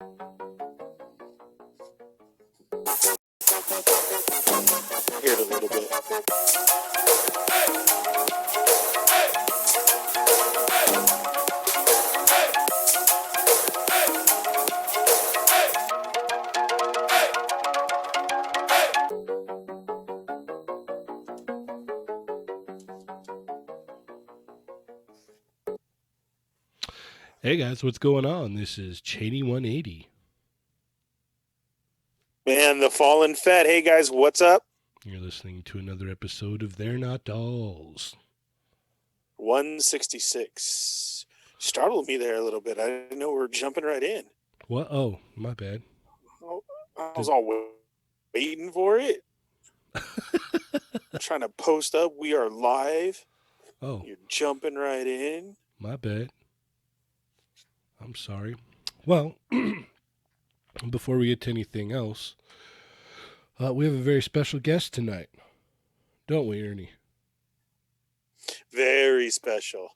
Hear it a little bit. Hey guys, what's going on? This is Cheney 180. Man, the fallen fed. Hey guys, what's up? You're listening to another episode of They're Not Dolls. 166. Startled me there a little bit. I didn't know we were jumping right in. What? Oh, my bad. I was all waiting for it. Trying to post up. We are live. Oh, You're jumping right in. my bad. I'm sorry. Well, before we get to anything else, we have a very special guest tonight, don't we, Ernie? Very special.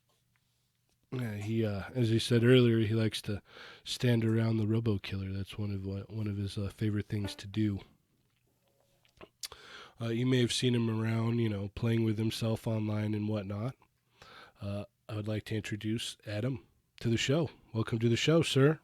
Yeah, he, as he said earlier, he likes to stand around the Robo-Killer. That's one of his favorite things to do. You may have seen him around, playing with himself online and whatnot. I would like to introduce Adam to the show. Welcome to the show, sir.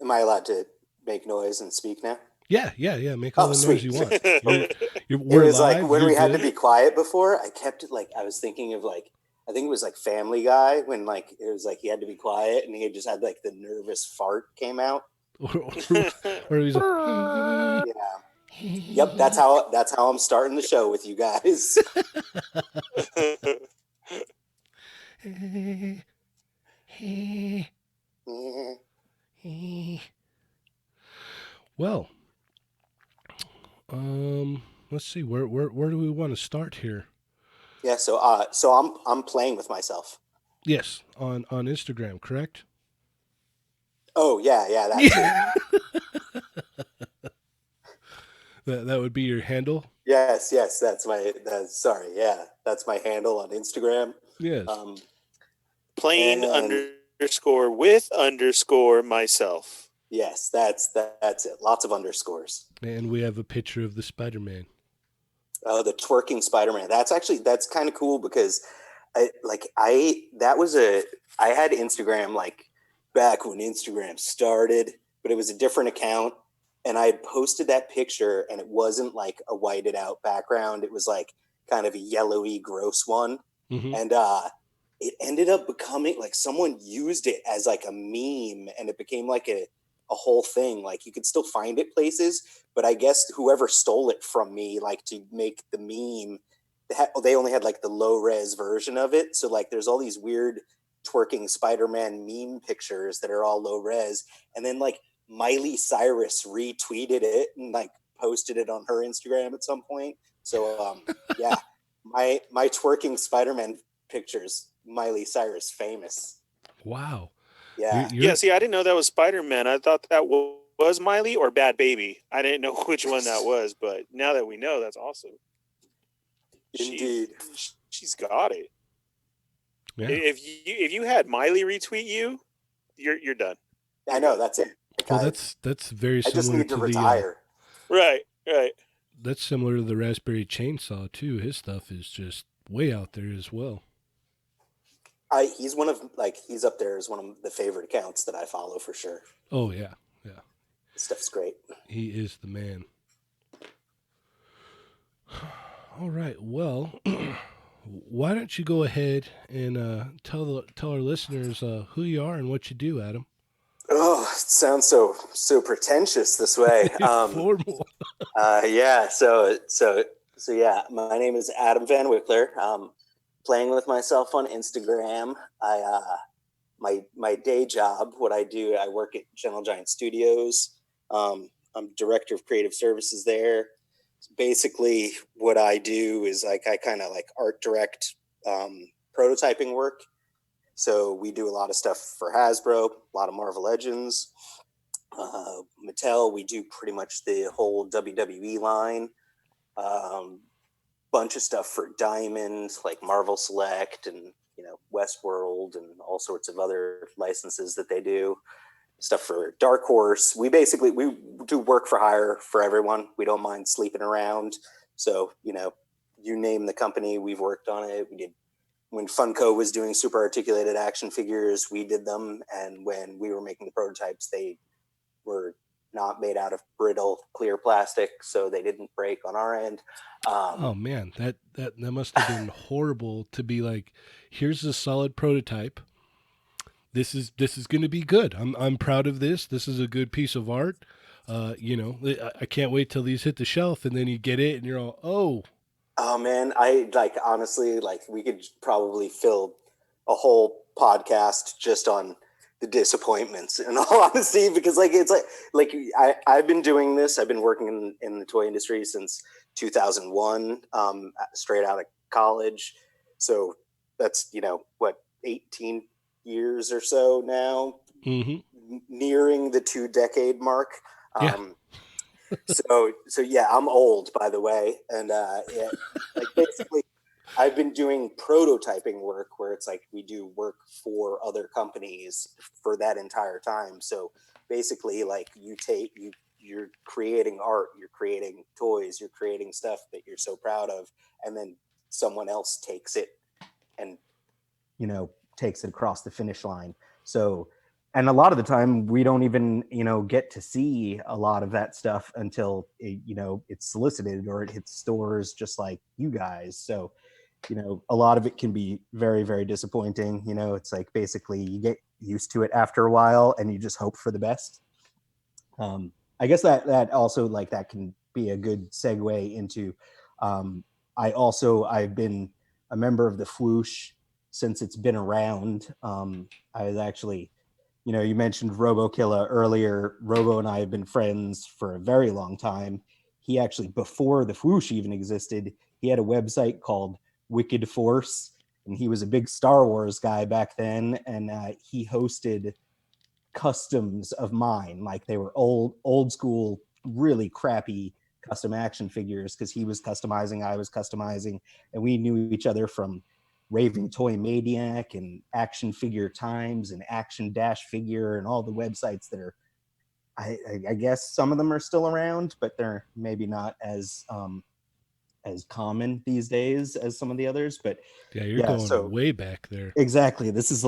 Am I allowed to make noise and speak now? Yeah. Make all the sweet. noise you want. It was live, like when we had good. to be quiet before, I kept it like, I was thinking of like, I think it was like Family Guy when like, it was like he had to be quiet and he just had like the nervous fart came out. or he's like, Yeah. Yep, that's how I'm starting the show with you guys. Well, let's see. Where do we want to start here? Yeah, so I'm playing with myself. Yes, on Instagram, correct? Oh yeah, that's it. That would be your handle? Yes, that's my handle on Instagram. Yes. Plain underscore with underscore myself. Yes, that's it. Lots of underscores. And we have a picture of the Spider-Man. Oh, the twerking Spider-Man. That's kind of cool because I had Instagram like back when Instagram started, but it was a different account. And I had posted that picture and it wasn't like a whited out background. It was like kind of a yellowy, gross one. Mm-hmm. And it ended up becoming like someone used it as like a meme and it became like a whole thing. Like you could still find it places, but I guess whoever stole it from me, like to make the meme, they only had like the low res version of it. So like there's all these weird twerking Spider-Man meme pictures that are all low res. And then like Miley Cyrus retweeted it and like posted it on her Instagram at some point. So yeah, my twerking Spider-Man pictures, Miley Cyrus famous. Wow. Yeah. Yeah, see, I didn't know that was Spider-Man. I thought that was Miley or Bad Baby. I didn't know which one that was, but now that we know, that's awesome. Indeed. She's got it. Yeah. If you had Miley retweet you, you're done. I know, that's it. Well, that's very similar. I just need to retire. Right. That's similar to the Raspberry Chainsaw too. His stuff is just way out there as well. He's up there as one of the favorite accounts that I follow for sure. Oh yeah. This stuff's great. He is the man. All right. Well, why don't you go ahead and tell our listeners who you are and what you do, Adam? Oh, it sounds so pretentious this way. Formal. Yeah. So yeah, my name is Adam Van Wickler. Playing with myself on Instagram. My day job, what I do, I work at Gentle Giant Studios. I'm director of creative services there. Basically, what I do is I kind of like art direct prototyping work. So we do a lot of stuff for Hasbro, a lot of Marvel Legends, Mattel. We do pretty much the whole WWE line. Bunch of stuff for Diamond, like Marvel Select and Westworld and all sorts of other licenses that they do. stuff for Dark Horse. We do work for hire for everyone. We don't mind sleeping around. So, you name the company, we've worked on it. We did when Funko was doing super articulated action figures, we did them. And when we were making the prototypes, they were not made out of brittle clear plastic, so they didn't break on our end. Oh man, that must have been horrible to be like, here's a solid prototype. This is going to be good. I'm proud of this. This is a good piece of art. I can't wait till these hit the shelf, and then you get it, and you're all, oh man, I honestly, we could probably fill a whole podcast just on the disappointments, in all honesty, because I've been doing this. I've been working in the toy industry since 2001, straight out of college. So that's 18 years or so now, nearing the 2-decade mark. So yeah, I'm old, by the way, and basically, I've been doing prototyping work where it's like we do work for other companies for that entire time. So basically, you're creating art, you're creating toys, you're creating stuff that you're so proud of, and then someone else takes it and takes it across the finish line. So, and a lot of the time we don't even get to see a lot of that stuff until it's solicited or it hits stores, just like you guys. So a lot of it can be very, very disappointing. It's like basically you get used to it after a while and you just hope for the best. I guess that also that can be a good segue into I've been a member of the Fwoosh since it's been around. I was actually, you mentioned RoboKilla earlier. Robo and I have been friends for a very long time. He actually, before the Fwoosh even existed, he had a website called Wicked Force, and he was a big Star Wars guy back then, and he hosted customs of mine. They were old school, really crappy custom action figures, because he was customizing, I was customizing, and we knew each other from Raving Toy Maniac and Action Figure Times and Action Dash Figure and all the websites that are, I guess some of them are still around, but they're maybe not as common these days as some of the others. But yeah, you're going way back there. Exactly. This is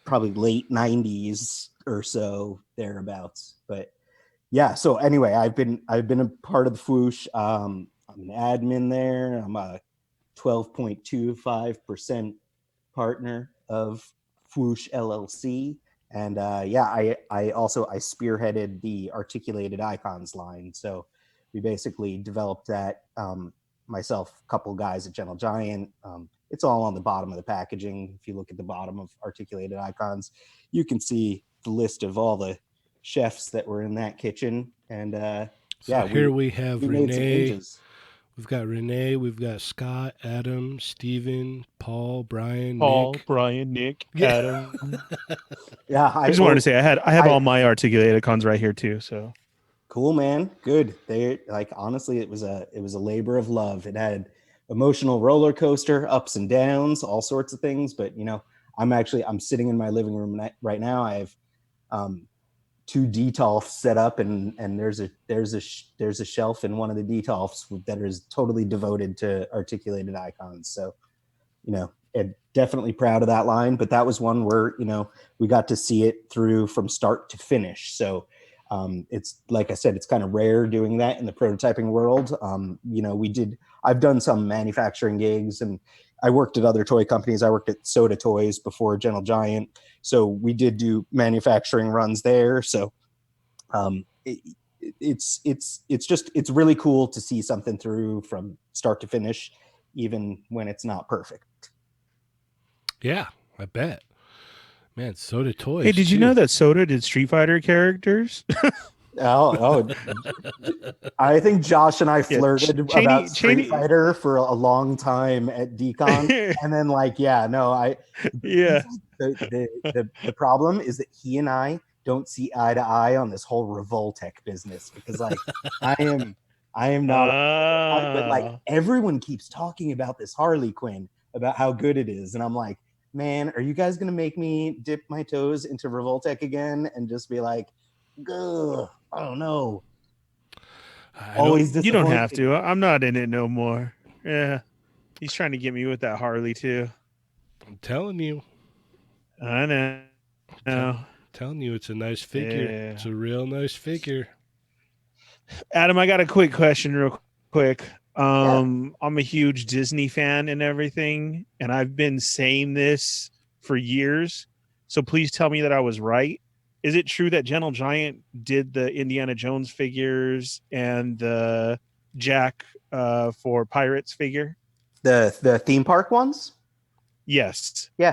probably late 90s or so, thereabouts. But yeah, so anyway, I've been a part of the Fwoosh. I'm an admin there. I'm a 12.25% partner of Fwoosh LLC. And I spearheaded the articulated icons line. So we basically developed that, myself, a couple guys at Gentle Giant. It's all on the bottom of the packaging. If you look at the bottom of articulated icons, you can see the list of all the chefs that were in that kitchen. And here we have Renee. We've got Renee, we've got Scott, Adam, Steven, Paul, Brian, Nick, Adam. Yeah, I just wanted to say I have all my articulated icons right here too. So cool, man. Good. They honestly, it was a labor of love. It had emotional roller coaster, ups and downs, all sorts of things. But I'm sitting in my living room right now. I have 2 Detolfs set up, and there's a shelf in one of the Detolfs that is totally devoted to articulated icons. So, definitely proud of that line. But that was one where we got to see it through from start to finish. So it's, like I said, it's kind of rare doing that in the prototyping world. I've done some manufacturing gigs, and I worked at other toy companies. I worked at Soda Toys before Gentle Giant. So we did do manufacturing runs there. So it's really cool to see something through from start to finish, even when it's not perfect. Yeah, I bet. Man, Soda Toys. Hey, did you know that Soda did Street Fighter characters? Oh, I think Josh and I flirted about Street Fighter for a long time at Decon, and then the problem is that he and I don't see eye to eye on this whole Revoltech business, because I am not, but everyone keeps talking about this Harley Quinn, about how good it is, and I'm like, man, are you guys gonna make me dip my toes into Revoltech again and just be like, ugh, I don't know. I don't. Always You don't have disappointing. to. I'm not in it no more. Yeah. He's trying to get me with that Harley too. I'm telling you. I know. Telling you, it's a nice figure. Yeah. It's a real nice figure. Adam, I got a quick question real quick. Yeah. I'm a huge Disney fan and everything, and I've been saying this for years. So please tell me that I was right. Is it true that Gentle Giant did the Indiana Jones figures and the Jack for Pirates figure? The theme park ones? Yes. We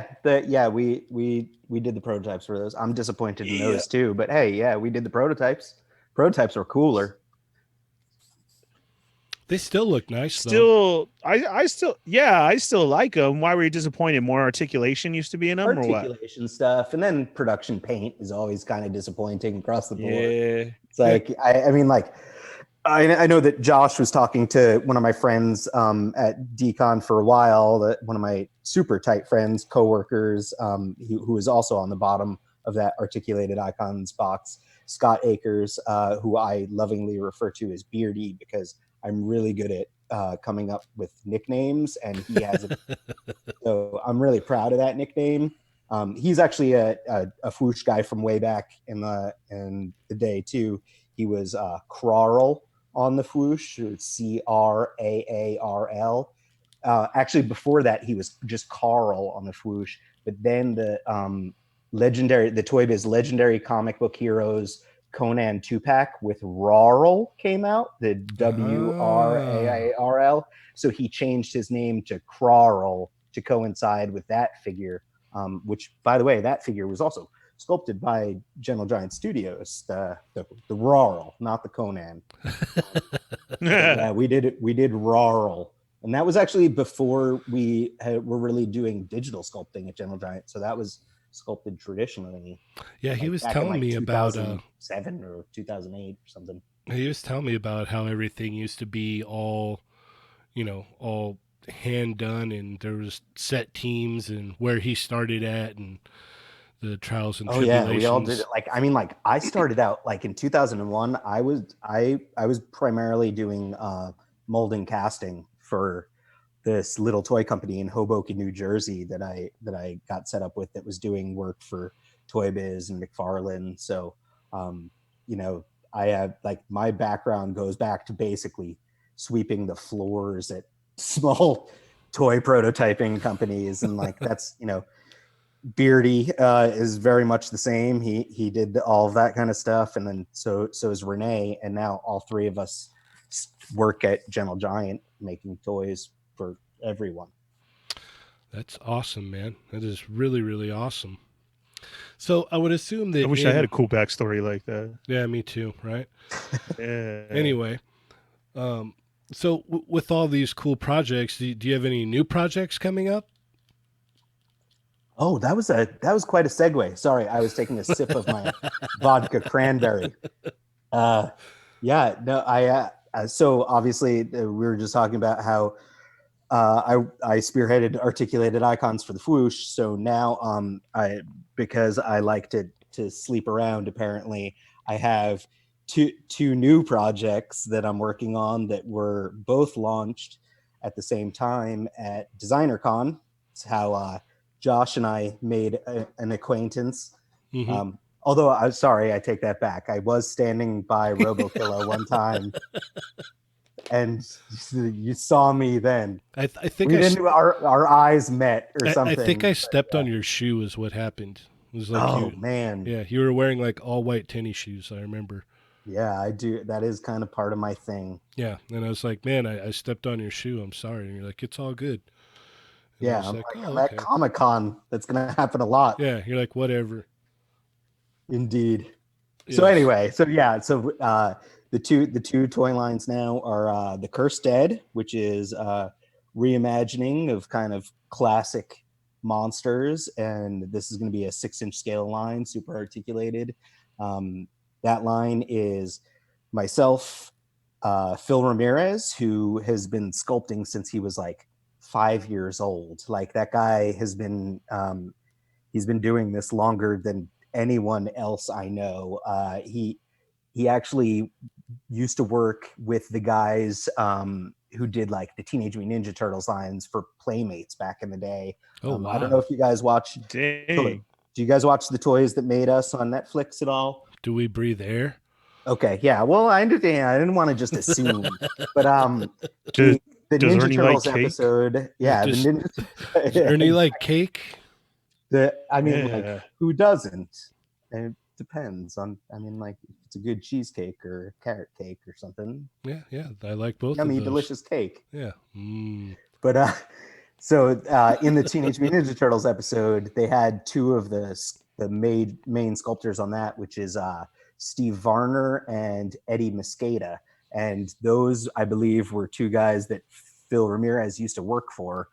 did the prototypes for those. I'm disappointed in Yeah. those too, but hey, yeah, we did the prototypes. Prototypes were cooler. They still look nice, though. I still like them. Why were you disappointed? More articulation used to be in them, or what? Articulation stuff, and then production paint is always kind of disappointing across the board. Yeah. It's like I mean, like I know that Josh was talking to one of my friends at Decon for a while. That one of my super tight friends, coworkers, who is also on the bottom of that articulated icons box, Scott Akers, who I lovingly refer to as Beardy because I'm really good at coming up with nicknames, and he has it. So I'm really proud of that nickname. He's actually a Fwoosh guy from way back in the day too. He was Crarl on the Fwoosh, Cararl. Actually, before that, he was just Carl on the Fwoosh. But then the Toy Biz legendary comic book heroes Conan 2-pack with Rarl came out, the Wararl. So he changed his name to Crarl to coincide with that figure, which, by the way, that figure was also sculpted by Gentle Giant Studios, the Rarl, not the Conan. Yeah, we did Rarl, and that was actually before we were really doing digital sculpting at Gentle Giant. So that was sculpted traditionally. Yeah, he like, was back in, telling like, me about 2007 or 2008 or something. he was telling me about how everything used to be all, all hand done, and there was set teams and where he started at and the trials and Oh yeah, tribulations. we all did it. Like I started out like in 2001. I was primarily doing molding casting for this little toy company in Hoboken, New Jersey that I got set up with, that was doing work for Toy Biz and McFarlane. So I have, like, my background goes back to basically sweeping the floors at small toy prototyping companies, and like that's Beardy is very much the same. He did all of that kind of stuff, and then so is Renee, and now all three of us work at Gentle Giant making toys for everyone. That's awesome, man. That is really, really awesome. So I would assume that I wish I had a cool backstory like that. Yeah, me too. Right. Yeah. Anyway, so with all these cool projects, do you have any new projects coming up? Oh, that was quite a segue. Sorry, I was taking a sip of my vodka cranberry. So obviously we were just talking about how I spearheaded articulated icons for the Fwoosh. So now because I like to sleep around, apparently I have two new projects that I'm working on that were both launched at the same time at DesignerCon. It's how Josh and I made an acquaintance. Mm-hmm. Although I'm sorry, I take that back. I was standing by RoboKillo one time, and you saw me then. I think our eyes met or something. I think I stepped on your shoe is what happened. It was like man. Yeah, you were wearing like all white tennis shoes, I remember. Yeah, I do. That is kind of part of my thing. Yeah, and I was like, man, I stepped on your shoe. I'm sorry. And you're like, it's all good. And yeah, I'm at Comic-Con. That's going to happen a lot. Yeah, you're like, whatever. Indeed. Yes. So anyway, so the two toy lines now are the Cursed Dead, which is reimagining of kind of classic monsters, and this is going to be a 6-inch scale line, super articulated. That line is myself, Phil Ramirez, who has been sculpting since he was like 5 years old. Like that guy has been he's been doing this longer than anyone else I know. He actually used to work with the guys who did like the Teenage Mutant Ninja Turtles lines for Playmates back in the day. Oh, wow. I don't know if you guys watch. Dang. Do you guys watch The Toys That Made Us on Netflix at all? Do we breathe air? Okay, yeah. Well, I understand. I didn't want to just assume, but Does, the does Ninja Ernie Turtles like cake? episode, yeah, Does- the Ninja. Does Ernie like cake? I mean, Yeah. like, who doesn't? And it depends on. I mean, like, if it's a good cheesecake or carrot cake or something. Yeah, I like both Yummy, of those. delicious cake. Yeah. But so in the Teenage Mutant Ninja Turtles episode, they had two of the main sculptors on that, which is Steve Varner and Eddie Mosqueda, and those I believe were two guys that Phil Ramirez used to work for.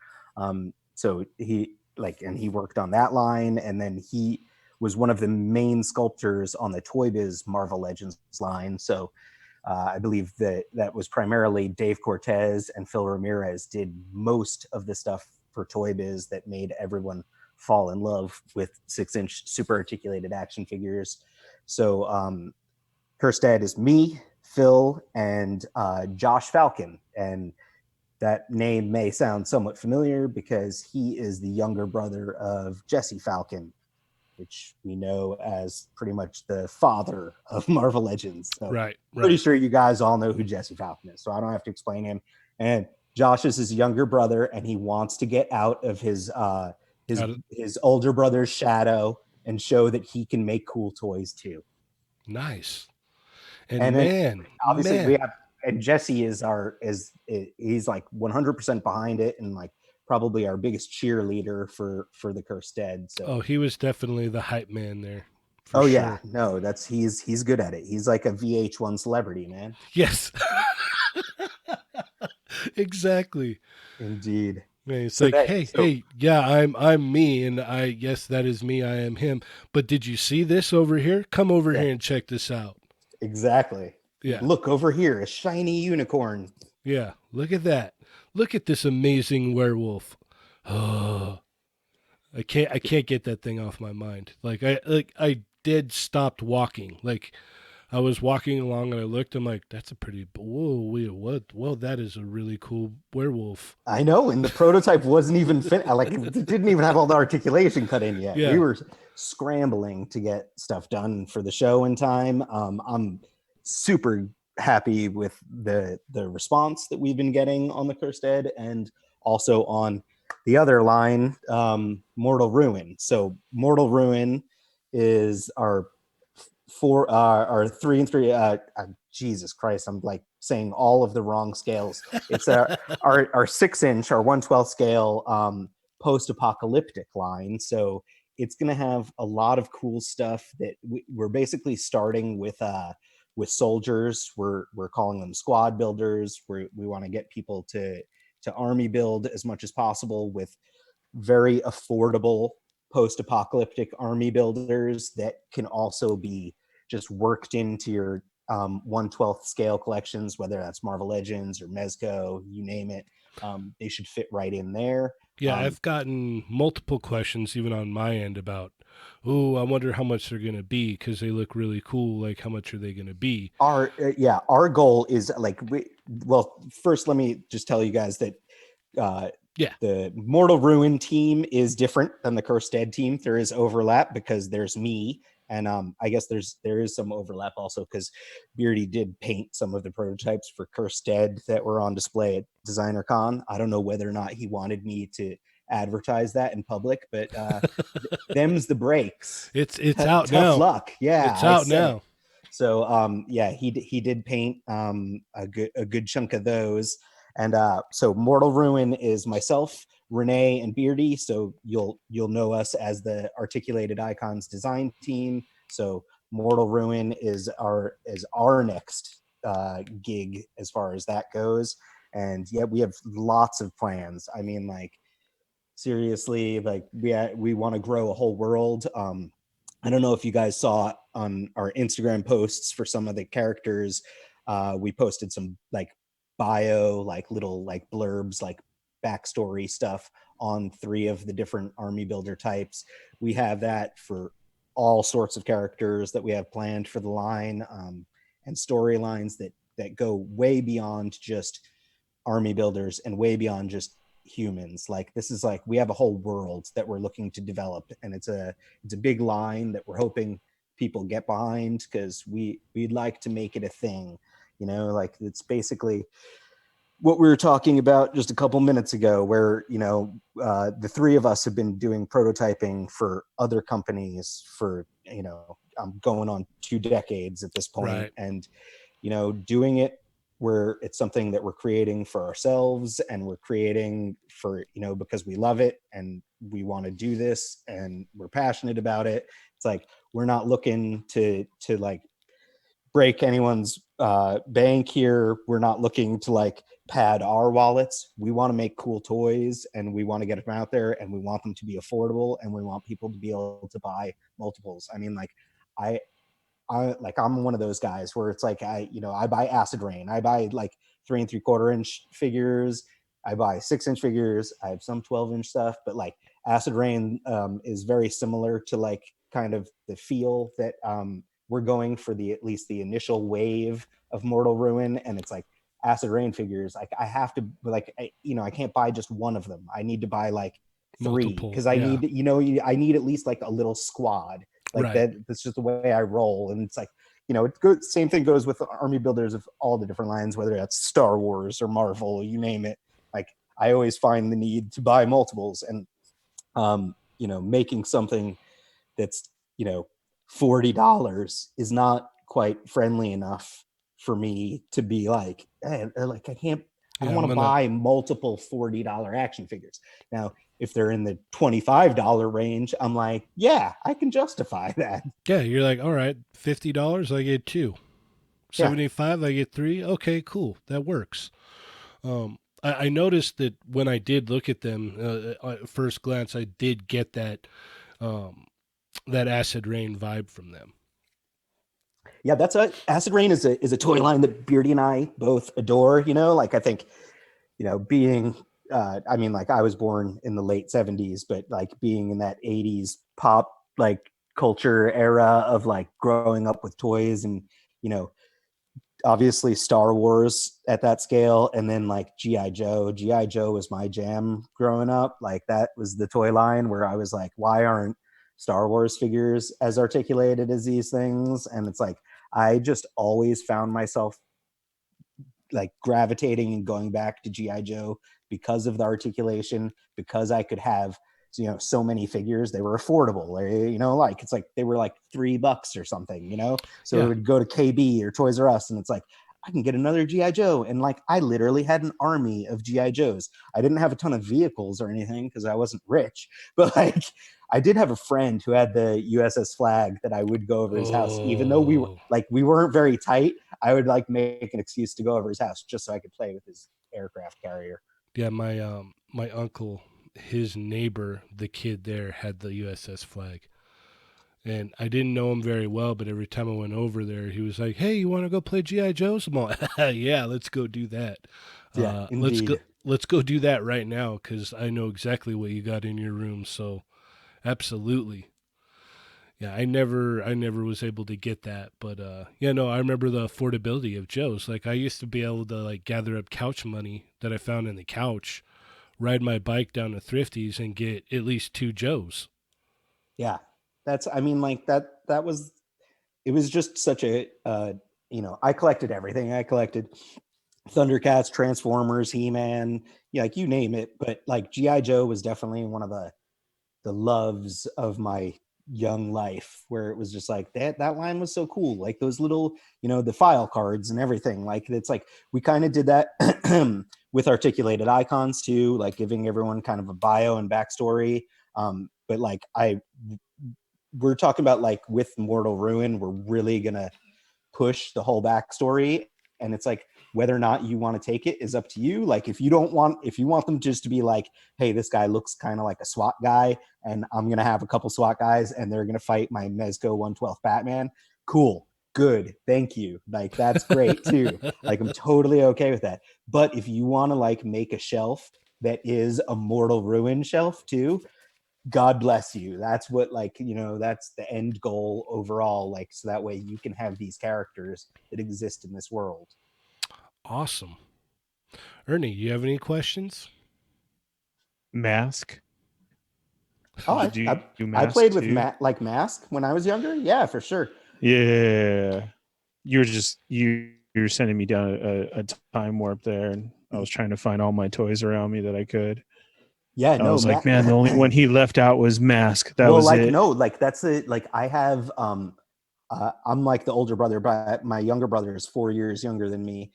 So he worked on that line, and then he was one of the main sculptors on the Toy Biz Marvel Legends line. So I believe that was primarily Dave Cortez and Phil Ramirez did most of the stuff for Toy Biz that made everyone fall in love with 6-inch super articulated action figures. So Kirstead is me, Phil, and Josh Falcon. And that name may sound somewhat familiar because he is the younger brother of Jesse Falcon, which we know as pretty much the father of Marvel Legends. So Right. pretty sure you guys all know who Jesse Falcon is, so I don't have to explain him. And Josh is his younger brother, and he wants to get out of his older brother's shadow and show that he can make cool toys too. Nice. And man, obviously man. we have, and Jesse is he's like 100% behind it, and like probably our biggest cheerleader for the Cursed Dead. So Oh, he was definitely the hype man there. Oh sure. yeah, no, he's good at it. He's like a VH1 celebrity, man. Yes. Exactly. Indeed. Man, it's so like, hey, yeah, I'm me, and I guess that is me. I am him. But did you see this over here? Come over here and check this out. Exactly. Yeah. Look over here, a shiny unicorn. Yeah. Look at that. Look at this amazing werewolf. Oh, I can't get that thing off my mind. I dead stopped walking. Like I was walking along and I looked. I'm like, that's a pretty. Whoa, that is a really cool werewolf. I know, and the prototype wasn't even like it didn't even have all the articulation cut in yet. Yeah. We were scrambling to get stuff done for the show in time. I'm super happy with the response that we've been getting on the Cursed Dead, and also on the other line, Mortal Ruin. So Mortal Ruin is our 3 and 3. Jesus Christ, I'm like saying all of the wrong scales. It's our 6-inch, our 1/12 scale post-apocalyptic line. So it's going to have a lot of cool stuff that we're basically starting with soldiers. We're calling them squad builders. We want to get people to army build as much as possible with very affordable post-apocalyptic army builders that can also be just worked into your 1/12 scale collections, whether that's Marvel Legends or Mezco, you name it. They should fit right in there. Yeah, I've gotten multiple questions even on my end about, I wonder how much they're going to be because they look really cool. Like, how much are they going to be? Our goal is like, first let me just tell you guys that the Mortal Ruin team is different than the Cursed Dead team. There is overlap because there's me, and I guess there is some overlap also because Beardy did paint some of the prototypes for Cursed Dead that were on display at Designer Con. I don't know whether or not he wanted me to advertise that in public, but them's the breaks. It's out now. Tough luck. Yeah, it's out now. So he did paint a good chunk of those. And so Mortal Ruin is myself, Renee, and Beardy. So you'll know us as the Articulated Icons design team. So Mortal Ruin is our next gig as far as that goes. And yeah, we have lots of plans. I mean, like seriously, like we want to grow a whole world. I don't know if you guys saw on our Instagram posts for some of the characters. We posted some like bio, like little like blurbs, like backstory stuff on 3 of the different army builder types. We have that for all sorts of characters that we have planned for the line, and storylines that go way beyond just army builders and way beyond just humans. Like this is like we have a whole world that we're looking to develop, and it's a big line that we're hoping people get behind, because we'd like to make it a thing, like it's basically what we were talking about just a couple minutes ago, where the 3 of us have been doing prototyping for other companies for going on 2 decades at this point. Right. And doing it where it's something that we're creating for ourselves, and we're creating for because we love it and we want to do this and we're passionate about it. It's like we're not looking to like break anyone's bank here. We're not looking to like pad our wallets. We want to make cool toys, and we want to get them out there, and we want them to be affordable, and we want people to be able to buy multiples. I mean, like I'm one of those guys where it's like I buy Acid Rain. I buy like 3 3/4-inch figures. I buy 6-inch figures. I have some 12-inch stuff, but like Acid Rain is very similar to like kind of the feel that we're going for at least the initial wave of Mortal Ruin. And it's like Acid Rain figures. Like I have to I can't buy just one of them. I need to buy like 3, because I need I need at least like a little squad. Like that's just the way I roll. And it's like, same thing goes with army builders of all the different lines, whether that's Star Wars or Marvel, you name it. Like I always find the need to buy multiples, and making something that's $40 is not quite friendly enough for me to be like, hey, like I don't want to buy multiple $40 action figures. Now, if they're in the $25 range, I'm like, yeah, I can justify that. Yeah, you're like, all right, $50, I get 2. 75, I get 3. Okay, cool, that works. I noticed that when I did look at them at first glance, I did get that Acid Rain vibe from them. Yeah, Acid Rain is a toy line that Beardy and I both adore. Like I think, being I mean, like I was born in the late 70s, but like being in that 80s pop like culture era of like growing up with toys, and obviously Star Wars at that scale, and then like G.I. Joe. G.I. Joe was my jam growing up. Like that was the toy line where I was like, why aren't Star Wars figures as articulated as these things? And it's like I just always found myself like gravitating and going back to G.I. Joe because of the articulation, because I could have so many figures. They were affordable, like it's like they were like $3 or something, so it would go to KB or Toys R Us, and it's like I can get another G.I. Joe. And like I literally had an army of G.I. Joes. I didn't have a ton of vehicles or anything because I wasn't rich, but like I did have a friend who had the USS Flag that I would go over his house, even though we weren't very tight. I would like make an excuse to go over his house just so I could play with his aircraft carrier. Yeah, my uncle, his neighbor, the kid there, had the USS Flag. And I didn't know him very well, but every time I went over there, he was like, hey, you want to go play G.I. Joe's? I'm like, yeah, let's go do that. Yeah, let's go do that right now, because I know exactly what you got in your room. So absolutely. Yeah, I never was able to get that, but I remember the affordability of Joe's. Like I used to be able to like gather up couch money that I found in the couch, ride my bike down to Thrifty's and get at least 2 Joes. Yeah, that was, it was just such a, I collected everything. I collected Thundercats, Transformers, He-Man, like you name it. But like G.I. Joe was definitely one of the loves of my young life, where it was just like that line was so cool. Like those little, the file cards and everything. Like it's like we kind of did that with articulated icons too, like giving everyone kind of a bio and backstory. But like we're talking about like with Mortal Ruin, we're really gonna push the whole backstory, and it's like whether or not you want to take it is up to you. Like if you want them just to be like, hey, this guy looks kind of like a SWAT guy, and I'm gonna have a couple SWAT guys and they're gonna fight my Mezco 112th Batman, cool, good, thank you, like that's great too. Like I'm totally okay with that. But if you want to like make a shelf that is a Mortal Ruin shelf too, God bless you. That's what, like, that's the end goal overall. Like, so that way you can have these characters that exist in this world. Awesome. Ernie, you have any questions? Mask. Oh, Did you do I Mask played with too? like Mask when I was younger. Yeah, for sure. Yeah. You're sending me down a time warp there, and I was trying to find all my toys around me that I could. Yeah, I no, was like, man, the only one he left out was Mask. That well, was like, it. no, like that's it. Like, I have, I'm like the older brother, but my younger brother is 4 years younger than me.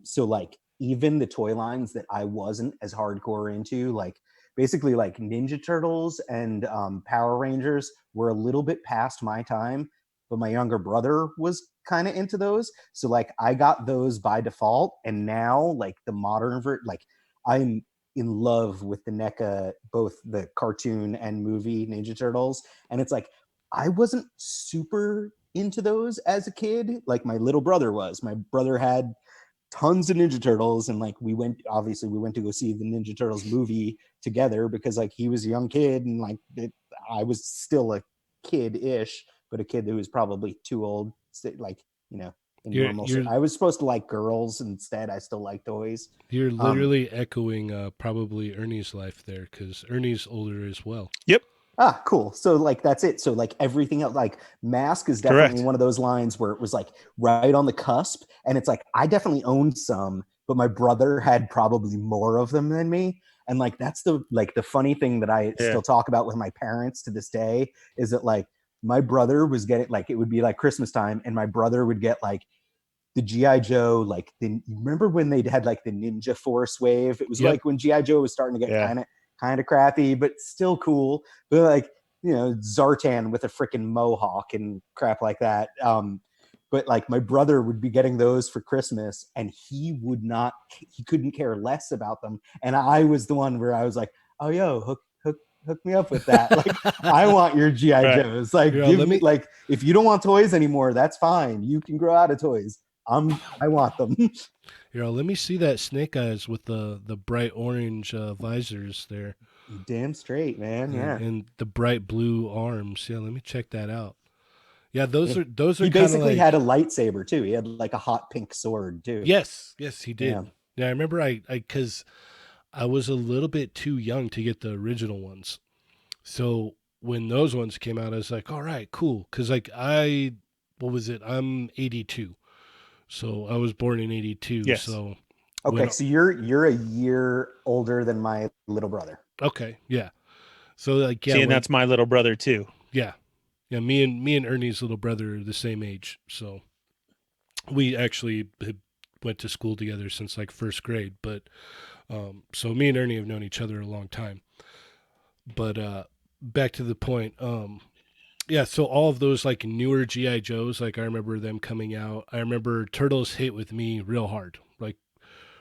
So like even the toy lines that I wasn't as hardcore into, like basically like Ninja Turtles and Power Rangers, were a little bit past my time, but my younger brother was kind of into those. So like I got those by default, and now like the modern like I'm in love with the NECA, both the cartoon and movie Ninja Turtles, and it's like I wasn't super into those as a kid like my little brother was. My brother had tons of Ninja Turtles, and like we went to go see the Ninja Turtles movie together because like he was a young kid, and like I was still a kid-ish, but a kid that was probably too old, like, in normal. So I was supposed to like girls, instead I still like toys. You're literally echoing probably Ernie's life there, because Ernie's older as well. Yep. Ah, cool. So like that's it. So like everything else, like Mask is definitely Correct. one of those lines where it was like right on the cusp, and it's like I definitely owned some, but my brother had probably more of them than me. And like that's the funny thing that I still talk about with my parents to this day, is that like my brother was getting, like, it would be like Christmas time, and my brother would get like the GI Joe, like remember when they had like the Ninja Force wave? It was like when GI Joe was starting to get kind of crappy, but still cool. But like, Zartan with a freaking mohawk and crap like that. But like my brother would be getting those for Christmas, and he couldn't care less about them. And I was the one where I was like, oh, yo, hook me up with that. Like, I want your GI Joes. Like, give me, like, if you don't want toys anymore, that's fine. You can grow out of toys. I want them. Here, let me see that Snake Eyes with the bright orange visors there. Damn straight, man. Yeah. And the bright blue arms. Yeah, let me check that out. Yeah, those are He basically had a lightsaber too. He had like a hot pink sword too. Yes, he did. Yeah, I remember because I was a little bit too young to get the original ones. So when those ones came out, I was like, all right, cool. Because like what was it? I'm 82. So I was born in 82. Yes. So okay, so you're a year older than my little brother. Okay, yeah. So like, yeah, see, and that's my little brother too. Yeah, yeah. Me and Ernie's little brother are the same age, so we actually went to school together since like first grade. But so me and Ernie have known each other a long time. But back to the point. Yeah, so all of those like newer GI Joes, like I remember them coming out. I remember Turtles hit with me real hard, like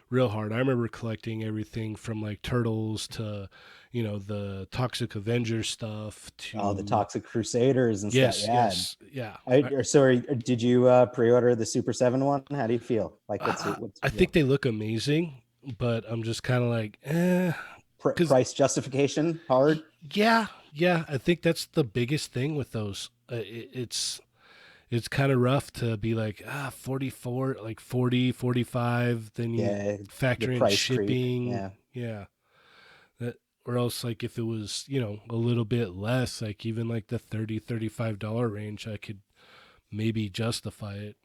real hard. I remember collecting everything from like Turtles to, the Toxic Avenger stuff to the Toxic Crusaders and stuff. Yeah. Sorry, did you pre-order the Super 7 one? How do you feel? Like, I think they look amazing, but I'm just kind of like, price justification hard. Yeah. I think that's the biggest thing with those. It's kind of rough to be like 44, like 40, 45, then you factor in shipping. Yeah. Or else like if it was, a little bit less, like even like the $30, $35 range, I could maybe justify it.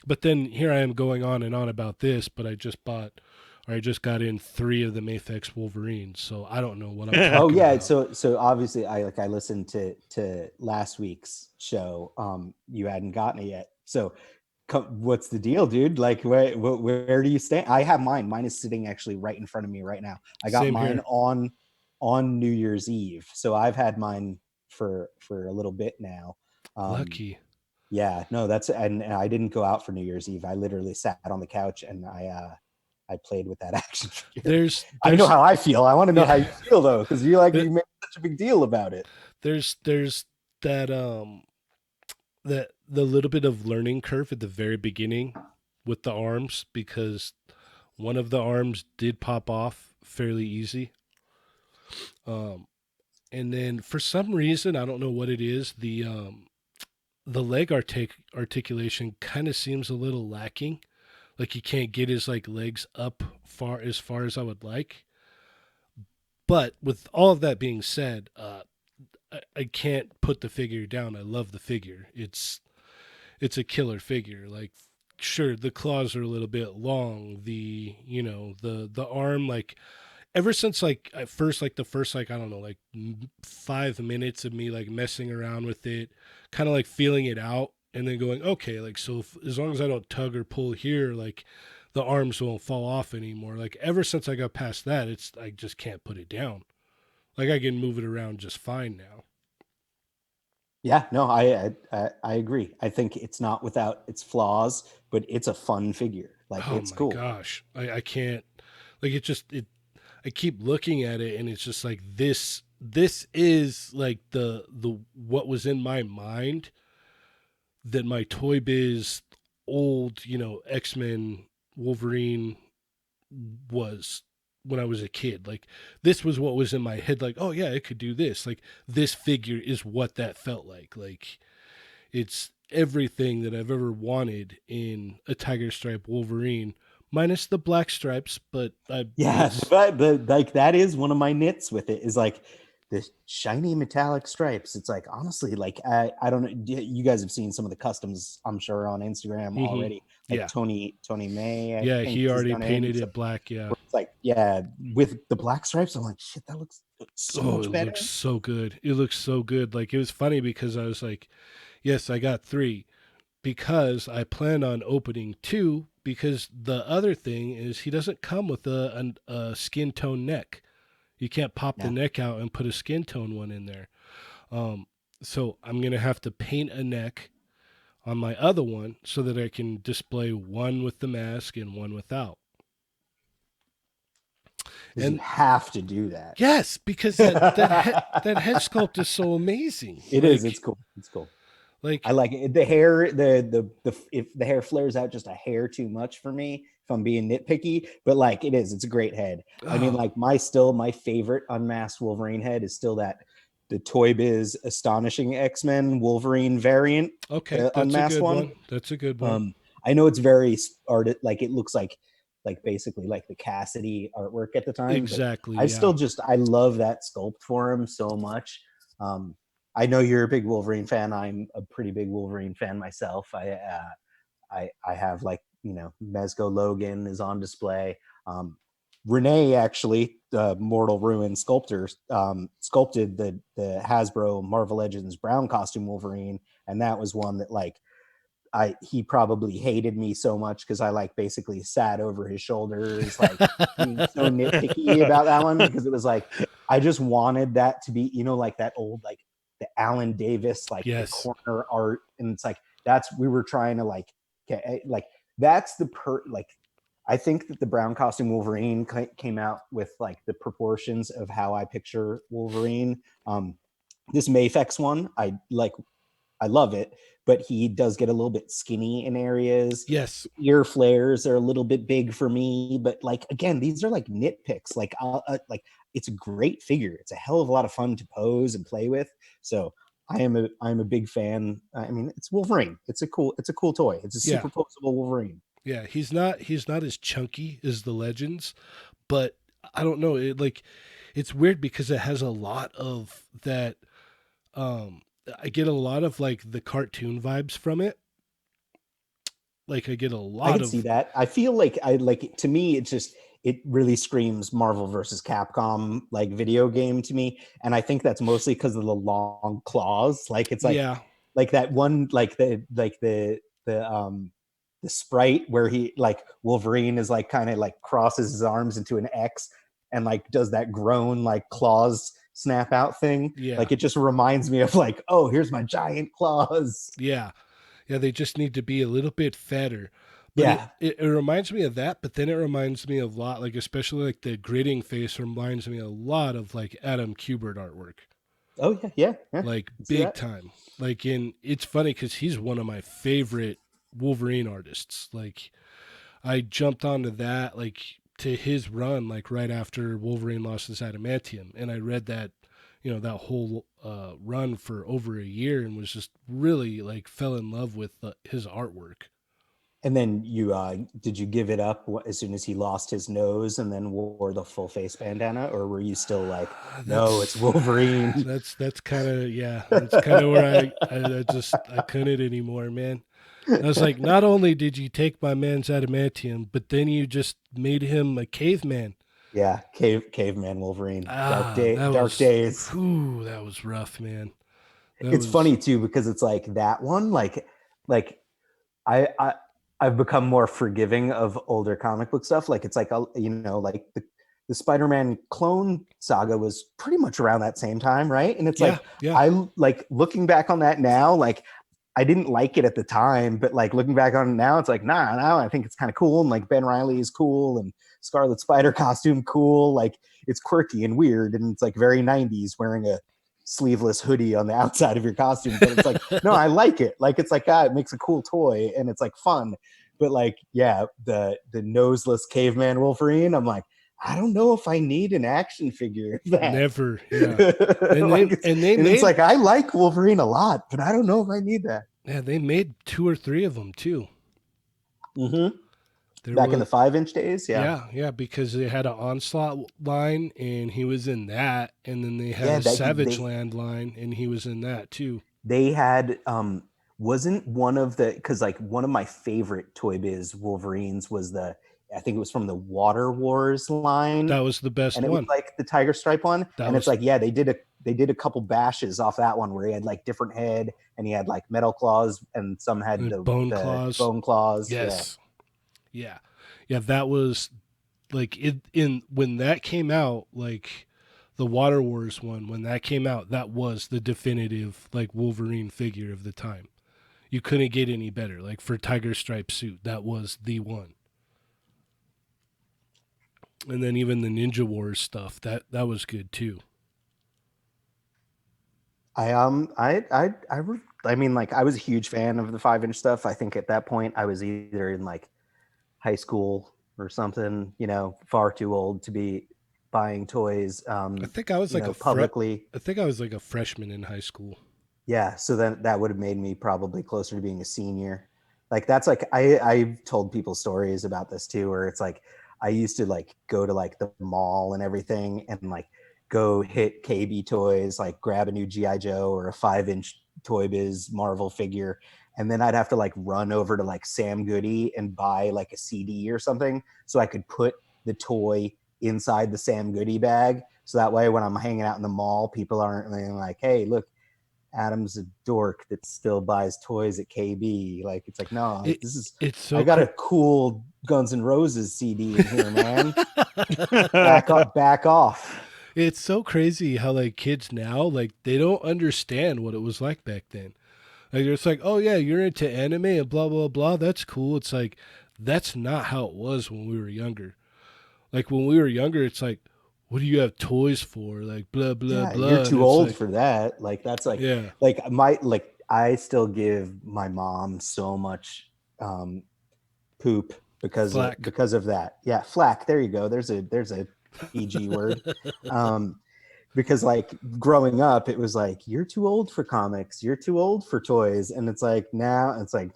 But then here I am going on and on about this, but I just got in 3 of the Mafex Wolverines, so I don't know what I'm talking about. So obviously I listened to last week's show. You hadn't gotten it yet. So what's the deal, dude? Like, where do you stand? I have mine. Mine is sitting actually right in front of me right now. I got mine on New Year's Eve. So I've had mine for a little bit now. Lucky. Yeah, no, and I didn't go out for New Year's Eve. I literally sat on the couch and I played with that action figure. I know how I feel. I want to know how you feel though, because you made such a big deal about it. There's that the little bit of learning curve at the very beginning with the arms, because one of the arms did pop off fairly easy. Um, and then for some reason, I don't know what it is, the leg articulation kind of seems a little lacking. Like he can't get his like legs up far as I would like. But with all of that being said, I can't put the figure down. I love the figure. It's a killer figure. Like sure, the claws are a little bit long. The arm, like ever since like at first, like the first like I don't know, like 5 minutes of me like messing around with it, kind of like feeling it out, and then going okay, like so as long as I don't tug or pull here, like the arms won't fall off anymore. Like ever since I got past that, it's I just can't put it down. Like I can move it around just fine now. Yeah, no, I agree. I think it's not without its flaws, but it's a fun figure. Like Oh it's my cool. gosh, I can't like it. I keep looking at it and it's just like this is like the what was in my mind that my Toy Biz old, X-Men Wolverine was when I was a kid. Like this was what was in my head like, oh yeah, it could do this. Like this figure is what that felt like. Like it's everything that I've ever wanted in a tiger stripe Wolverine minus the black stripes, but Yeah, it's but like that is one of my nits with it is like the shiny metallic stripes. It's like honestly, like I don't know. You guys have seen some of the customs, I'm sure, on Instagram mhm. already. Like Yeah. Tony May, I Yeah, think he has already done it. painted So it black, yeah. it's like yeah, with the black stripes, I'm like shit, that looks so Oh, much it better. looks so good. It looks so good. Like it was funny because I was like, yes, I got 3 because I plan on opening 2 because the other thing is he doesn't come with a skin tone neck. You can't pop the Yeah. neck out and put a skin tone one in there. Um, so I'm gonna have to paint a neck on my other one so that I can display one with the mask and one without. Because you And have to do that. yes, because that head sculpt is so amazing. It is. It's cool. It's cool. I Like like it. The hair, the if the hair flares out just a hair too much for me, if I'm being nitpicky, but like it is, it's a great head. I mean, oh, like my favorite unmasked Wolverine head is still that the Toy Biz Astonishing X-Men Wolverine variant, okay, the that's a unmasked good one. one. That's a good one. Um, I know it's very art, like it looks like basically like the Cassidy artwork at the time, but Exactly, I yeah. still just I love that sculpt for him so much. Um, I know you're a big Wolverine fan. I'm a pretty big Wolverine fan myself. I have like Mezco Logan is on display. Renee actually, the Mortal Ruin sculptor, sculpted the Hasbro Marvel Legends brown costume Wolverine, and that was one that like he probably hated me so much because I like basically sat over his shoulders, like being so nitpicky about that one because it was like I just wanted that to be, like that old like the Alan Davis, like the Yes. corner art. And it's like that's we were trying to like get like that's the like I think that the brown costume Wolverine came out with like the proportions of how I picture Wolverine. This Mafex one, I love it, but he does get a little bit skinny in areas. Yes. Ear flares are a little bit big for me, but like again, these are like nitpicks. Like it's a great figure. It's a hell of a lot of fun to pose and play with. So I'm a big fan. I mean, it's Wolverine. It's a cool toy. It's a Yeah. super posable Wolverine. Yeah, he's not as chunky as the Legends, but I don't know, it's weird because it has a lot of that um I get a lot of like the cartoon vibes from it. Like I get a I lot can see of that. I feel like I like to me it really screams Marvel versus Capcom like video game to me, and I think that's mostly because of the long claws. Like it's yeah. like that one like the sprite where he like Wolverine is like kind of like crosses his arms into an X and like does that groan like claws snap out thing. Yeah. Like it just reminds me of like, oh, here's my giant claws. Yeah. Yeah, they just need to be a little bit fatter. But Yeah. it reminds me of that, but then it reminds me a lot, like especially like the gritting face reminds me a lot of like Adam Kubert artwork. Oh yeah. Like See big that? time. Like in it's funny because he's one of my favorite Wolverine artists. Like I jumped onto that like to his run, like right after Wolverine lost his adamantium, and I read that, that whole run for over a year, and was just really like fell in love with his artwork. And then did you give it up as soon as he lost his nose and then wore the full face bandana, or were you still like, no, it's Wolverine? That's kind of, yeah, that's kind of where I couldn't anymore, man. I was like, not only did you take my man's adamantium, but then you just made him a caveman. Yeah, caveman Wolverine. Dark days. Ooh, that was rough, man. It's funny too, because it's like that one, like I've become more forgiving of older comic book stuff. Like it's like, like the Spider-Man clone saga was pretty much around that same time, right? And it's I like looking back on that now, like I didn't like it at the time, but like looking back on it now, it's like, now I think it's kind of cool. And like Ben Reilly is cool, and Scarlet Spider costume cool. Like it's quirky and weird, and it's like very 90s wearing a sleeveless hoodie on the outside of your costume. But it's like, no, I like it. Like it's like, it makes a cool toy and it's like fun. But like, yeah, the noseless caveman Wolverine, I'm like, I don't know if I need an action figure of that. Never, yeah. And it's like, I like Wolverine a lot, but I don't know if I need that. Yeah, they made 2 or 3 of them too. Mm-hmm. Back in the 5-inch days, yeah, because they had an Onslaught line, and he was in that, and then they had a Savage Land line, and he was in that too. They had wasn't one of the, because like one of my favorite Toy Biz Wolverines was I think it was from the Water Wars line. That was the best one. And it was like the Tiger Stripe one. It's like, yeah, they did a couple bashes off that one where he had like different head, and he had like metal claws, and some had the bone claws. Yes. Yeah. That was like in when that came out, like the Water Wars one, when that came out, that was the definitive like Wolverine figure of the time. You couldn't get any better. Like for Tiger Stripe suit, that was the one. And then even the Ninja Wars stuff, that was good too. I mean, like I was a huge fan of the 5-inch stuff. I think at that point I was either in like high school or something, far too old to be buying toys. I think I was like publicly. I think I was like a freshman in high school. Yeah, so then that would have made me probably closer to being a senior. Like that's like I've told people stories about this too, where it's like I used to like go to like the mall and everything, and like go hit KB Toys, like grab a new GI Joe or a 5-inch Toy Biz Marvel figure, and then I'd have to like run over to like Sam Goody and buy like a CD or something so I could put the toy inside the Sam Goody bag. So that way when I'm hanging out in the mall, people aren't like, hey, look, Adam's a dork that still buys toys at KB. Like, it's like, no, I got a cool Guns N' Roses CD in here, man. back off. It's so crazy how like kids now, like they don't understand what it was like back then. Like it's like, oh yeah, you're into anime and blah blah blah. That's cool. It's like that's not how it was when we were younger. Like when we were younger, it's like, what do you have toys for? Like blah blah blah. You're too old for that. Like that's like, like I still give my mom so much poop because of that. Yeah, flack. There you go. There's a PG word. Because like growing up, it was like, you're too old for comics, you're too old for toys. And it's like now it's like,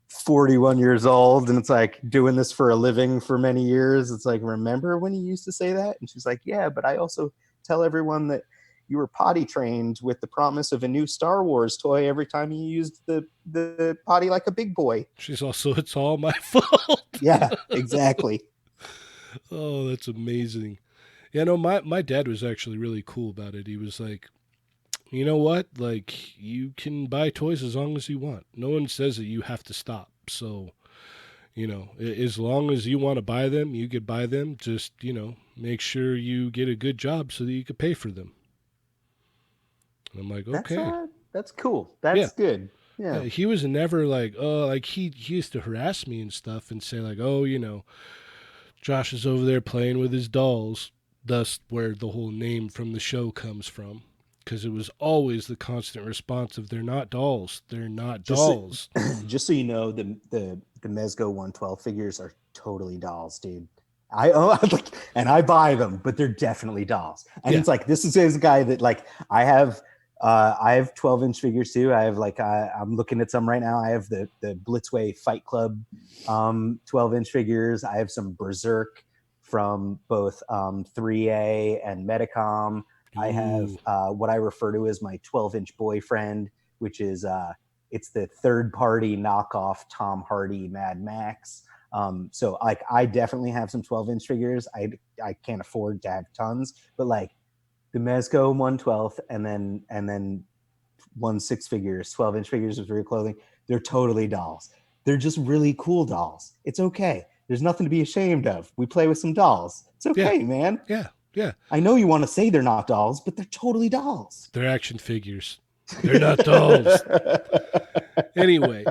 41 years old, and it's like doing this for a living for many years. It's like, remember when you used to say that? And she's like, yeah, but I also tell everyone that you were potty trained with the promise of a new Star Wars toy every time you used the potty like a big boy. She's also, it's all my fault. Yeah, exactly. Oh, that's amazing. Yeah, no, my dad was actually really cool about it. He was like, you know what? Like, you can buy toys as long as you want. No one says that you have to stop. So, as long as you want to buy them, you could buy them. Just, make sure you get a good job so that you could pay for them. And I'm like, okay. That's cool. That's good. Yeah. He was never like, oh, like he used to harass me and stuff and say like, oh, Josh is over there playing with his dolls. Thus where the whole name from the show comes from. Because it was always the constant response of, they're not dolls. They're not dolls. Just so you know, the Mezco 112 figures are totally dolls, dude. I own like, and I buy them, but they're definitely dolls. And Yeah. it's like this is a guy that like I have 12-inch figures too. I have like I'm looking at some right now. I have the Blitzway Fight Club 12-inch figures. I have some Berserk from both 3A and Medicom. I have Ooh. what I refer to as my 12-inch boyfriend, which is it's the third-party knockoff Tom Hardy Mad Max. So like I definitely have some 12-inch figures. I can't afford to have tons, but like the Mezco 1/12 and then 1/6 figures, 12-inch figures with real clothing, they're totally dolls. They're just really cool dolls. It's okay. There's nothing to be ashamed of. We play with some dolls. It's okay, man. Yeah. Yeah. I know you want to say they're not dolls, but they're totally dolls. They're action figures. They're not dolls. Anyway,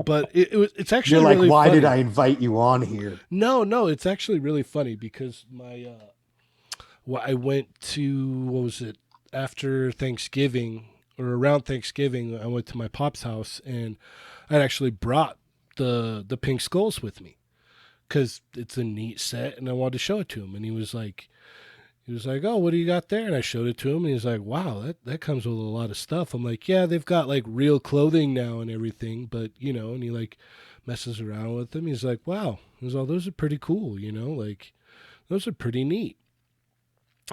but it's actually You're like, really why funny. did I invite you on here? No, it's actually really funny because I went to, what was it, after Thanksgiving or around Thanksgiving, I went to my pop's house and I'd actually brought the pink skulls with me because it's a neat set and I wanted to show it to him. And he was like, oh, what do you got there? And I showed it to him and he was like, wow, that comes with a lot of stuff. I'm like, yeah, they've got like real clothing now and everything, but and he like messes around with them. He's like, wow, those are pretty cool, like those are pretty neat.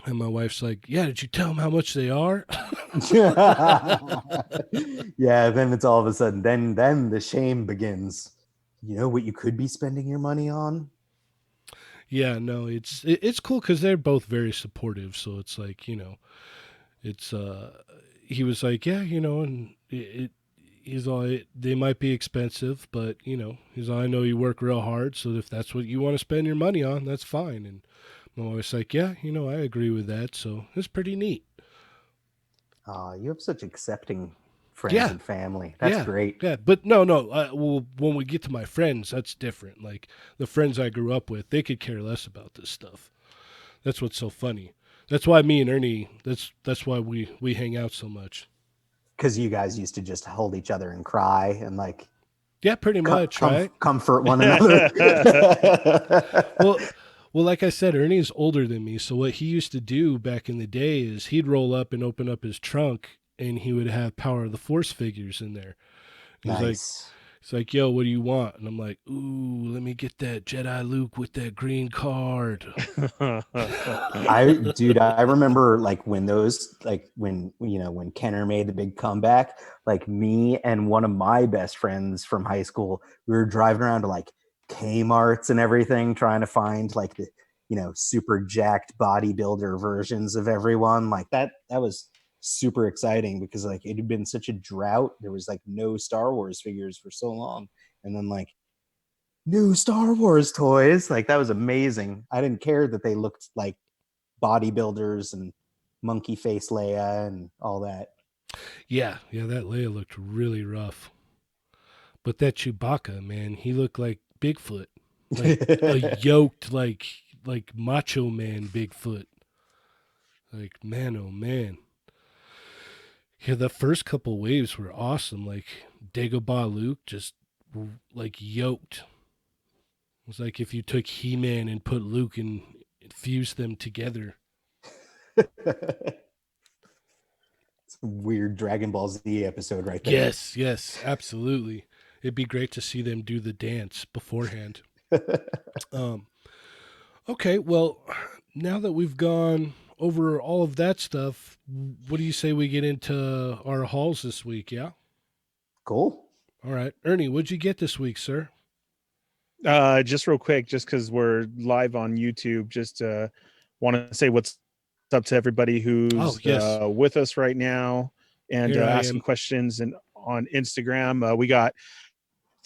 And my wife's like, yeah, did you tell him how much they are? Yeah, then it's all of a sudden, then the shame begins. You know what you could be spending your money on? Yeah, no, it's cool because they're both very supportive. So it's like, it's he was like, yeah, and he's all, they might be expensive, but he's all, I know you work real hard, so if that's what you want to spend your money on, that's fine. And my wife's like, yeah, I agree with that. So it's pretty neat. You have such accepting friends and family. That's great. Yeah, but no. Well, when we get to my friends, that's different. Like the friends I grew up with, they could care less about this stuff. That's what's so funny. That's why me and Ernie. That's why we hang out so much. Because you guys used to just hold each other and cry and like. Yeah, pretty much, right? Comfort one another. Well, like I said, Ernie is older than me, so what he used to do back in the day is he'd roll up and open up his trunk, and he would have Power of the Force figures in there. He's like, yo, what do you want? And I'm like, ooh, let me get that Jedi Luke with that green card. I remember like when those, like when Kenner made the big comeback, like me and one of my best friends from high school, we were driving around to like Kmart's and everything, trying to find like the, super jacked bodybuilder versions of everyone. Like that was super exciting because like it had been such a drought. There was like no Star Wars figures for so long. And then like new Star Wars toys, like that was amazing. I didn't care that they looked like bodybuilders and monkey face Leia and all that. Yeah, that Leia looked really rough. But that Chewbacca, man, he looked like Bigfoot, like a yoked, like Macho Man Bigfoot. Like, man, oh man. Yeah, the first couple waves were awesome. Like Dagobah Luke, just like yoked. It was like if you took He-Man and put Luke and fused them together. It's a weird Dragon Ball Z episode right there. Yes, absolutely. It'd be great to see them do the dance beforehand. Okay, well, now that we've gone over all of that stuff, what do you say we get into our hauls this week? Yeah. Cool. All right, Ernie, what'd you get this week, sir? Just real quick, just because we're live on YouTube, just want to say what's up to everybody who's with us right now and asking questions and on Instagram. We got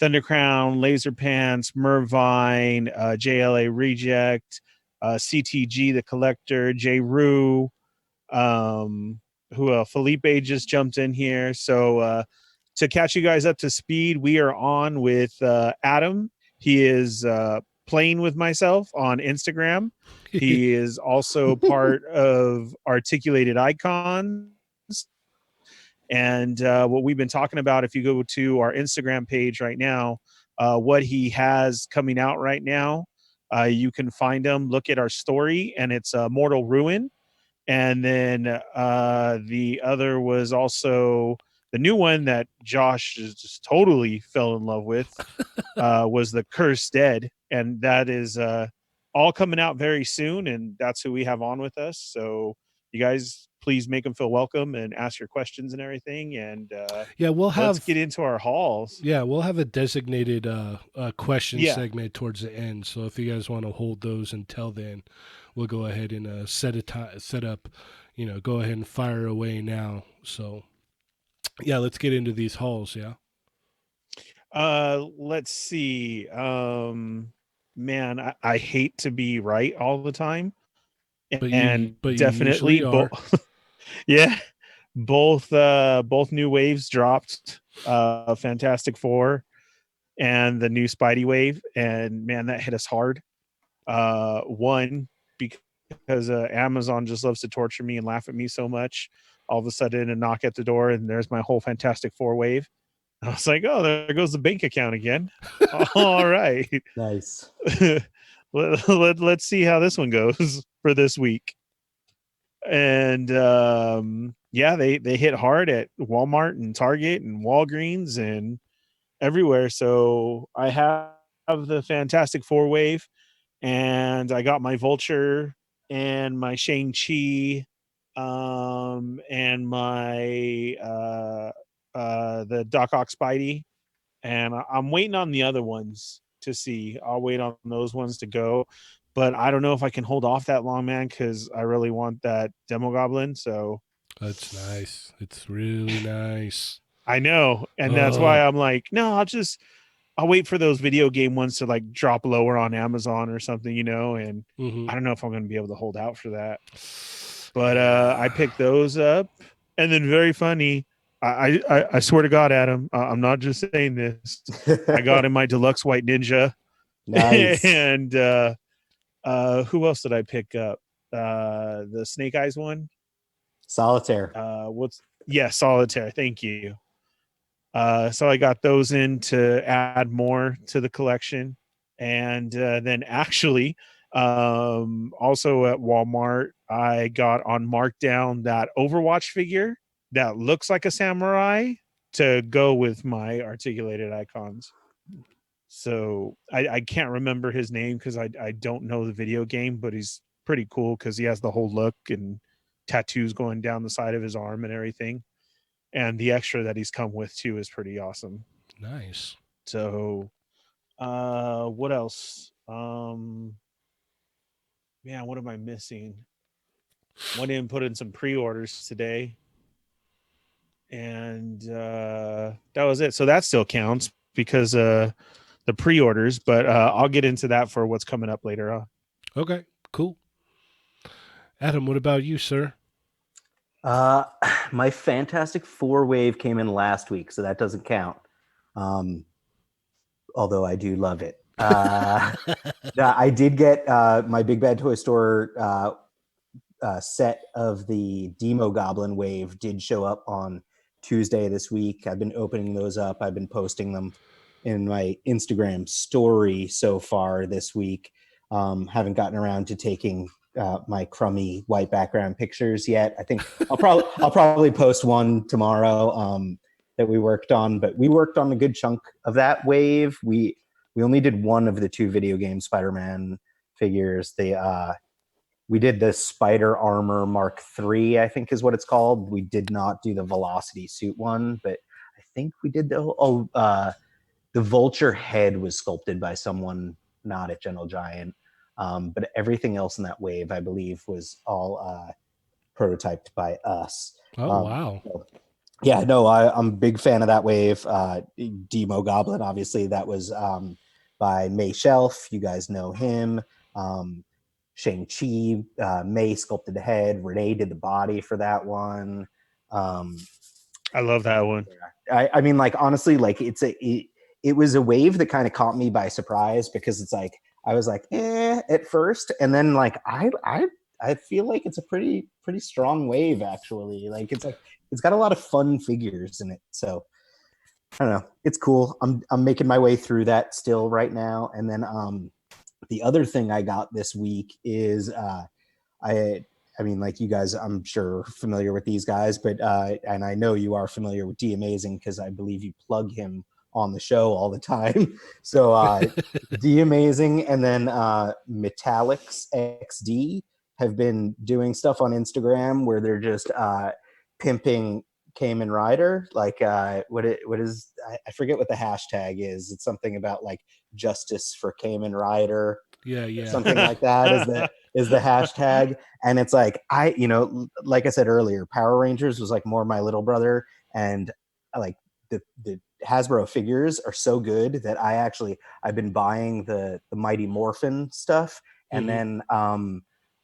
Thundercrown, Laser Pants, Mervine, JLA Reject, CTG the Collector, J. Rue, who Felipe just jumped in here. So to catch you guys up to speed, we are on with Adam. He is playing with myself on Instagram. He is also part of Articulated Icons. And what we've been talking about, if you go to our Instagram page right now, what he has coming out right now You can find them. Look at our story, and it's Mortal Ruin. And then the other was also the new one that Josh just totally fell in love with was the Cursed Dead, and that is all coming out very soon. And that's who we have on with us. So you guys, please make them feel welcome and ask your questions and everything. And Yeah, let's get into our hauls. Yeah, we'll have a designated question Yeah. segment towards the end. So if you guys want to hold those until then, we'll go ahead and set up. Go ahead and fire away now. So yeah, let's get into these hauls. Yeah. Let's see. Man, I hate to be right all the time, But and you definitely usually are. Yeah, both new waves dropped. Fantastic Four and the new Spidey wave, and man, that hit us hard. One because Amazon just loves to torture me and laugh at me so much. All of a sudden, a knock at the door, and there's my whole Fantastic Four wave. I was like, oh, there goes the bank account again. All right. Nice. Let's see how this one goes for this week. And yeah, they hit hard at Walmart and Target and Walgreens and everywhere. So I have the Fantastic Four wave, and I got my Vulture and my Shang-Chi, and my the Doc Ock Spidey, and I'm waiting on the other ones to see. I'll wait on those ones to go, but I don't know if I can hold off that long, man, because I really want that Demo Goblin. So That's nice. It's really nice. I know, and that's why I'm like, no, I'll wait for those video game ones to like drop lower on Amazon or something, and I don't know if I'm going to be able to hold out for that. But I picked those up, and then very funny. I swear to God, Adam, I'm not just saying this. I got in my deluxe white ninja. Nice. And who else did I pick up? The Snake Eyes one. Solitaire. Solitaire. Thank you. So I got those in to add more to the collection. And then actually, also at Walmart, I got on markdown that Overwatch figure that looks like a samurai to go with my articulated icons. So I can't remember his name because I don't know the video game, but he's pretty cool because he has the whole look and tattoos going down the side of his arm and everything. And the extra that he's come with too is pretty awesome. Nice. So what else? Man, what am I missing? Went in and put in some pre-orders today. And that was it. So that still counts because the pre-orders, but I'll get into that for what's coming up later on. Okay, cool. Adam, what about you, sir? My Fantastic Four wave came in last week, so that doesn't count. Although I do love it. I did get my Big Bad Toy Store set of the Demo Goblin wave did show up on Tuesday this week. I've been opening those up. I've been posting them in my Instagram story so far this week. Haven't gotten around to taking my crummy white background pictures yet. I think I'll probably post one tomorrow that we worked on, but we worked on a good chunk of that wave. We only did one of the two video game Spider-Man figures. We did the Spider Armor Mark III, I think is what it's called. We did not do the Velocity suit one, but I think we did the Vulture head was sculpted by someone not at Gentle Giant. But everything else in that wave, I believe, was all prototyped by us. Oh, wow. Yeah, no, I'm a big fan of that wave. Demo Goblin, obviously, that was by May Shelf. You guys know him. Shang-Chi, May sculpted the head. Renee did the body for that one. I love that one. I mean, like, honestly, like, it was a wave that kind of caught me by surprise because it's like, I was like, at first. And then like, I feel like it's a pretty strong wave, actually. Like, it's got a lot of fun figures in it. So I don't know. It's cool. I'm making my way through that still right now. And then The other thing I got this week is I mean, like you guys, I'm sure familiar with these guys, but and I know you are familiar with D Amazing because I believe you plug him on the show all the time. So D Amazing and then Metallics XD have been doing stuff on Instagram where they're just pimping Cayman Rider. Like what is I forget what the hashtag is. It's something about like justice for Cayman Rider. Yeah. Something like that is the hashtag. And it's like like I said earlier, Power Rangers was like more my little brother, and like the Hasbro figures are so good that I've been buying the Mighty Morphin stuff, and then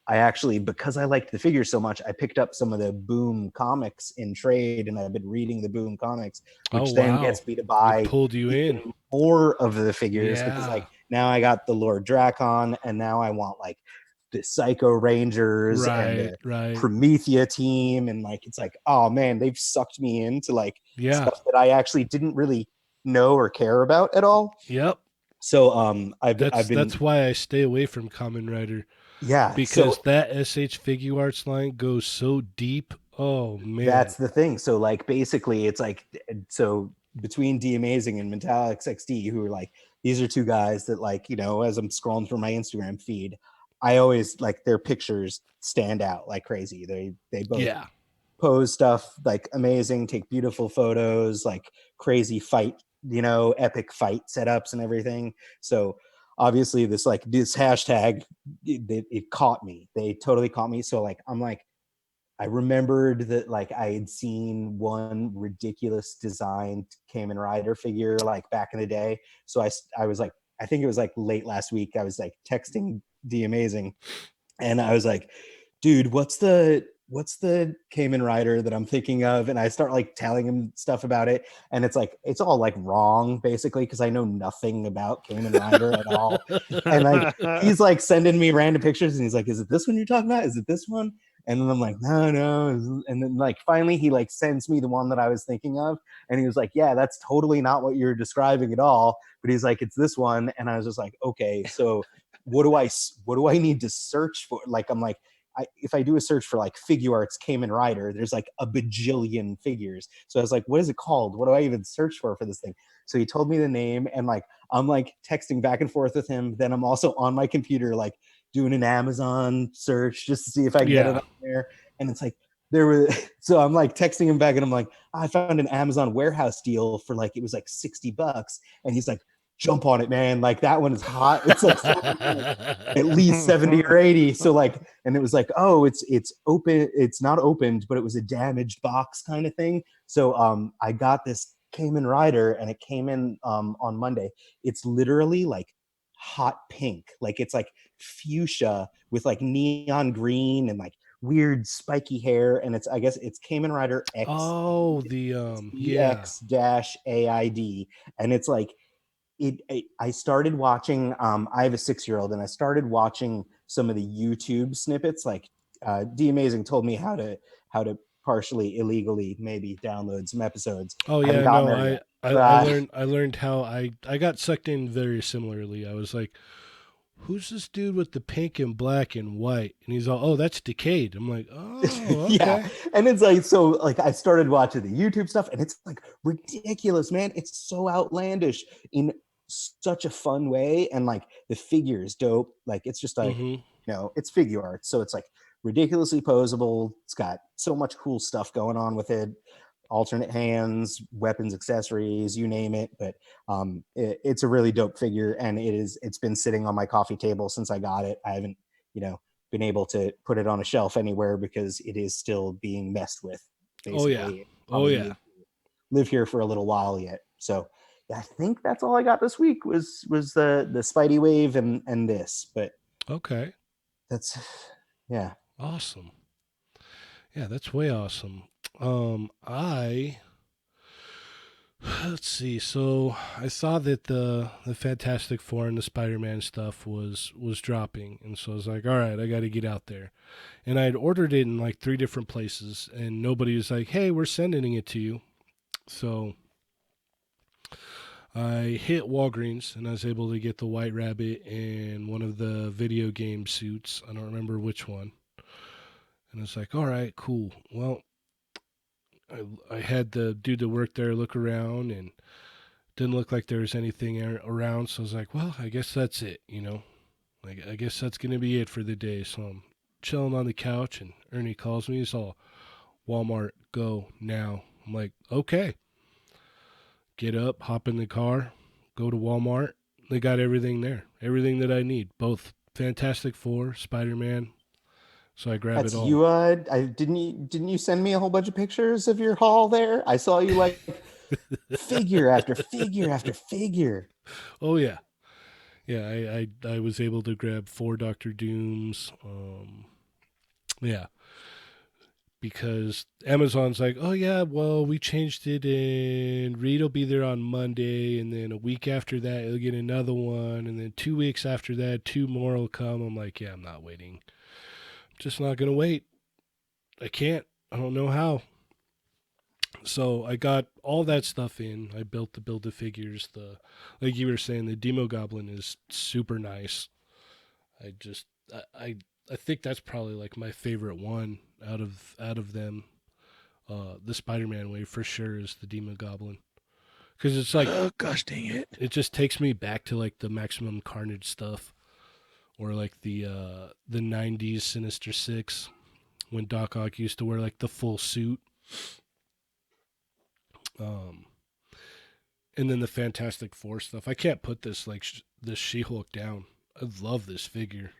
I actually, because I liked the figures so much, I picked up some of the Boom comics in trade, and I've been reading the Boom comics, which then gets me to buy it pulled you in more of the figures because like now I got the Lord Dracon, and now I want like the Psycho Rangers and the Promethea team, and like it's like, oh man, they've sucked me into like stuff that I actually didn't really know or care about at all. Yep. So that's why I stay away from Kamen Rider. Yeah, because that SH Figure Arts line goes so deep. Oh man, that's the thing. So like basically, it's like between D Amazing and Metallics XD, who are like, these are two guys that like, as I'm scrolling through my Instagram feed, I always like their pictures stand out like crazy. They both pose stuff like amazing, take beautiful photos, like crazy fight, epic fight setups and everything. So obviously this hashtag, it caught me. They totally caught me. So like, I'm like, I remembered that like I had seen one ridiculous designed Kamen Rider figure like back in the day. So I was like, I think it was like late last week, I was like texting D Amazing, and I was like, dude, what's the Kamen Rider that I'm thinking of? And I start like telling him stuff about it, and it's like it's all like wrong basically because I know nothing about Kamen Rider at all. And like he's like sending me random pictures, and he's like, is it this one you're talking about? Is it this one? And then I'm like, no. And then like finally he like sends me the one that I was thinking of, and he was like, yeah, that's totally not what you're describing at all. But he's like, it's this one. And I was just like, okay, so what do I need to search for? Like, I'm like, if I do a search for like Figure Arts Kamen Rider, there's like a bajillion figures. So I was like, what is it called? What do I even search for this thing? So he told me the name, and like I'm like texting back and forth with him. Then I'm also on my computer like doing an Amazon search just to see if I can get it on there. And it's like so I'm like texting him back, and I'm like, I found an Amazon warehouse deal for like, it was like $60. And he's like, jump on it, man. Like that one is hot. It's like at least 70 or 80. So like, and it was like, oh, it's open. It's not opened, but it was a damaged box kind of thing. So I got this Kamen Rider, and it came in on Monday. It's literally like hot pink. Like it's like fuchsia with like neon green and like weird spiky hair. And I guess it's Kamen Rider X. Oh, the EX-AID. And it's like, I started watching, I have a 6-year-old, and I started watching some of the YouTube snippets. Like D Amazing told me how to partially illegally maybe download some episodes. Oh yeah, no, I learned how I got sucked in very similarly. I was like, who's this dude with the pink and black and white? And he's all, oh, that's Decade. I'm like, oh, okay. Yeah. And it's like, so like I started watching the YouTube stuff, and it's like ridiculous, man. It's so outlandish in such a fun way. And like the figure is dope. Like it's just like, it's figure art. So it's like ridiculously posable. It's got so much cool stuff going on with it. Alternate hands, weapons, accessories, you name it. But it's a really dope figure, and it's been sitting on my coffee table since I got it. I haven't, been able to put it on a shelf anywhere because it is still being messed with. Basically. Oh yeah. Live here for a little while yet. So yeah, I think that's all I got this week was the Spidey Wave and this. But okay, that's awesome. Yeah, that's way awesome. Let's see. So I saw that the Fantastic Four and the Spider-Man stuff was dropping, and so I was like, all right, I got to get out there. And I had ordered it in like 3 different places, and nobody was like, hey, we're sending it to you. So I hit Walgreens and I was able to get the White Rabbit and one of the video game suits. I don't remember which one. And it's like, all right, cool. Well, I had the dude that worked there look around and didn't look like there was anything around. So I was like, well, I guess that's it, you know. Like, I guess that's going to be it for the day. So I'm chilling on the couch and Ernie calls me. He's all, Walmart, go now. I'm like, okay. Get up, hop in the car, go to Walmart. They got everything there, everything that I need. Both Fantastic Four, Spider-Man. So I grab That's it all. you. Didn't you send me a whole bunch of pictures of your haul there? I saw you like figure after figure after figure. Oh yeah, yeah. I was able to grab 4 Doctor Dooms. Yeah, because Amazon's like, oh yeah, well we changed it and Reed will be there on Monday, and then a week after that he'll get another one, and then 2 weeks after that 2 more will come. I'm like, yeah, I'm not waiting. I'm just not gonna wait. I can't. I don't know how. So I got all that stuff in. I built the Build-A-Figures. The, like you were saying, the Demo Goblin is super nice. I just I think that's probably like my favorite one out of them. The Spider-Man wave for sure is the Demo Goblin, because it's like, Oh gosh, dang it! it just takes me back to like the Maximum Carnage stuff, or like the '90s Sinister Six when Doc Ock used to wear like the full suit. Um, and then the Fantastic Four stuff. I can't put this like this She-Hulk down. I love this figure.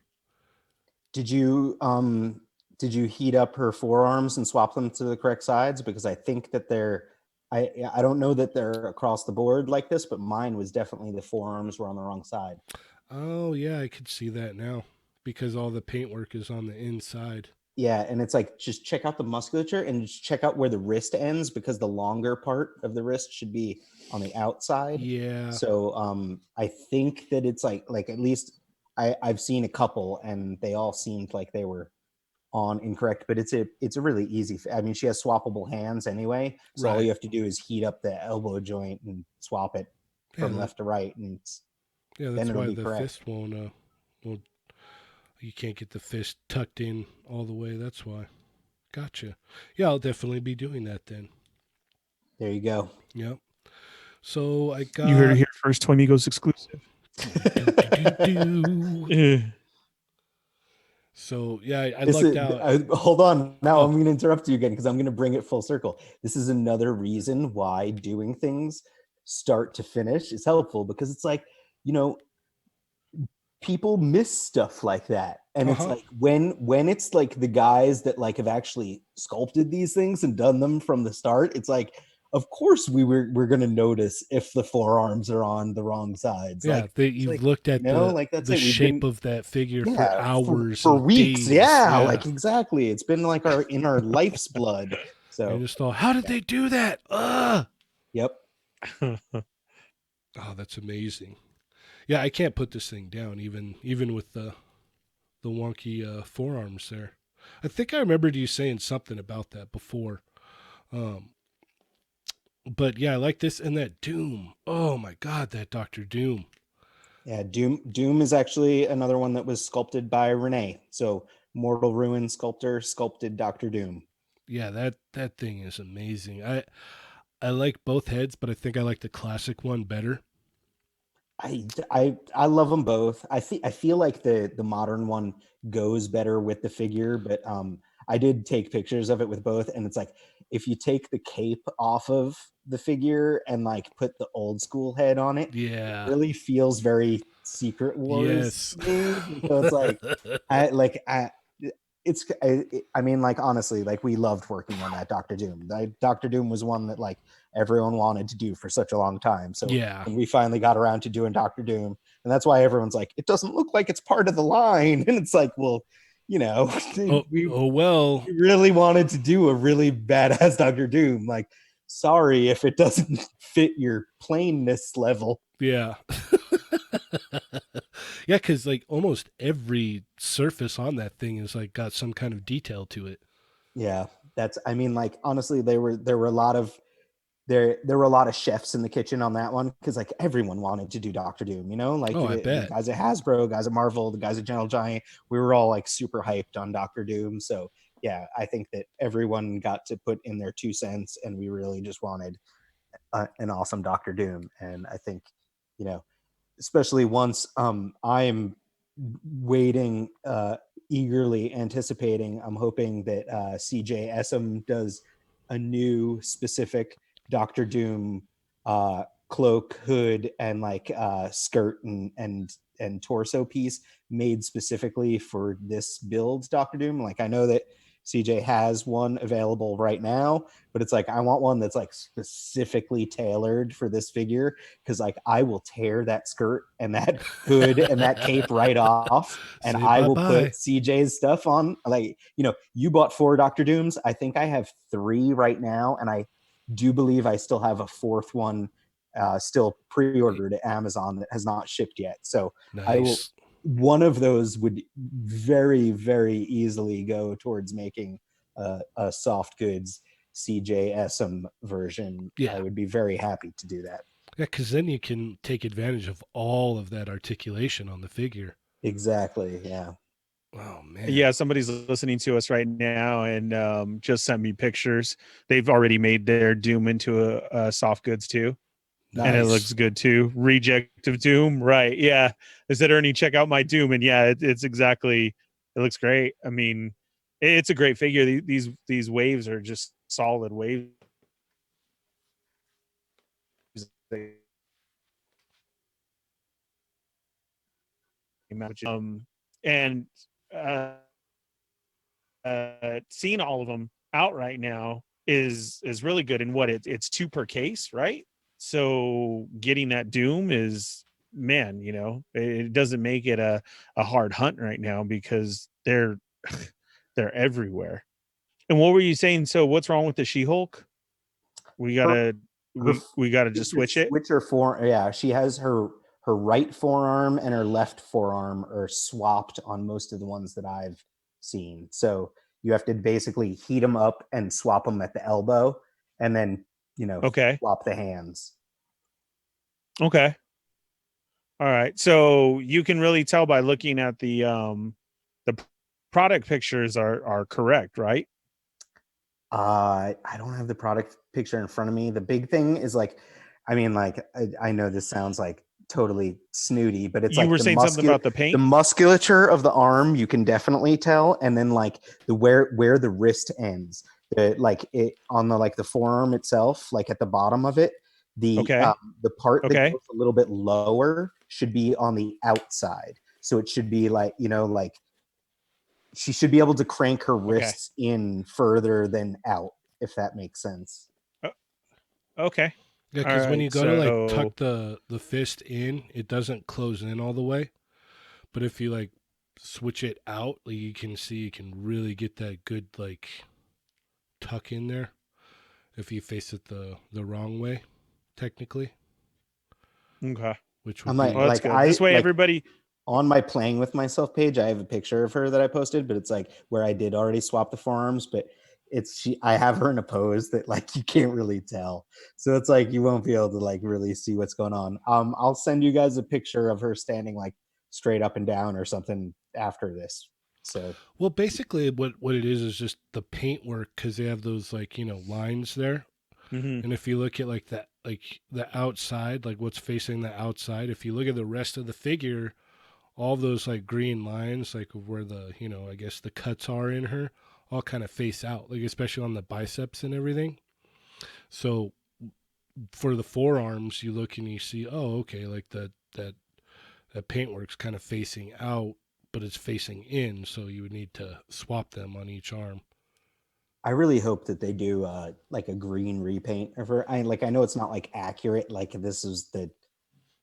Did you heat up her forearms and swap them to the correct sides? Because I think that I don't know that they're across the board like this, but mine was definitely the forearms were on the wrong side. Oh yeah, I could see that now because all the paintwork is on the inside. Yeah, and it's like just check out the musculature and just check out where the wrist ends, because the longer part of the wrist should be on the outside. Yeah. So I think that it's like at least I've seen a couple and they all seemed like they were on incorrect, but it's a really easy. I mean, she has swappable hands anyway, so all Right. you have to do is heat up the elbow joint and swap it from Yeah, left to right, and yeah, then that's it'll why be the correct. fist won't. You can't get the fist tucked in all the way. That's why. Gotcha. Yeah, I'll definitely be doing that then. There you go. Yep. So I got. You heard it here first. Toy Migos exclusive. Do. So yeah, I This lucked is, out. hold on. Now Oh. I'm going to interrupt you again because I'm going to bring it full circle. This is another reason why doing things start to finish is helpful, because it's like, you know, people miss stuff like that. And it's like when it's like the guys that like have actually sculpted these things and done them from the start, it's like, of course we're going to notice if the forearms are on the wrong sides. Yeah, Like, you've like, looked at like that's the it. We've shape been, of that figure for yeah, hours, for and weeks. days. Yeah, like exactly. It's been like in our life's blood. So and just thought, how did they do that? yep. Oh, that's amazing. Yeah, I can't put this thing down even with the wonky forearms there. I think I remembered you saying something about that before. But yeah, I like this and that Doom. Oh my god, that Doctor Doom. Yeah, Doom is actually another one that was sculpted by Renee. So Mortal Ruin sculptor sculpted Dr. Doom. Yeah, that thing is amazing. I like both heads, but I think I like the classic one better. I love them both. I feel like the modern one goes better with the figure, but I did take pictures of it with both, and it's like if you take the cape off of the figure and like put the old school head on it, Yeah. it really feels very Secret Wars. Yes. So it's like I mean, like, honestly, like, we loved working on that Doctor Doom. Doctor Doom was one that like everyone wanted to do for such a long time. So yeah, when we finally got around to doing Doctor Doom, and that's why everyone's like, it doesn't look like it's part of the line. And it's like, well, you know, we well, really wanted to do a really badass Doctor Doom. Like, sorry if it doesn't fit your plainness level. Yeah. Yeah, because like almost every surface on that thing is like got some kind of detail to it. Yeah, I mean, like, honestly, there were a lot of there were a lot of chefs in the kitchen on that one because like everyone wanted to do Doctor Doom, you know, like I the bet. guys at Hasbro, guys at Marvel, the guys at Gentle Giant, we were all like super hyped on Doctor Doom. So yeah, I think that everyone got to put in their 2 cents, and we really just wanted an awesome Doctor Doom. And I think, you know, especially once I am waiting, eagerly anticipating, I'm hoping that CJ Essam does a new specific Doctor Doom cloak, hood, and like skirt and torso piece made specifically for this build Doctor Doom. Like I know that CJ has one available right now, but it's like I want one that's like specifically tailored for this figure, because like I will tear that skirt and that hood and that cape right off, and Say I will bye-bye. put CJ's stuff on. Like, you know, you bought 4 Doctor Dooms. I think I have 3 right now, and I do believe I still have a 4th one still pre-ordered at Amazon that has not shipped yet. So I will. Nice. One of those would very, very easily go towards making a soft goods CJ Essam version. Yeah. I would be very happy to do that. Yeah, because then you can take advantage of all of that articulation on the figure. Exactly. Yeah. Oh man. Yeah, somebody's listening to us right now and just sent me pictures. They've already made their Doom into a soft goods too. Nice. And it looks good too. Reject of Doom, right? Yeah. They said, Ernie, check out my Doom, and yeah, it's exactly. It looks great. I mean, it's a great figure. These waves are just solid waves. And seeing all of them out right now is really good. And what it's 2 per case, right? So getting that Doom is, man, you know, it doesn't make it a hard hunt right now because they're they're everywhere. And what were you saying? So what's wrong with the She-Hulk? We gotta we gotta just switch it. Switch her forearm. Yeah, she has her right forearm and her left forearm are swapped on most of the ones that I've seen. So you have to basically heat them up and swap them at the elbow, and then, you know, Okay. swap the hands. Okay. All right. So you can really tell by looking at the product pictures are correct, right? I don't have the product picture in front of me. The big thing is like, I mean, like I know this sounds like totally snooty, but it's You like were saying something about the paint? the musculature of the arm, you can definitely tell, and then like the where the wrist ends, like it on the like the forearm itself, like at the bottom of it, the part that goes a little bit lower should be on the outside. So it should be like, you know, like she should be able to crank her wrists in further than out, if that makes sense. Okay. Yeah, because when you go to like tuck the fist in, it doesn't close in all the way. But if you like switch it out, like you can see, you can really get that good like tuck in there. If you face it the wrong way, technically. Okay. Which would be like this way, everybody. On my Playing With Myself page, I have a picture of her that I posted, but it's like where I did already swap the forearms, but I have her in a pose that like you can't really tell. So it's like you won't be able to like really see what's going on. I'll send you guys a picture of her standing like straight up and down or something after this. So well, basically what it is just the paint work, because they have those like, you know, lines there. Mm-hmm. And if you look at like that, like the outside, like what's facing the outside, if you look at the rest of the figure, all those like green lines, like where the, you know, I guess the cuts are in her, all kind of face out, like especially on the biceps and everything. So for the forearms, you look and you see, oh, okay, like that paintwork's kind of facing out, but it's facing in, so you would need to swap them on each arm. I really hope that they do like a green repaint of her. I know it's not like accurate, like this is the,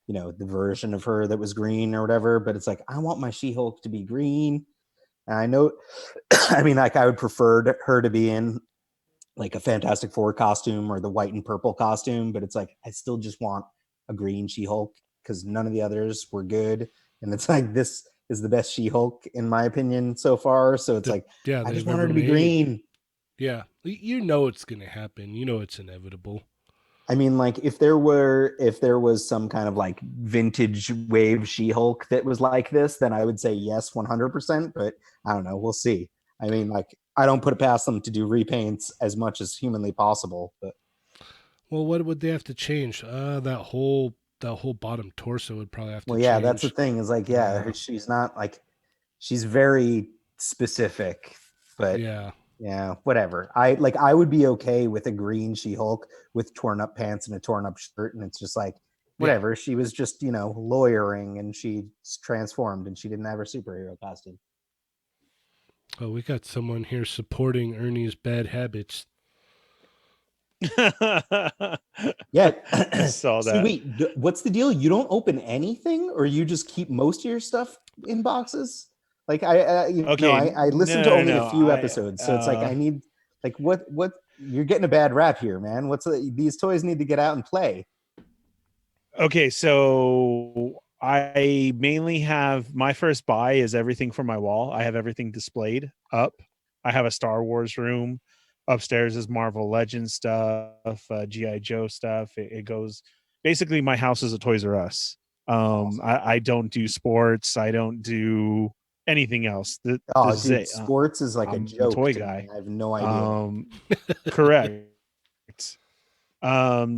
you know, the version of her that was green or whatever, but it's like I want my She-Hulk to be green. And I know, I mean, like I would prefer her to be in like a Fantastic Four costume or the white and purple costume, but it's like I still just want a green She-Hulk because none of the others were good, and it's like this is the best She-Hulk in my opinion so far. So it's I just want her to be green. Yeah, you know it's gonna happen. You know it's inevitable. I mean, like if there was some kind of like vintage wave She-Hulk that was like this, then I would say yes, 100%. But I don't know. We'll see. I mean, like I don't put it past them to do repaints as much as humanly possible. But Well, what would they have to change? That whole bottom torso would probably have to well, yeah, that's the change. thing. Is like, Yeah. she's not like she's very specific, but Yeah. yeah, whatever. I would be okay with a green She-Hulk with torn up pants and a torn up shirt, and it's just like Yeah. whatever. She was just lawyering, and she transformed, and she didn't have her superhero costume. Oh, we got someone here supporting Ernie's bad habits. Yeah. I saw See, that. wait, what's the deal? You don't open anything, or you just keep most of your stuff in boxes? Like Okay, I listened to no, only a no, few episodes, so it's like I need like what you're getting a bad rap here, man. These toys need to get out and play. okay, so I mainly have my first buy is everything for my wall. I have everything displayed up. I have a Star Wars room. Upstairs is Marvel Legends stuff, GI Joe stuff. It goes basically my house is a Toys R Us. Awesome. I don't do sports. I don't do anything else. This Oh, is dude, it. sports is like a I'm a joke toy to me. guy. I have no idea. Correct.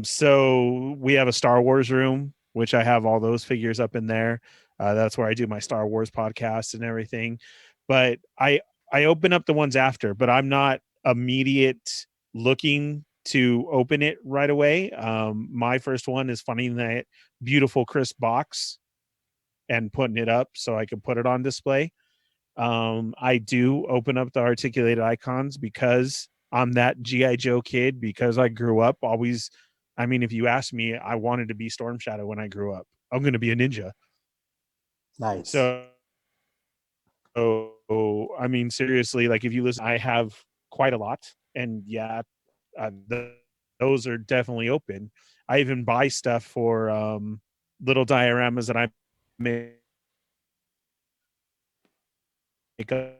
So we have a Star Wars room, which I have all those figures up in there. That's where I do my Star Wars podcast and everything. But I open up the ones after, but I'm not immediate looking to open it right away. My first one is finding that beautiful crisp box and putting it up so I can put it on display. I do open up the articulated icons because I'm that GI Joe kid, because I grew up always. I mean, if you ask me, I wanted to be Storm Shadow when I grew up. I'm going to be a ninja. Nice. So I mean, seriously, like if you listen, I have quite a lot, and yeah, those are definitely open. I even buy stuff for little dioramas that I make up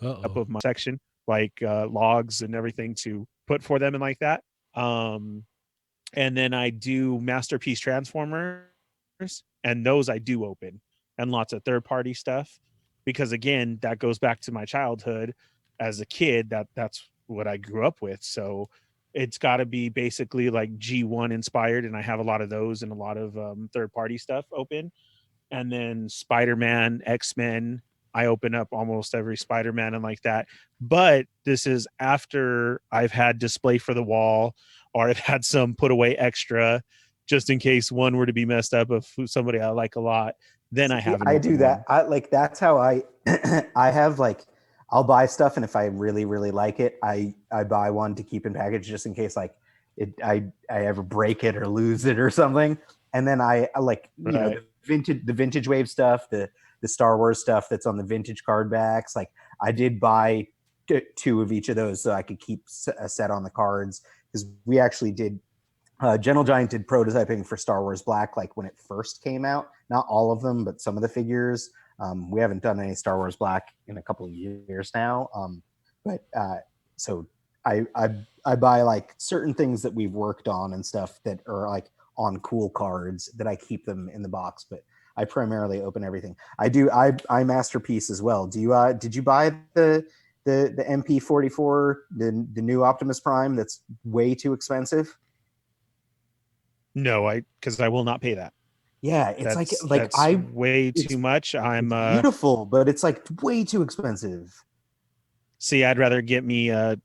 Uh-oh. of my section, like logs and everything to put for them and like that. Um, and then I do masterpiece transformers, and those I do open, and lots of third party stuff, because again, that goes back to my childhood as a kid. That's what I grew up with. So it's got to be basically like G1 inspired, and I have a lot of those and a lot of third party stuff open. And then Spider-Man, X-Men, I open up almost every Spider-Man and like that. But this is after I've had display for the wall, or I've had some put away extra just in case one were to be messed up of somebody I like a lot. Then I have an I open do that. one. I like that's how I I have like I'll buy stuff, and if I really really like it, I buy one to keep in package just in case like I ever break it or lose it or something. And then I like Right. the vintage wave stuff, the Star Wars stuff that's on the vintage card backs. Like I did buy two of each of those so I could keep a set on the cards, because we actually did Gentle Giant did prototyping for Star Wars Black like when it first came out. Not all of them, but some of the figures. We haven't done any Star Wars Black in a couple of years now. But so I buy like certain things that we've worked on and stuff that are like on cool cards that I keep them in the box. But I primarily open everything. I masterpiece as well. Did you buy the MP44, the new Optimus Prime that's way too expensive? No, because I will not pay that. Yeah, it's That's way it's too much. I'm it's beautiful, but it's like way too expensive. see, I'd rather get me a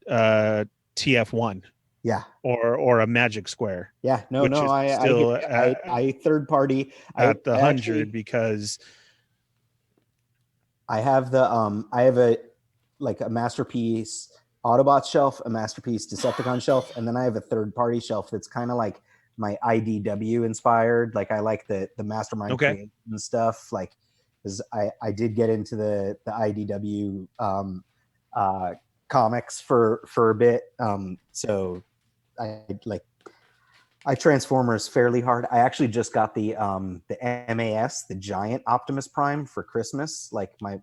TF1 Yeah, or a Magic Square, yeah, which is I hear still you. I third party. at the I 100, actually because I have I have a like a masterpiece Autobots shelf, a masterpiece Decepticon shelf, and then I have a third party shelf that's kind of like my IDW inspired. Like I like the Mastermind okay. creation stuff. Like because I did get into the IDW uh, comics for a bit. So I like I Transformers fairly hard. I actually just got the MAS, the giant Optimus Prime for Christmas. Like my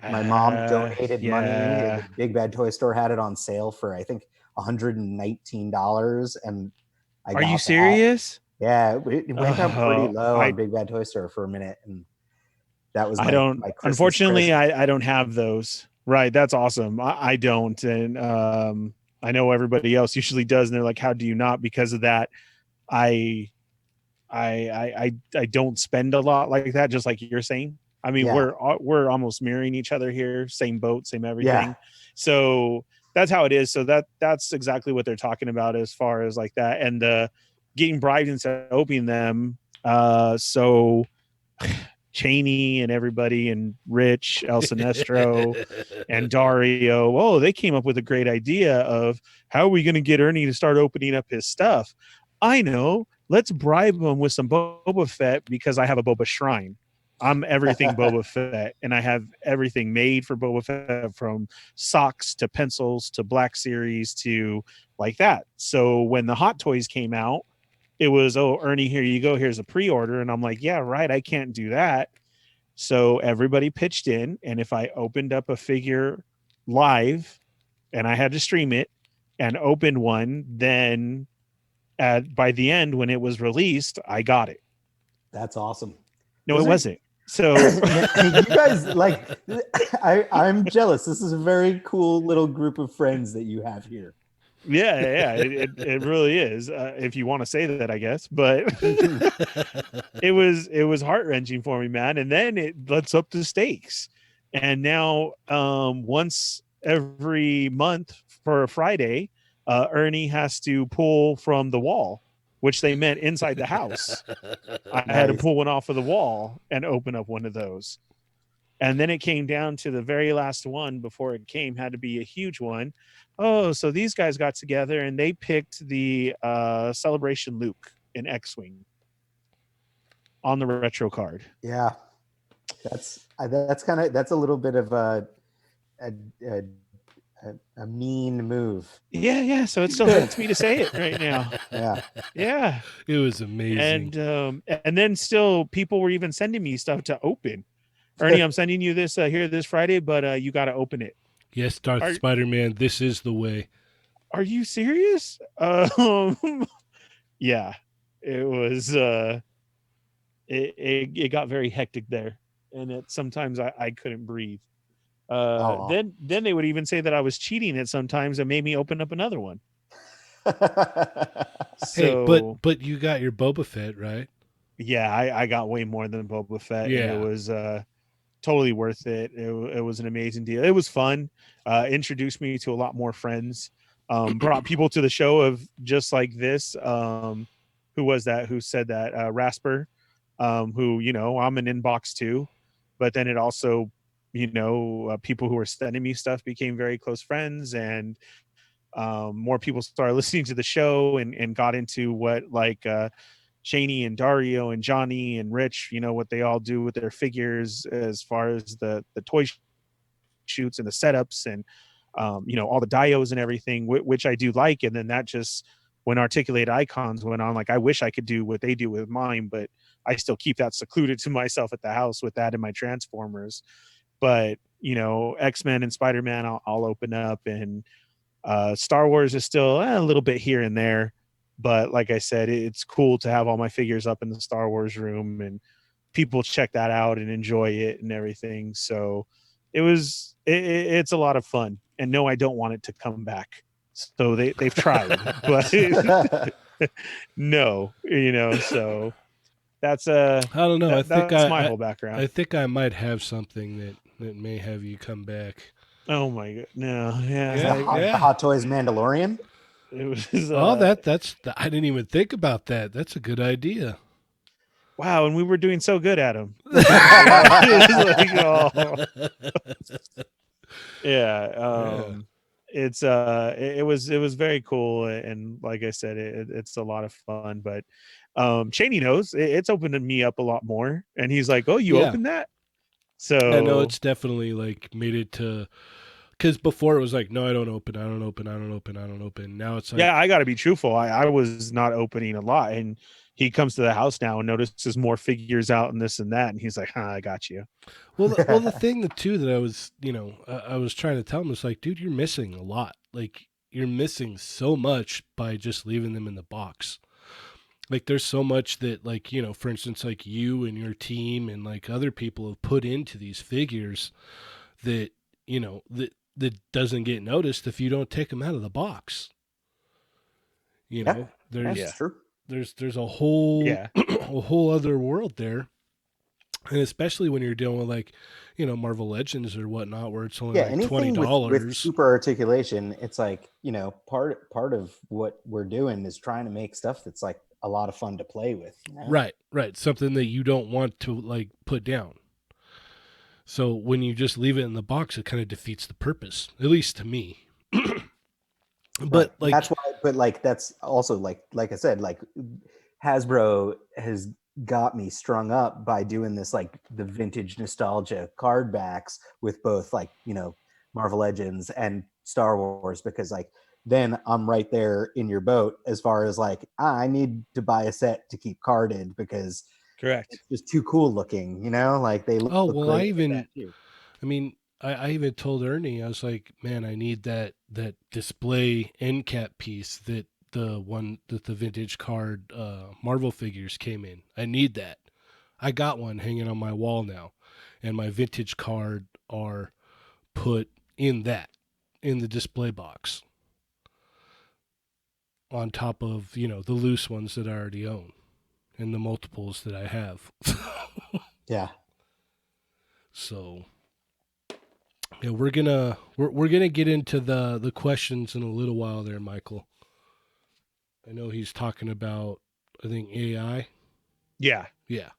mom donated money. The Yeah. Big Bad Toy Store had it on sale for I think $119, and I Are you got that. serious? Yeah, it went down pretty low I on Big Bad Toy Store for a minute, and that was I my don't. my Christmas Unfortunately, present. I don't have those. Right. That's awesome. I don't, and I know everybody else usually does, and they're like, "How do you not?" Because of that, I I don't spend a lot like that. Just like you're saying. I mean, Yeah. we're almost mirroring each other here. Same boat, same everything. Yeah. So that's how it is. So that's exactly what they're talking about as far as like that, and getting bribed into opening them. So Cheney and everybody and Rich, El Sinestro, and Dario. Oh, they came up with a great idea of how are we going to get Ernie to start opening up his stuff? I know. Let's bribe him with some Boba Fett because I have a Boba shrine. I'm everything Boba Fett, and I have everything made for Boba Fett, from socks to pencils to Black Series to like that. So when the Hot Toys came out, it was, oh, Ernie, here you go. Here's a pre-order. And I'm like, yeah, right. I can't do that. So everybody pitched in. And if I opened up a figure live and I had to stream it and open one, then by the end, when it was released, I got it. That's awesome. No, Those it are- wasn't. So you guys, like, I'm jealous. This is a very cool little group of friends that you have here. yeah, it really is. If you want to say that, I guess, but it was heart-wrenching for me, man. And then it lets up the stakes. And now once every month for a Friday, Ernie has to pull from the wall, which they meant inside the house. I had to Nice. pull one off of the wall and open up one of those. And then it came down to the very last one before it came, had to be a huge one. Oh, so these guys got together and they picked the Celebration Luke in X-Wing on the retro card. Yeah, that's a little bit of a mean move. Yeah. So it still hurts me to say it right now. Yeah. It was amazing. And then still people were even sending me stuff to open. Ernie, I'm sending you this here this Friday, but you got to open it. Yes, Darth Spider-Man, this is the way. Are you serious? Yeah, it was. It got very hectic there, and sometimes I couldn't breathe. Then they would even say that I was cheating at sometimes and made me open up another one. Hey, but you got your Boba Fett, right? Yeah, I got way more than Boba Fett. Yeah. And it was totally worth it. It was an amazing deal. It was fun. Introduced me to a lot more friends. Brought people to the show of just like this. Who was that? Who said that? Rasper. Who, I'm an inbox too. But then it also, people who were sending me stuff became very close friends, and more people started listening to the show and got into what Shaney and Dario and Johnny and Rich, what they all do with their figures as far as the toy shoots and the setups and, all the dios and everything, which I do like. And then that just, when Articulated Icons went on, like, I wish I could do what they do with mine, but I still keep that secluded to myself at the house with that and my Transformers. But, X-Men and Spider-Man, I'll open up, and Star Wars is still a little bit here and there. But like I said, it's cool to have all my figures up in the Star Wars room, and people check that out and enjoy it and everything. So it's a lot of fun. And no, I don't want it to come back. So they've tried, but no, so that's I don't know. that's my whole background. I think I might have something that may have you come back. Oh my god, no, The Hot Toys Mandalorian. It was that's I didn't even think about that. That's a good idea. wow, and we were doing so good at him. It's it was very cool, and like I said, it's a lot of fun. But Cheney knows it's opened me up a lot more, and he's like, "Oh, you opened that?" So I know it's definitely like made it to. Because before it was like, no, I don't open. Now it's like, yeah, I got to be truthful. I was not opening a lot, and he comes to the house now and notices more figures out and this and that, and he's like, I got you. Well, the thing too that I was, I was trying to tell him was like, dude, you're missing a lot. Like, you're missing so much by just leaving them in the box. like there's so much that, like, for instance, like you and your team and like other people have put into these figures that, that doesn't get noticed if you don't take them out of the box. Yeah, There's Yeah. that's true. there's a whole Yeah. a whole other world there. And especially when you're dealing with like, Marvel Legends or whatnot, where it's only Yeah, like anything with $20. super articulation, it's like, part of what we're doing is trying to make stuff that's like a lot of fun to play with. Right. Something that you don't want to like put down. So when you just leave it in the box, it kind of defeats the purpose, at least to me. But Right. That's why, but like that's also like I said, like Hasbro has got me strung up by doing this, like the vintage nostalgia card backs with both, like, Marvel Legends and Star Wars, because like then I'm right there in your boat as far as like I need to buy a set to keep carded because Correct. it's just too cool looking, like they look oh well, great with that too. I mean, I even told Ernie, I was like, man, I need that display end cap piece that the vintage card Marvel figures came in. I need that. I got one hanging on my wall now, and my vintage card are put in the display box on top of the loose ones that I already own and the multiples that I have. Yeah. So yeah, we're gonna get into the questions in a little while there, Michael. I know he's talking about, I think, AI. Yeah. Yeah.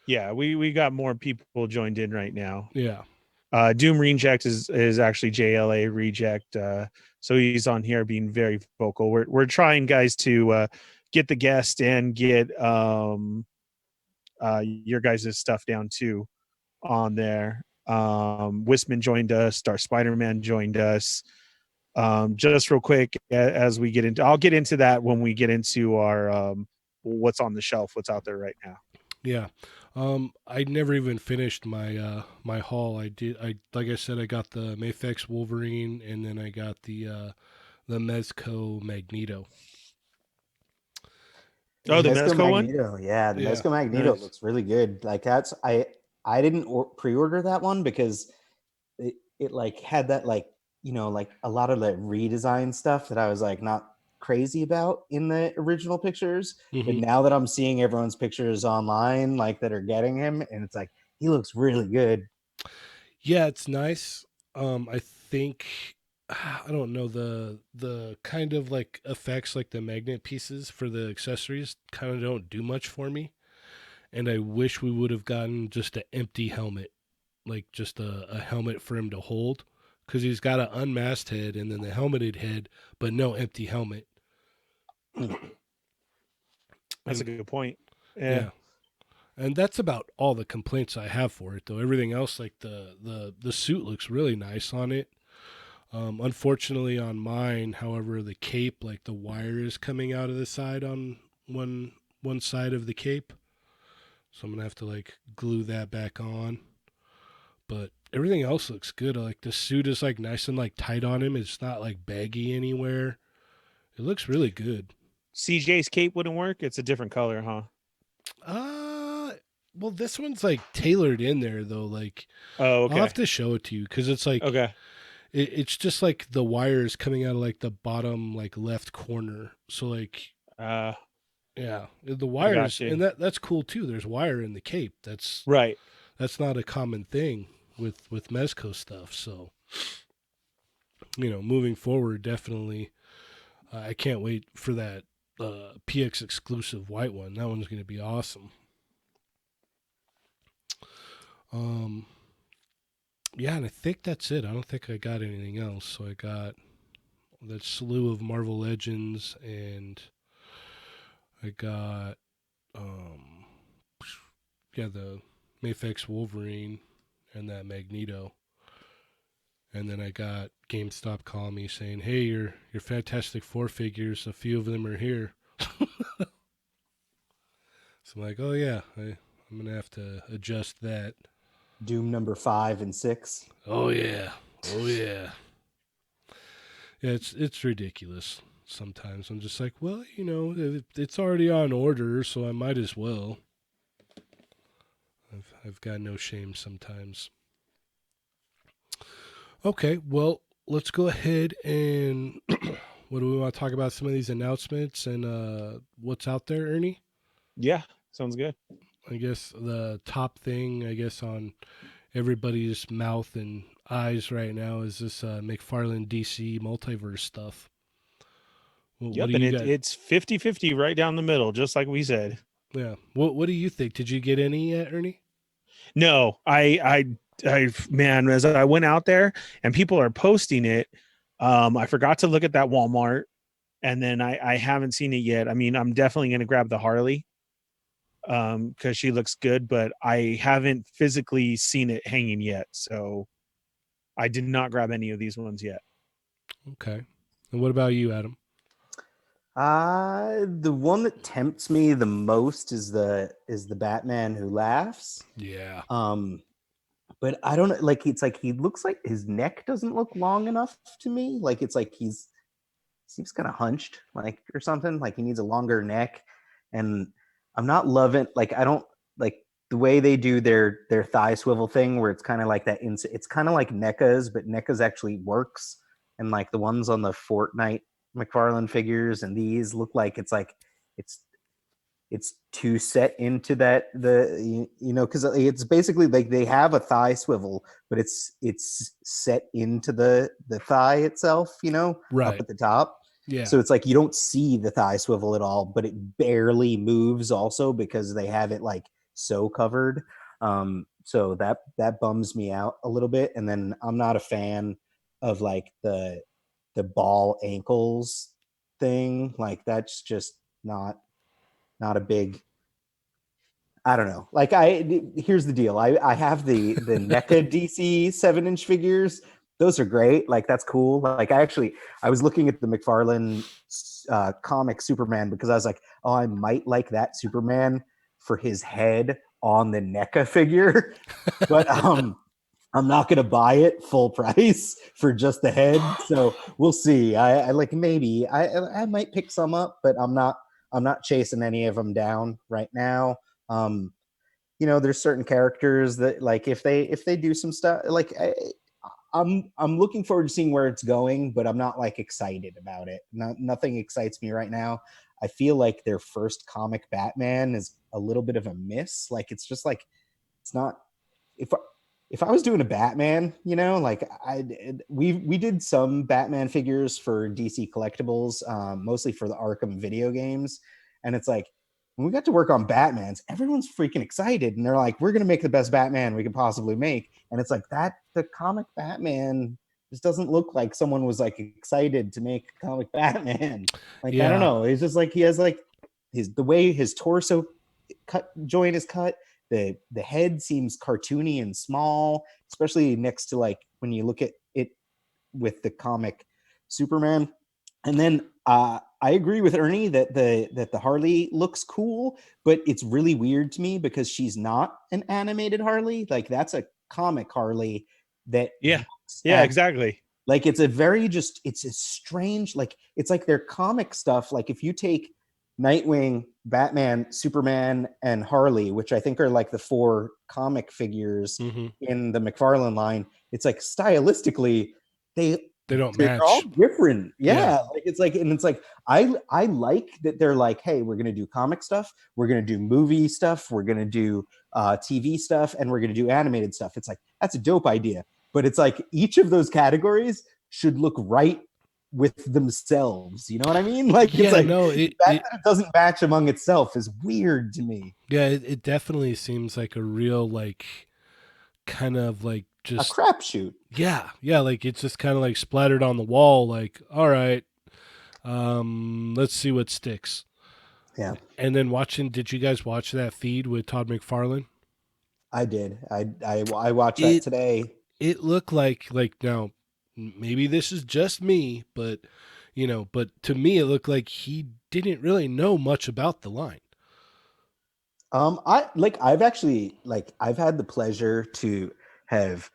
Yeah. We got more people joined in right now. Yeah. Doom Reject is actually JLA Reject. So he's on here being very vocal. We're trying, guys, to get the guest and get your guys' stuff down too on there. Wisman joined us. Star Spider-Man joined us. Just real quick, as we get into, I'll get into that when we get into our what's on the shelf, what's out there right now. Yeah. I never even finished my haul. I like I said, I got the Mafex Wolverine, and then I got the Mezco Magneto. Oh, the Mezco Mezco one? Magneto. Yeah, the Yeah, Mezco Magneto nice. looks really good. Like that's I didn't pre-order that one because it like had that, like, like a lot of the redesign stuff that I was like not crazy about in the original pictures. But Mm-hmm. now that I'm seeing everyone's pictures online, like that are getting him, and it's like he looks really good. Yeah, it's nice. I think I don't know, the kind of like effects, like the magnet pieces for the accessories, kind of don't do much for me. And I wish we would have gotten just an empty helmet, like just a helmet for him to hold, because he's got an unmasked head and then the helmeted head, but no empty helmet. That's a And, good point. yeah. And that's about all the complaints I have for it, though. Everything else, like the suit looks really nice on it. Unfortunately, on mine, however, the cape, like the wire is coming out of the side on one side of the cape, so I'm gonna have to like glue that back on. But everything else looks good. Like the suit is like nice and like tight on him. It's not like baggy anywhere. It looks really good. CJ's cape wouldn't work. It's a different color, huh? Well, this one's like tailored in there though. Like Oh, okay. I'll have to show it to you because it's like Okay. it's just like the wires coming out of like the bottom like left corner. So like yeah, the wires, you. and that's cool too. There's wire in the cape. That's Right. not a common thing with Mezco stuff. So moving forward, definitely, I can't wait for that PX exclusive white one. That one's going to be awesome. Yeah, and I think that's it. I don't think I got anything else. So I got that slew of Marvel Legends, and I got the Mafex Wolverine and that Magneto. And then I got GameStop calling me saying, "Hey, your Fantastic Four figures, a few of them are here." So I'm like, "Oh yeah, I'm gonna have to adjust that." Doom number 5 and 6. Oh yeah, oh yeah. Yeah, it's ridiculous. sometimes. I'm just like, well, it's already on order, so I might as well. I've got no shame sometimes. Okay, well, let's go ahead and what do we want to talk about? Some of these announcements and what's out there, Ernie? Yeah, sounds good. I guess the top thing, on everybody's mouth and eyes right now is this McFarlane DC multiverse stuff. What Yep, do and you got? it's 50-50 right down the middle, just like we said. Yeah. What do you think? Did you get any yet, Ernie? No, man, as I went out there and people are posting it, I forgot to look at that Walmart, and then I haven't seen it yet. I mean, I'm definitely going to grab the Harley because she looks good, but I haven't physically seen it hanging yet, so I did not grab any of these ones yet. Okay. And what about you, Adam? The one that tempts me the most is the Batman Who Laughs. Yeah. But I don't know, like it's like he looks like his neck doesn't look long enough to me. Like it's like seems kind of hunched, like or something. Like he needs a longer neck, and I'm not loving like I don't like the way they do their thigh swivel thing, where it's kind of like that. It's kind of like NECA's, but NECA's actually works, and like the ones on the Fortnite McFarlane figures and these look like it's too set into that because it's basically like they have a thigh swivel, but it's set into the thigh itself, up Right. at the top. Yeah. So it's like you don't see the thigh swivel at all, but it barely moves also because they have it like so covered. So that bums me out a little bit. And then I'm not a fan of like the ball ankles thing. Like that's just not a big, I don't know. Like here's the deal. I have the NECA DC 7-inch figures. Those are great. Like that's cool. Like I was looking at the McFarlane comic Superman because I was like, oh, I might like that Superman for his head on the NECA figure, but I'm not going to buy it full price for just the head. So we'll see. I like maybe I might pick some up, but I'm not chasing any of them down right now. There's certain characters that like if they do some stuff like I'm looking forward to seeing where it's going, but I'm not like excited about it. Nothing excites me right now. I feel like their first comic Batman is a little bit of a miss. Like it's just like it's not if I was doing a Batman, like we did some Batman figures for DC Collectibles, mostly for the Arkham video games, and it's like when we got to work on Batmans, everyone's freaking excited, and they're like, "We're gonna make the best Batman we can possibly make," and it's like that the comic Batman just doesn't look like someone was like excited to make a comic Batman. Like I don't know, it's just like he has like the way his torso joint is cut. The head seems cartoony and small, especially next to like when you look at it with the comic Superman. And then I agree with Ernie that the Harley looks cool, but it's really weird to me because she's not an animated Harley. Like that's a comic Harley that Exactly. Like it's a strange, like it's like their comic stuff. Like if you take Nightwing, Batman, Superman, and Harley, which I think are like the 4 comic figures in the McFarlane line, it's like stylistically they're match. all different. Yeah. Like it's like, and it's like I like that they're like, hey, we're gonna do comic stuff, we're gonna do movie stuff, we're gonna do TV stuff, and we're gonna do animated stuff. It's like that's a dope idea. But it's like each of those categories should look right with themselves. You know what I mean? Like it's like it doesn't match among itself is weird to me. Yeah, it definitely seems like a real like kind of like just a crapshoot. Yeah, like it's just kind of like splattered on the wall. Like, all right, let's see what sticks. Yeah. And then did you guys watch that feed with Todd McFarlane? I did. I watched that today. It looked like now maybe this is just me, but to me it looked like he didn't really know much about the line. I've had the pleasure to have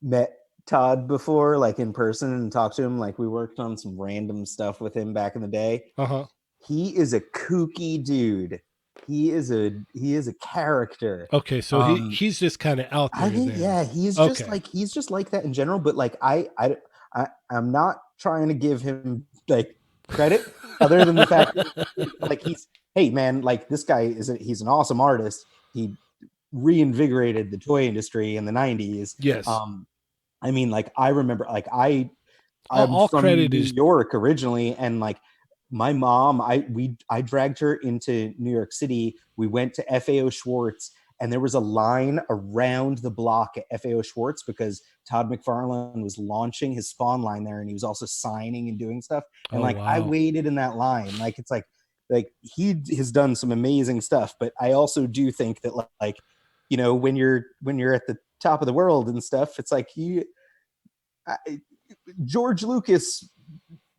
met Todd before, like in person, and talked to him. Like we worked on some random stuff with him back in the day. Uh-huh. He is a kooky dude. He is a character. Okay, so he's just kind of out there. I think then. he's Okay. just like that in general. But like I'm not trying to give him like credit other than the fact that, like hey man, like this guy he's an awesome artist. He reinvigorated the toy industry in the 90s. Yes. I mean, like I remember, like I'm all from credit New is York originally, and like my mom, I dragged her into New York City. We went to FAO Schwartz, and there was a line around the block at FAO Schwartz because Todd McFarlane was launching his Spawn line there, and he was also signing and doing stuff. And wow. I waited in that line. Like it's like he has done some amazing stuff, but I also do think that like you know when you're at the top of the world and stuff, it's like George Lucas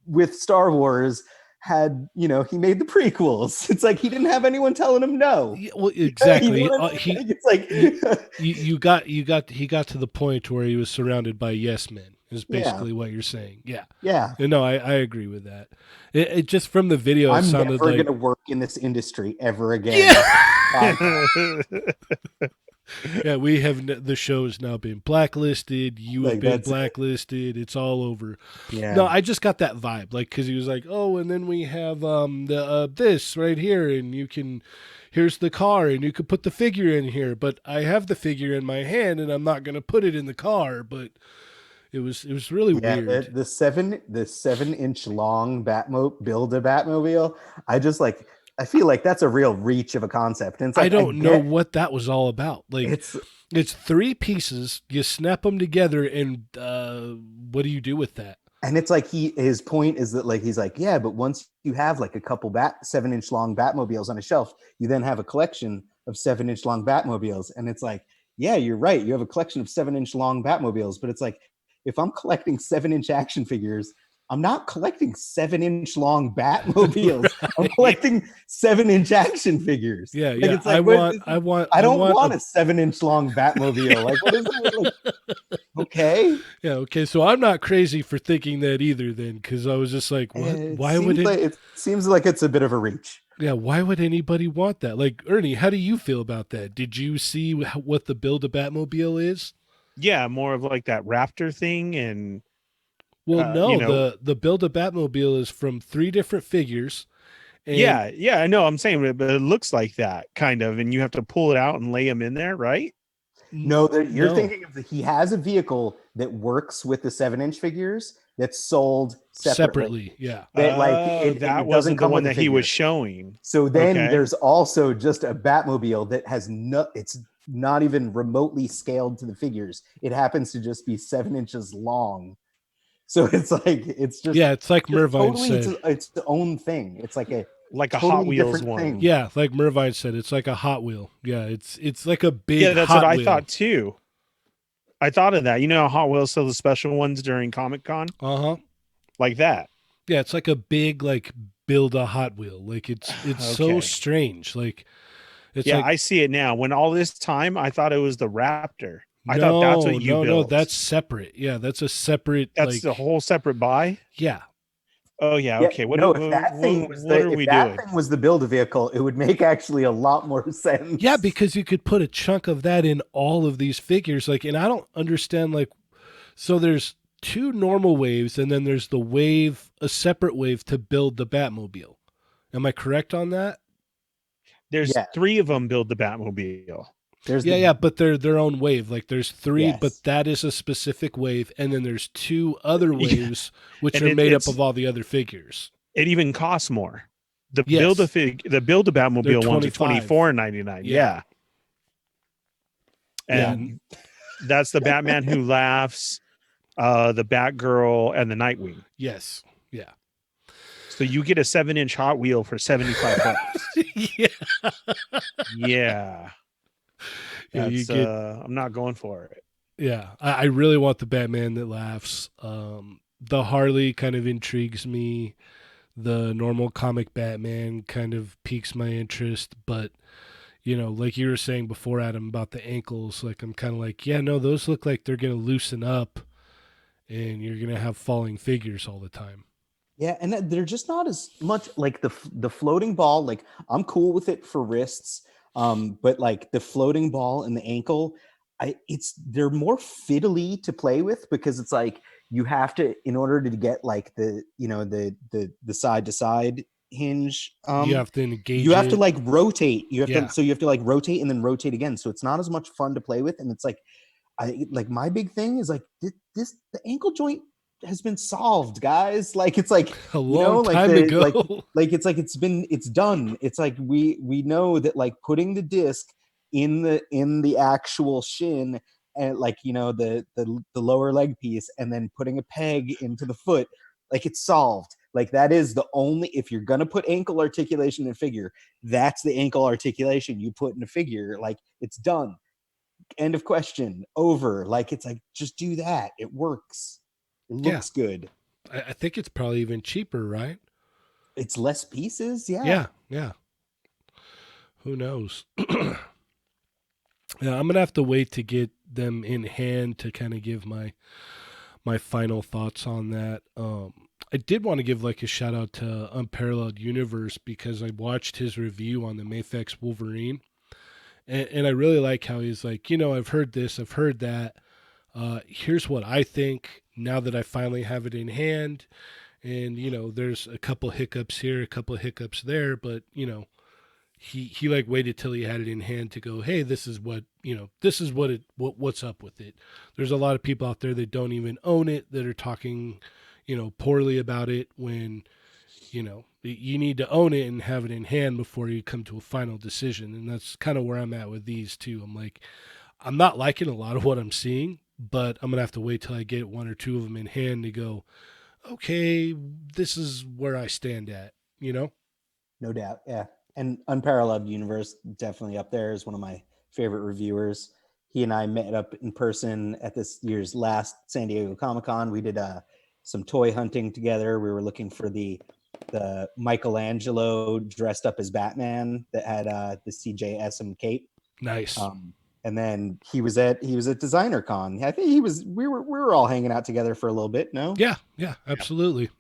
with Star Wars had, you know, he made the prequels. It's like he didn't have anyone telling him no. Yeah, well, exactly. It's like he got to the point where he was surrounded by yes men. Is basically what you're saying. Yeah. Yeah. No, I agree with that. It just from the video, I'm sounded never like going to work in this industry ever again. Yeah. Yeah, we have the show has now been blacklisted. You have been blacklisted. It's all over. Yeah. No, I just got that vibe, like because he was like, oh, and then we have this right here, and here's the car, and you could put the figure in here. But I have the figure in my hand, and I'm not going to put it in the car. But it was really weird. The 7-inch long build a Batmobile. I feel like that's a real reach of a concept. And it's like, I don't know what that was all about. Like it's 3 pieces. You snap them together, and what do you do with that? And it's like his point is that like he's like, yeah, but once you have like a couple 7-inch long Batmobiles on a shelf, you then have a collection of 7-inch long Batmobiles. And it's like, yeah, you're right. You have a collection of 7-inch long Batmobiles, but it's like if I'm collecting 7-inch action figures, I'm not collecting 7-inch long Batmobiles. Right. I'm collecting 7-inch action figures. Yeah, like, yeah. It's like, I don't want a 7-inch long Batmobile. Like, what is that? Like, okay. Yeah. Okay. So I'm not crazy for thinking that either. Then, because I was just like, what? Why would it? It seems like it's a bit of a reach. Yeah. Why would anybody want that? Like, Ernie, how do you feel about that? Did you see what the Build a Batmobile is? Yeah, more of like that Raptor thing and. Well, no, the Build a Batmobile is from 3 different figures. And yeah, I know. I'm saying, but it looks like that kind of, and you have to pull it out and lay them in there, right? No, you're thinking of he has a vehicle that works with the 7-inch figures that's sold separately. Yeah, that that wasn't the one that he was showing. So then there's also just a Batmobile that has it's not even remotely scaled to the figures. It happens to just be 7 inches long. So it's just it's like Mervine said, it's the own thing. It's like a totally Hot Wheels one. Thing. Yeah, like Mervine said, it's like a Hot Wheel. Yeah, it's like a big. Yeah, that's Hot what Wheel. I thought too. I thought of that. You know, how Hot Wheels sell the special ones during Comic-Con. Like that. Yeah, it's like a big build a Hot Wheel. Like it's so strange. Like it's I see it now. When all this time, I thought it was the Raptor. I thought that's what you built. No, that's separate. Yeah, that's a separate. That's the whole separate buy. Yeah. Oh yeah. Okay. What are we doing? Thing was the build a vehicle, it would make actually a lot more sense. Yeah, because you could put a chunk of that in all of these figures. Like, and I don't understand. Like, so there's 2 normal waves, and then there's a separate wave to build the Batmobile. Am I correct on that? There's 3 of them build the Batmobile. There's but they're their own wave. Like there's 3, but that is a specific wave, and then there's 2 other waves which are made up of all the other figures. It even costs more. The build a Batmobile ones are $24.99. Yeah. And that's the Batman Who Laughs, the Batgirl, and the Nightwing. Yes. Yeah. So you get a 7-inch Hot Wheel for $75. Yeah. I'm not going for it. Yeah, I really want the Batman That Laughs. The Harley kind of intrigues me. The normal comic Batman kind of piques my interest, but like you were saying before, Adam, about the ankles, like I'm kind of like, yeah, no, those look like they're gonna loosen up and you're gonna have falling figures all the time. Yeah, and they're just not as much like the floating ball. Like I'm cool with it for wrists, but like the floating ball and the ankle, they're more fiddly to play with because it's like you have to, in order to get like the side to side hinge, You have to engage. you have to it. like rotate. You have Yeah. to, so you have to like rotate and then rotate again. So it's not as much fun to play with, and it's like my big thing is like this the ankle joint has been solved, guys. Like it's like A long like time ago. like it's like it's done. It's like we know that like putting the disc in the actual shin and like the lower leg piece and then putting a peg into the foot, like it's solved. Like that is the only, if you're gonna put ankle articulation in a figure, that's the ankle articulation you put in a figure. Like it's done. End of question. Over. Like it's like just do that. It works. It looks good. I think it's probably even cheaper, right? It's less pieces. Yeah. Who knows? Yeah, I'm gonna have to wait to get them in hand to kind of give my final thoughts on that. I did want to give like a shout out to Unparalleled Universe because I watched his review on the Mafex Wolverine, and I really like how he's like, I've heard this, I've heard that. Here's what I think now that I finally have it in hand, and there's a couple hiccups here, a couple hiccups there, but he like waited till he had it in hand to go, hey, this is what what's up with it. There's a lot of people out there that don't even own it that are talking poorly about it when you need to own it and have it in hand before you come to a final decision. And that's kind of where I'm at with these two. I'm like, I'm not liking a lot of what I'm seeing, but I'm gonna have to wait till I get one or two of them in hand to go, okay, this is where I stand at, No doubt. Yeah. And Unparalleled Universe, definitely up there, is one of my favorite reviewers. He and I met up in person at this year's last San Diego Comic-Con. We did some toy hunting together. We were looking for the Michelangelo dressed up as Batman that had the CJSM cape. Nice. And then he was at Designer Con. I think we were all hanging out together for a little bit. No? Yeah, absolutely.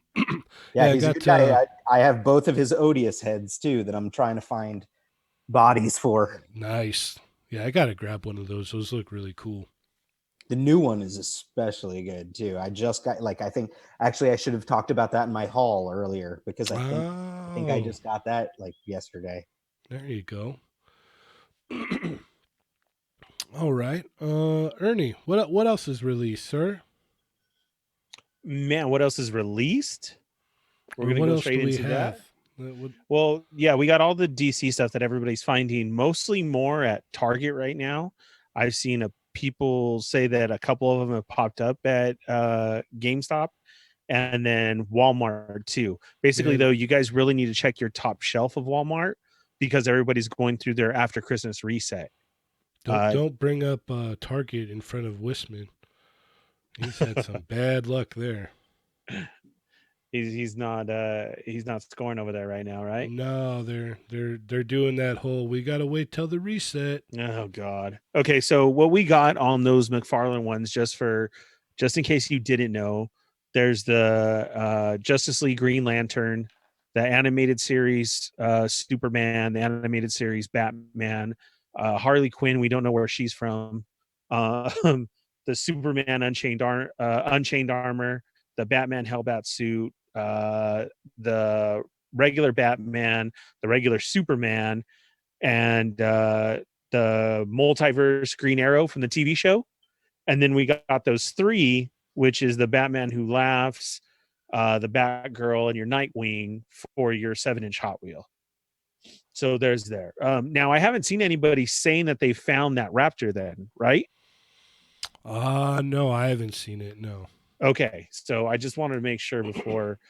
Yeah, he's a good guy. I have both of his Odious heads too that I'm trying to find bodies for. Nice. Yeah, I gotta grab one of those. Those look really cool. The new one is especially good too. I just got I think actually I should have talked about that in my haul earlier because I think I just got that like yesterday. There you go. All right, Ernie, what else is released, sir? Man, what else is released? We're going to go straight into that. Well, yeah, we got all the DC stuff that everybody's finding, mostly more at Target right now. I've seen people say that a couple of them have popped up at GameStop and then Walmart too. Basically, though, you guys really need to check your top shelf of Walmart because everybody's going through their after Christmas reset. Don't bring up Target in front of Wisman. He's had some bad luck there. He's not scoring over there right now, right? No, they're doing that whole we gotta wait till the reset. Oh God. Okay, so what we got on those McFarlane ones, just in case you didn't know, there's the Justice League Green Lantern, the animated series Superman, the animated series Batman, Harley Quinn. We don't know where she's from. The Superman Unchained Armor, the Batman Hellbat suit, the regular Batman, the regular Superman, and the multiverse Green Arrow from the TV show. And then we got those three, which is the Batman Who Laughs, the Batgirl, and your Nightwing for your 7-inch Hot Wheel. So there's there. Now, I haven't seen anybody saying that they found that Raptor then, right? No, I haven't seen it, no. Okay, so I just wanted to make sure before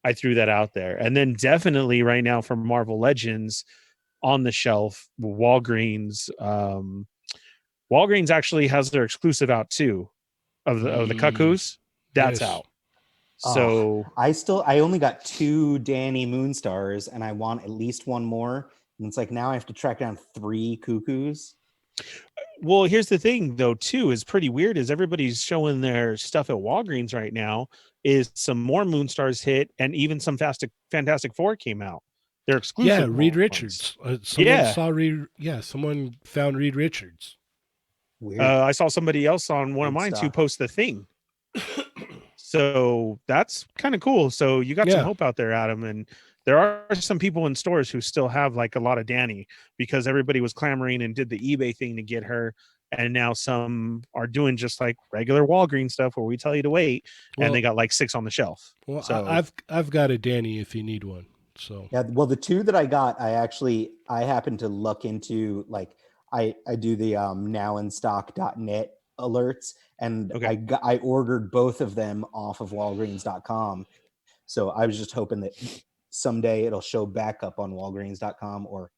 I threw that out there. And then definitely right now from Marvel Legends on the shelf, Walgreens. Walgreens actually has their exclusive out too of the Cuckoos. That's out. So I only got 2 Danny Moonstars and I want at least one more. And it's like now I have to track down 3 Cuckoos. Well, here's the thing, though, too, is pretty weird. Is everybody's showing their stuff at Walgreens right now? Is some more Moonstars hit, and even some Fantastic Four came out. They're Yeah, exclusive Reed ones. Richards. Someone Yeah. saw Reed. Yeah, someone found Reed Richards. Weird. I saw somebody else on one of Good mine too stuff. post the thing. So that's kind of cool. So you got some Yeah. hope out there, Adam. And there are some people in stores who still have like a lot of Danny because everybody was clamoring and did the eBay thing to get her. And now some are doing just like regular Walgreens stuff where we tell you to wait, Well, and they got like 6 on the shelf. well, So I've got a Danny if you need one. So Yeah, well, the two that I got, I happened to look into, like, I do the nowinstock.net alerts, and Okay. I ordered both of them off of Walgreens.com. So I was just hoping that someday it'll show back up on Walgreens.com, or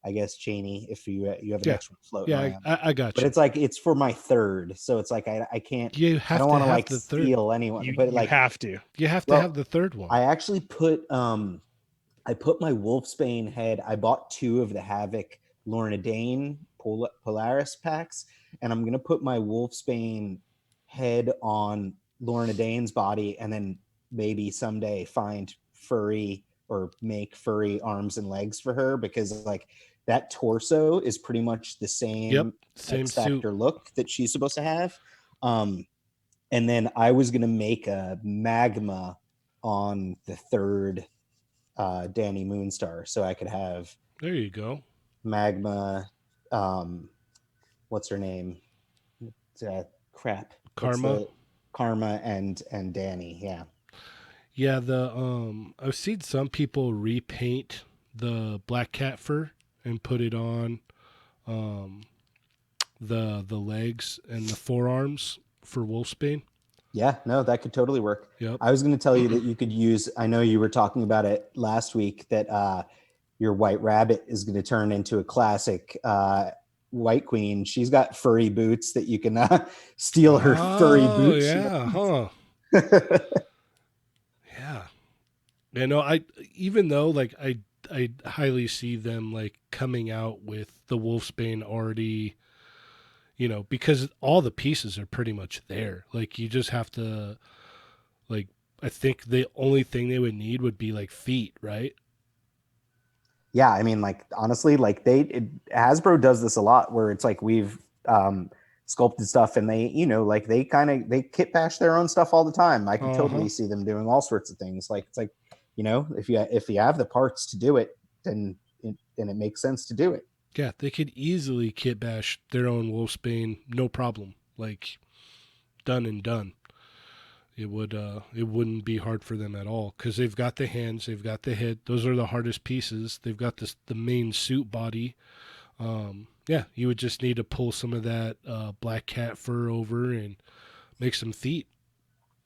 I guess Cheney, if you have an Yeah. extra floating yeah, around. I got But you. it's like it's for my third, so it's like I can't. You I have don't to want to have like the third. steal anyone, You but like have to. You have to Well, have the third one. I actually put I put my Wolfsbane head. I bought 2 of the Havoc Lorna Dane Polaris packs, and I'm gonna put my Wolfsbane head on Lorna Dane's body, and then maybe someday find furry or make furry arms and legs for her, because like that torso is pretty much the same Same X suit. Factor look that she's supposed to have. And then I was gonna make a magma on the third Danny Moonstar, so I could have There you go. magma. What's her name? Crap. Karma. Karma and Danny. Yeah. Yeah, I've seen some people repaint the black cat fur and put it on the legs and the forearms for Wolfsbane. Yeah, no, that could totally work. Yep. I was going to tell you that you could use, I know you were talking about it last week, that your White Rabbit is going to turn into a classic White Queen. She's got furry boots that you can steal her furry boots. Yeah, huh. Yeah. You know, even though like I highly see them like coming out with the Wolfsbane already, because all the pieces are pretty much there. Like you just have to, like, I think the only thing they would need would be like feet, right? Yeah, I mean, like, honestly, like Hasbro does this a lot, where it's like we've sculpted stuff, and they, like they kit bash their own stuff all the time. I can totally see them doing all sorts of things. Like, it's like, if you have the parts to do it, then it makes sense to do it. Yeah, they could easily kit bash their own Wolfsbane, no problem. Like, done and done. It wouldn't be hard for them at all, because they've got the hands, they've got the head. Those are the hardest pieces. They've got the main suit body. Yeah, you would just need to pull some of that black cat fur over and make some feet.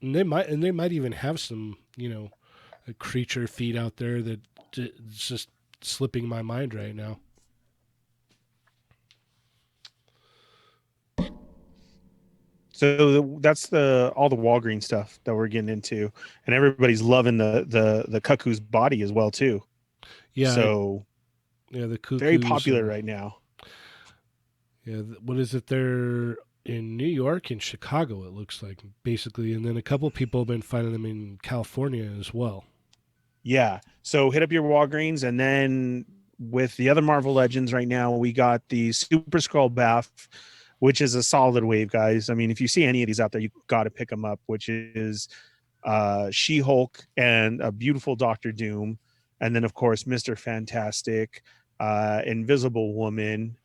And they might even have some, creature feet out there that it's just slipping my mind right now. So that's all the Walgreens stuff that we're getting into, and everybody's loving the Cuckoo's body as well too. Yeah. So yeah, the Cuckoos, very popular right now. Yeah, what is it? They're in New York and Chicago, it looks like, basically, and then a couple people have been finding them in California as well. Yeah. So hit up your Walgreens, and then with the other Marvel Legends right now, we got the Super Skrull Bath, which is a solid wave, guys. I mean, if you see any of these out there, you got to pick them up, which is She-Hulk and a beautiful Doctor Doom. And then, of course, Mr. Fantastic, Invisible Woman,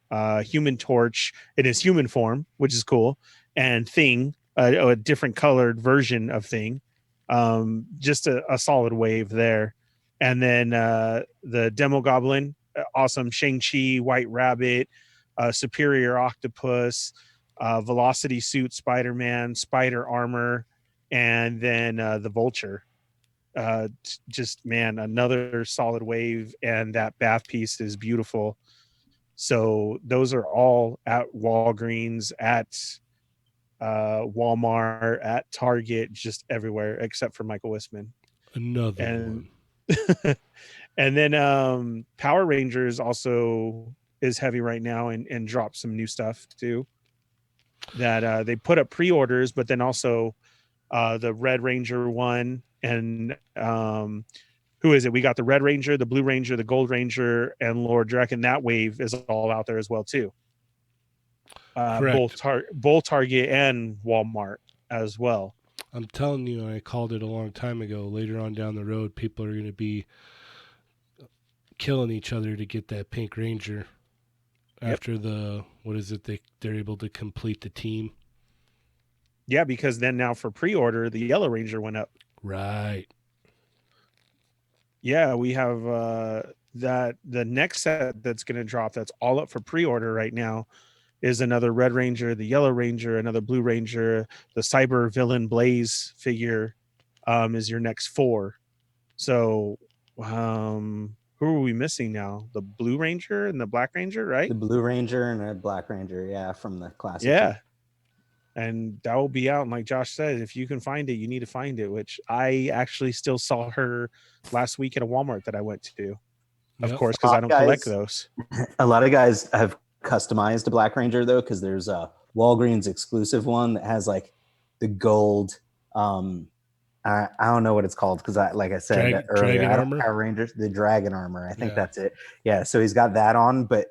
Human Torch in his human form, which is cool, and Thing, a different colored version of Thing. Just a solid wave there. And then the Demo Goblin, awesome. Shang-Chi, White Rabbit, Superior Octopus, Velocity Suit, Spider-Man, Spider Armor, and then the Vulture. Just, man, another solid wave, and that bath piece is beautiful. So those are all at Walgreens, at Walmart, at Target, just everywhere except for Michael Wisman. Another one. And then Power Rangers also is heavy right now and dropped some new stuff too. That they put up pre-orders, but then also the Red Ranger one and who is it? We got the Red Ranger, the Blue Ranger, the Gold Ranger, and Lord Draken. That wave is all out there as well too. Correct. Both Target and Walmart as well. I'm telling you, I called it a long time ago. Later on down the road, people are going to be killing each other to get that Pink Ranger. After the, what is it? They're able to complete the team. Yeah, because then now for pre-order, the Yellow Ranger went up. Right. Yeah, we have that the next set that's going to drop that's all up for pre-order right now is another Red Ranger, the Yellow Ranger, another Blue Ranger, the Cyber Villain Blaze figure is your next 4. So who are we missing now? The Blue Ranger and the Black Ranger, right? The Blue Ranger and a Black Ranger, yeah, from the classic. Yeah. And that will be out. And like Josh said, if you can find it, you need to find it, which I actually still saw her last week at a Walmart that I went to. Of course, because I don't collect those. A lot of guys have customized a Black Ranger, though, because there's a Walgreens exclusive one that has like the gold. I don't know what it's called because like I said earlier, Power Rangers, the Dragon armor. I think that's it. Yeah, so he's got that on, but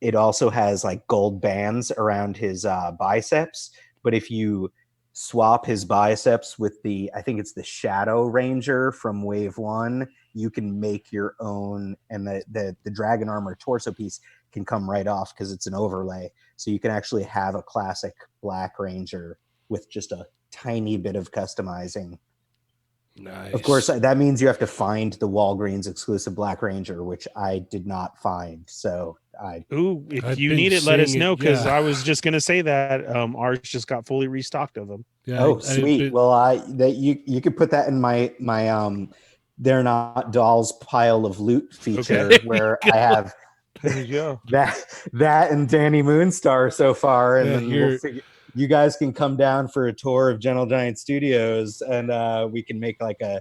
it also has like gold bands around his biceps. But if you swap his biceps with I think it's the Shadow Ranger from Wave 1, you can make your own, and the Dragon armor torso piece can come right off because it's an overlay. So you can actually have a classic Black Ranger with just a tiny bit of customizing. Nice. Of course, that means you have to find the Walgreens exclusive Black Ranger, which I did not find. So if you need it, let us know, because I was just gonna say that ours just got fully restocked of them. Yeah, sweet. Well, you could put that in my They're Not Dolls pile of loot feature, where I have there you go. that and Danny Moonstar so far, and then we'll figure. You guys can come down for a tour of Gentle Giant Studios, and we can make like a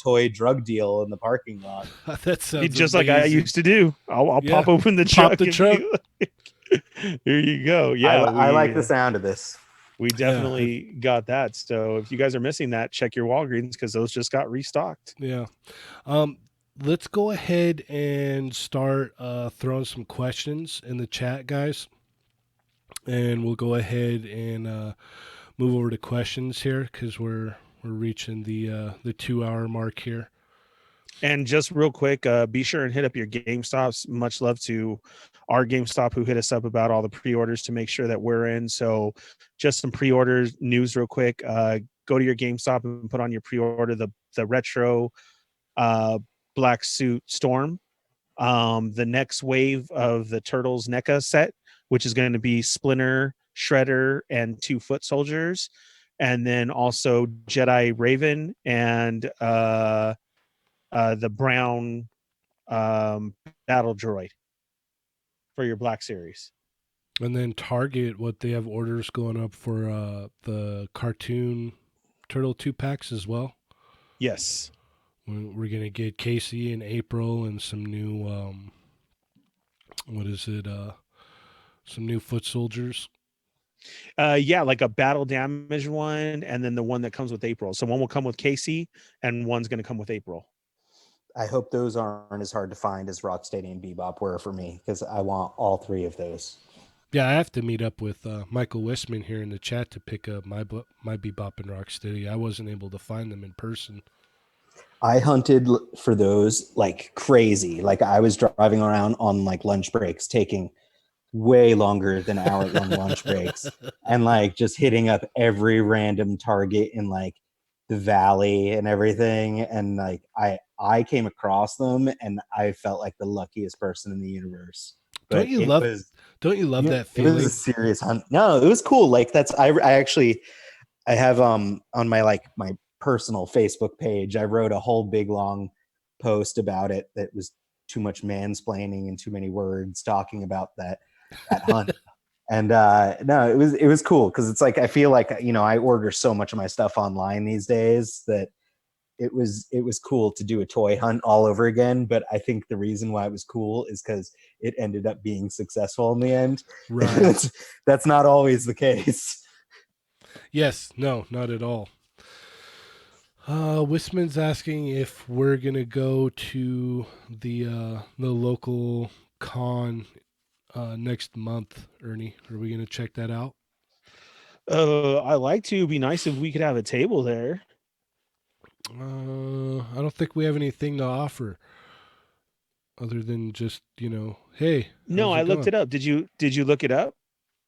toy drug deal in the parking lot. That sounds just amazing. Like I used to do. I'll pop open the truck. There you go. Yeah, I like the sound of this. We definitely got that. So if you guys are missing that, check your Walgreens because those just got restocked. Yeah. Let's go ahead and start throwing some questions in the chat, guys. And we'll go ahead and move over to questions here because we're reaching the 2-hour mark here. And just real quick, be sure and hit up your GameStops. Much love to our GameStop who hit us up about all the pre-orders to make sure that we're in. So just some pre-order news real quick. Go to your GameStop and put on your pre-order the retro Black Suit Storm. The next wave of the Turtles NECA set, which is going to be Splinter, Shredder, and 2 foot soldiers. And then also Jedi Raven and the brown battle droid for your Black Series. And then Target, what they have orders going up for the cartoon Turtle 2-packs as well. Yes. We're going to get Casey in April and some new, some new foot soldiers. Like a battle damage one, and then the one that comes with April. So one will come with Casey, and one's going to come with April. I hope those aren't as hard to find as Rocksteady and Bebop were for me, because I want all 3 of those. Yeah, I have to meet up with Michael Westman here in the chat to pick up my Bebop and Rocksteady. I wasn't able to find them in person. I hunted for those like crazy. Like I was driving around on like lunch breaks, taking way longer than hour-long lunch breaks, and like just hitting up every random Target in like the Valley and everything. And like I came across them, and I felt like the luckiest person in the universe. But don't you love that feeling? It was a serious hunt. No, it was cool. Like I have on my personal Facebook page, I wrote a whole big long post about it that was too much mansplaining and too many words talking about that hunt. And no, it was cool because it's like I feel like I order so much of my stuff online these days that it was cool to do a toy hunt all over again. But I think the reason why it was cool is because it ended up being successful in the end. Right. That's not always the case. Yes. No, not at all. Wisman's asking if we're gonna go to the local con next month. Ernie, are we gonna check that out? I like to. It'd be nice if we could have a table there. I don't think we have anything to offer other than just hey. No, how's I it looked going? it up. Did you look it up?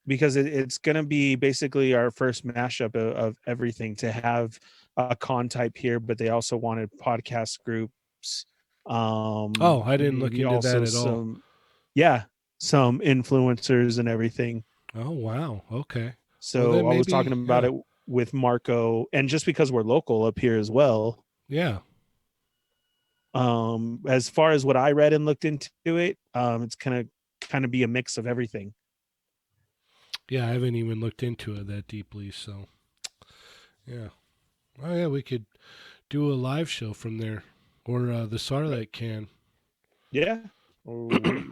Because it's going to be basically our first mashup of everything to have a con type here, but they also wanted podcast groups. Oh, I didn't look Maybe into that also at all. some influencers and everything. Oh wow, okay. So then I was maybe, talking about yeah. it with Marco, and just because we're local up here as well. Yeah. As far as what I read and looked into it, it's gonna kind of be a mix of everything. Yeah, I haven't even looked into it that deeply, so yeah. Oh yeah, we could do a live show from there, or the Starlight can. Yeah, or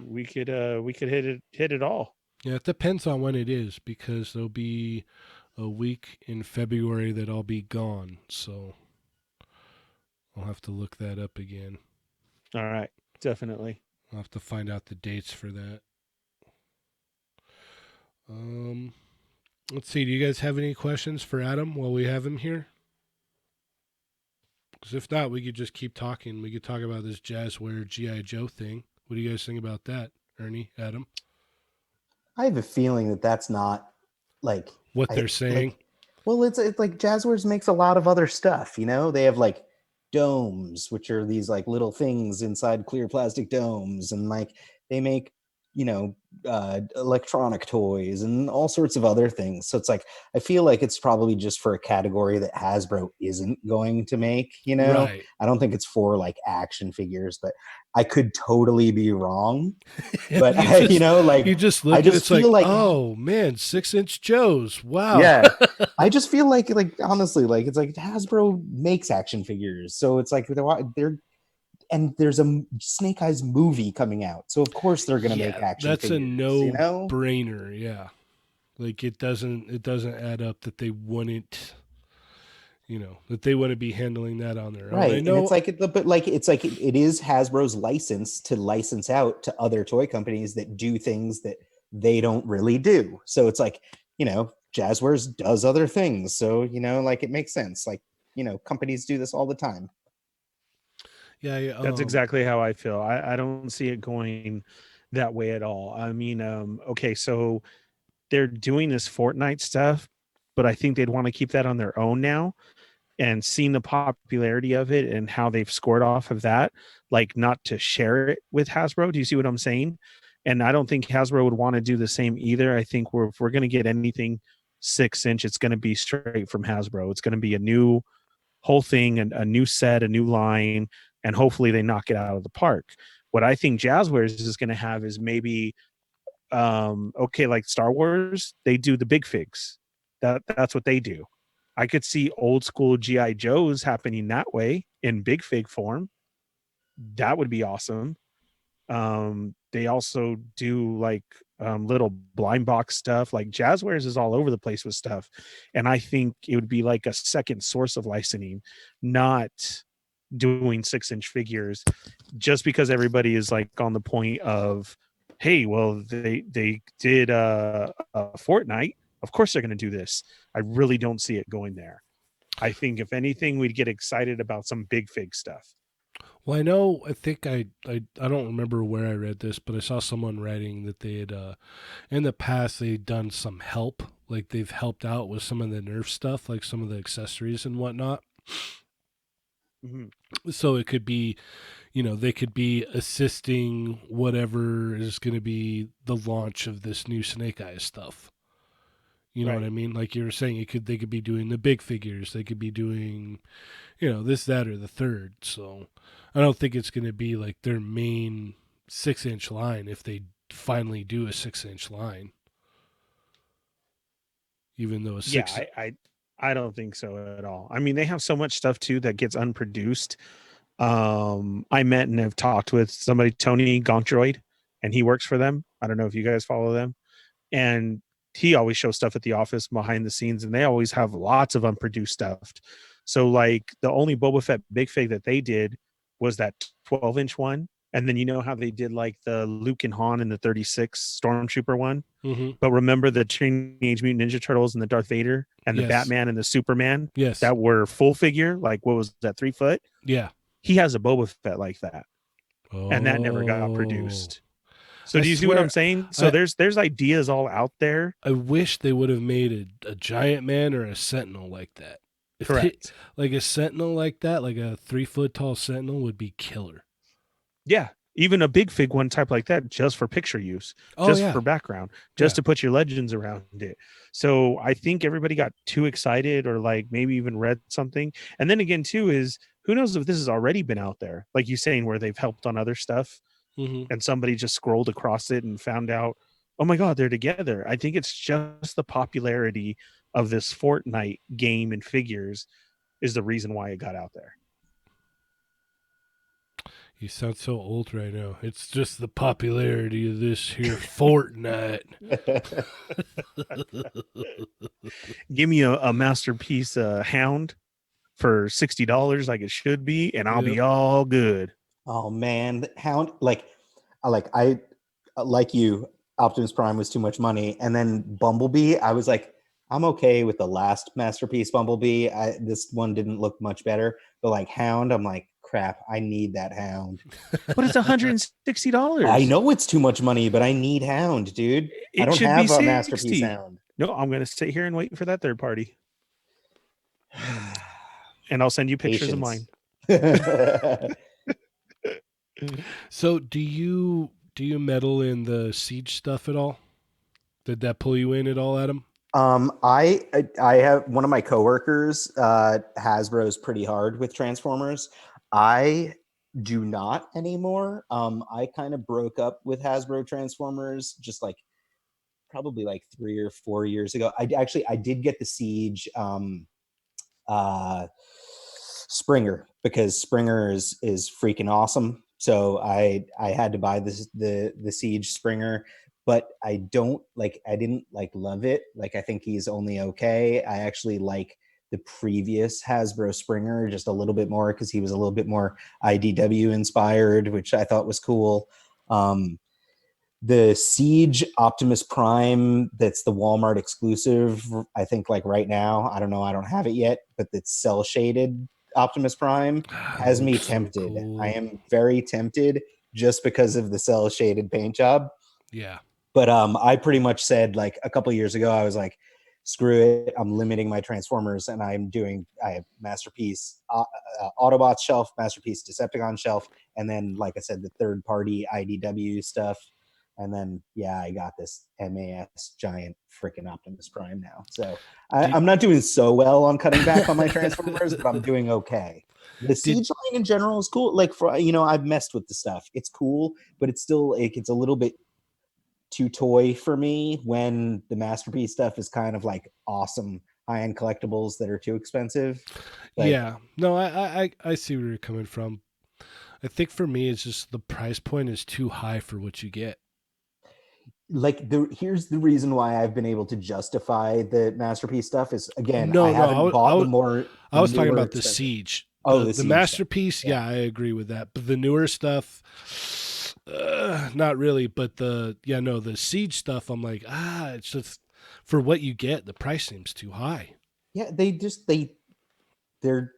we could hit it all. Yeah, it depends on when it is because there'll be a week in February that I'll be gone, so I'll have to look that up again. All right, definitely. I'll have to find out the dates for that. Let's see. Do you guys have any questions for Adam while we have him here? Because if not, we could just keep talking. We could talk about this Jazzware G.I. Joe thing. What do you guys think about that, Ernie, Adam? I have a feeling that that's not like What they're saying? Well, it's like Jazzwares makes a lot of other stuff. They have like domes, which are these like little things inside clear plastic domes, and like they make electronic toys and all sorts of other things. So it's like I feel like it's probably just for a category that Hasbro isn't going to make. Right. I don't think it's for like action figures, but I could totally be wrong. But you just look at it's like, oh man, 6-inch Joes. Wow. Yeah. I just feel like honestly, like it's like Hasbro makes action figures. So it's like they're and there's a Snake Eyes movie coming out. So of course they're gonna make action that's figures. That's a no-brainer, yeah. Like it doesn't add up that they wouldn't that they wouldn't be handling that on their own. Right. I know, and it's like it is Hasbro's license to license out to other toy companies that do things that they don't really do. So it's like, Jazzwares does other things. So, like it makes sense. Like, companies do this all the time. Yeah, that's exactly how I feel. I don't see it going that way at all. I mean, okay, so they're doing this Fortnite stuff, but I think they'd want to keep that on their own now. And seeing the popularity of it and how they've scored off of that, like not to share it with Hasbro. Do you see what I'm saying? And I don't think Hasbro would want to do the same either. I think if we're going to get anything 6-inch, it's going to be straight from Hasbro. It's going to be a new whole thing, and a new set, a new line, and hopefully they knock it out of the park. What I think Jazzwares is going to have is maybe, okay, like Star Wars, they do the big figs. That's what they do. I could see old school G.I. Joes happening that way in big fig form. That would be awesome. They also do like little blind box stuff. Like Jazzwares is all over the place with stuff. And I think it would be like a second source of licensing, not doing 6-inch figures just because everybody is like on the point of, hey, well, they did a Fortnite. Of course they're going to do this. I really don't see it going there. I think if anything, we'd get excited about some big fig stuff. Well, I think I don't remember where I read this, but I saw someone writing that they had, in the past, they'd done some help. Like they've helped out with some of the Nerf stuff, like some of the accessories and whatnot. Mm-hmm. So it could be, they could be assisting whatever is going to be the launch of this new Snake Eyes stuff. You know what I mean? Like you were saying, they could be doing the big figures. They could be doing, this, that, or the third. So I don't think it's going to be like their main 6-inch line if they finally do a 6-inch line. Even though I don't think so at all. I mean, they have so much stuff too that gets unproduced. I met and have talked with somebody, Tony Gonkdroid, and he works for them. I don't know if you guys follow them. And he always shows stuff at the office behind the scenes, and they always have lots of unproduced stuff. So, like, the only Boba Fett big fig that they did was that 12-inch one. And then you know how they did like the Luke and Han and the 36 Stormtrooper one? Mm-hmm. But remember the Teenage Mutant Ninja Turtles and the Darth Vader and the Yes. Batman and the Superman Yes. that were full figure? Like, what was that, 3 foot? Yeah. He has a Boba Fett like that. Oh. And that never got produced. So I do you see what swear- I'm saying? So there's ideas all out there. I wish they would have made a giant man or a sentinel like that. If Correct. like a sentinel like that, like a 3 foot tall sentinel would be killer. Yeah. Even a big fig one type like that, just for picture use, Oh, just yeah. for background, just to put your legends around it. So I think everybody got too excited, or like maybe even read something. And then again, too, is who knows if this has already been out there, like you saying, where they've helped on other stuff, Mm-hmm. and somebody just scrolled across it and found out, oh my God, they're together. I think it's just the popularity of this Fortnite game and figures is the reason why it got out there. You sound so old right now. It's just the popularity of this here Fortnite. Give me a masterpiece hound for $60 like it should be, and I'll be all good. Oh man, Hound, like I like you, Optimus Prime was too much money, and then Bumblebee, I was like, I'm okay with the last masterpiece Bumblebee. This one didn't look much better, but like Hound, I'm like, crap, I need that Hound. But it's $160. I know it's too much money, but I need Hound, dude. I don't have a masterpiece Hound. No, I'm gonna sit here and wait for that third party, and I'll send you pictures of mine. So do you meddle in the Siege stuff at all? Did that pull you in at all, Adam? I have one of my coworkers, Hasbro's pretty hard with Transformers. I do not anymore. I kind of broke up with Hasbro Transformers just like probably like 3 or 4 years ago. I did get the Siege Springer, because Springer is freaking awesome. So I had to buy the Siege Springer, but I didn't love it. Like, I think he's only okay. I actually like the previous Hasbro Springer just a little bit more because he was a little bit more IDW inspired, which I thought was cool. The Siege Optimus Prime, that's the Walmart exclusive, I think, like right now, I don't know, I don't have it yet, but it's cell shaded Optimus Prime has me tempted. So cool. I am very tempted just because of the cell shaded paint job. Yeah. But I pretty much said, like, a couple of years ago, I was like, screw it, I'm limiting my Transformers, and I have Masterpiece Autobots shelf, Masterpiece Decepticon shelf, and then, like I said, the third party IDW stuff. And then, yeah, I got this MAS giant freaking Optimus Prime now. So I'm not doing so well on cutting back on my Transformers, but I'm doing okay. The Siege line in general is cool. Like, for, I've messed with the stuff. It's cool, but it's still, it's a little bit too toy for me when the Masterpiece stuff is kind of like awesome high-end collectibles that are too expensive. Like, yeah. No, I see where you're coming from. I think for me, it's just the price point is too high for what you get. Like, here's the reason why I've been able to justify the Masterpiece stuff is, again, I haven't bought the more. I was talking about expensive. the Siege. The the Siege Masterpiece. stuff. Yeah, I agree with that. But the newer stuff, not really. But the Siege stuff, I'm like, it's just for what you get. The price seems too high. Yeah, they're.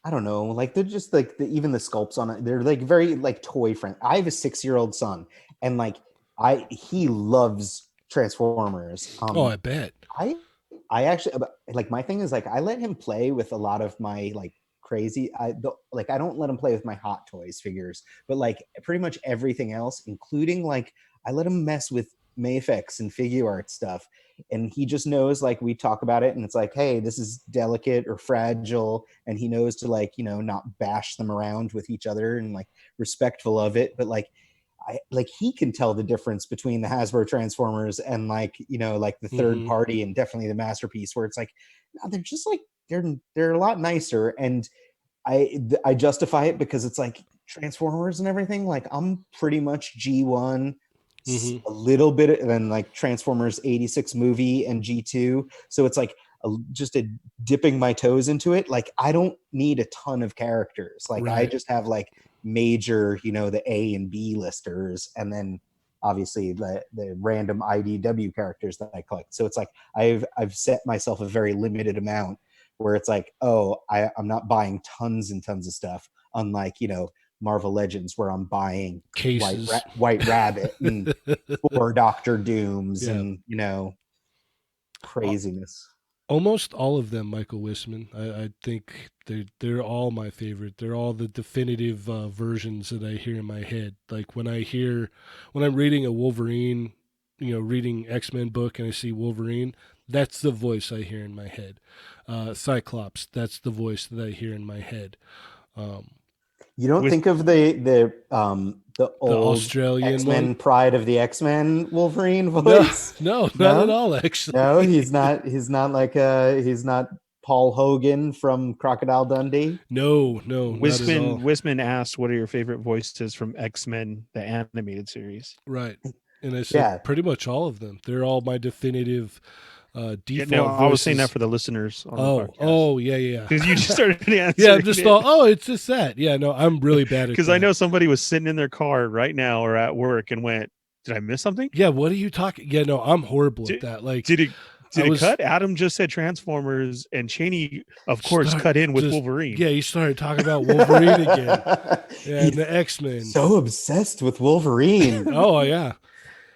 I don't know, like, they're just like even the sculpts on it. They're like very like toy friendly. I have a 6-year-old son, and like he loves Transformers. I bet. I actually, like, my thing is, like, I let him play with a lot of my like crazy. I don't let him play with my Hot Toys figures, but like pretty much everything else, including like I let him mess with Mafex and figure art stuff, and he just knows, like, we talk about it and it's like, hey, this is delicate or fragile, and he knows to, like, not bash them around with each other and like respectful of it. But like, he can tell the difference between the Hasbro Transformers and like the third party, and definitely the Masterpiece, where it's like, no, they're just like they're a lot nicer. And I justify it because it's like Transformers and everything. Like I'm pretty much G1, a little bit, and then like Transformers 86 movie and G2. So it's like just a dipping my toes into it. Like I don't need a ton of characters. Like I just have like major, the A and B listers, and then obviously the random IDW characters that I collect. So it's like I've set myself a very limited amount, where it's like, oh, I'm not buying tons and tons of stuff, unlike Marvel Legends, where I'm buying cases, White Rabbit and 4 Doctor Dooms and craziness. Almost all of them, Michael Wisman. I think they're all my favorite. They're all the definitive versions that I hear in my head. Like when I'm reading a Wolverine, reading X-Men book, and I see Wolverine, that's the voice I hear in my head. Cyclops, that's the voice that I hear in my head. You don't think of the old Australian X-Men one? Pride of the X-Men Wolverine voice? No, not at all. Actually, no, he's not. He's not Paul Hogan from Crocodile Dundee. No, not at all. Wisman asked, "What are your favorite voices from X-Men, the animated series?" Right, and I said pretty much all of them. They're all my definitive default voices. I was saying that for the listeners on the podcast. Yeah. Because you just started answering. Yeah, I'm just thought, it's just that. Yeah, no, I'm really bad at because I know somebody was sitting in their car right now or at work and went, "Did I miss something?" Yeah, what are you talking? Yeah, no, I'm horrible at that. Like, did it cut? Adam just said Transformers, and Cheney, of course, cut in with Wolverine. Yeah, he started talking about Wolverine again. Yeah, and the X-Men. So obsessed with Wolverine. Oh yeah.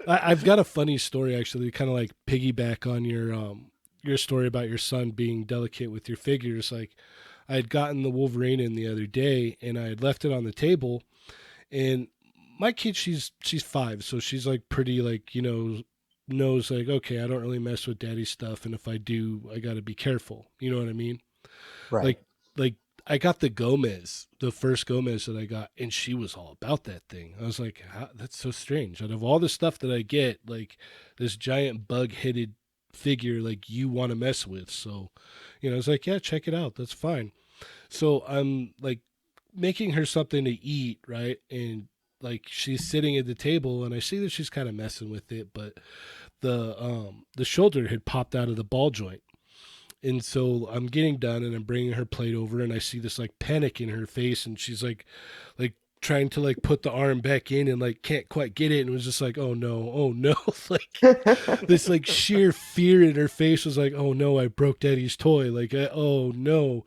I've got a funny story actually, kind of like piggyback on your story about your son being delicate with your figures. Like, I had gotten the Wolverine in the other day, and I had left it on the table, and my kid, she's 5, so she's like pretty like knows like, okay, I don't really mess with daddy's stuff, and if I do, I got to be careful. You know what I mean? Right. Like I got the first Gomez that I got, and she was all about that thing. I was like, that's so strange. Out of all the stuff that I get, like this giant bug-headed figure, like you want to mess with. So, I was like, yeah, check it out. That's fine. So I'm like making her something to eat, right? And like she's sitting at the table, and I see that she's kind of messing with it, but the shoulder had popped out of the ball joint. And so I'm getting done, and I'm bringing her plate over, and I see this like panic in her face, and she's like trying to like put the arm back in, and like can't quite get it, and it was just like, oh no, like this like sheer fear in her face was like, oh no, I broke daddy's toy, like oh no.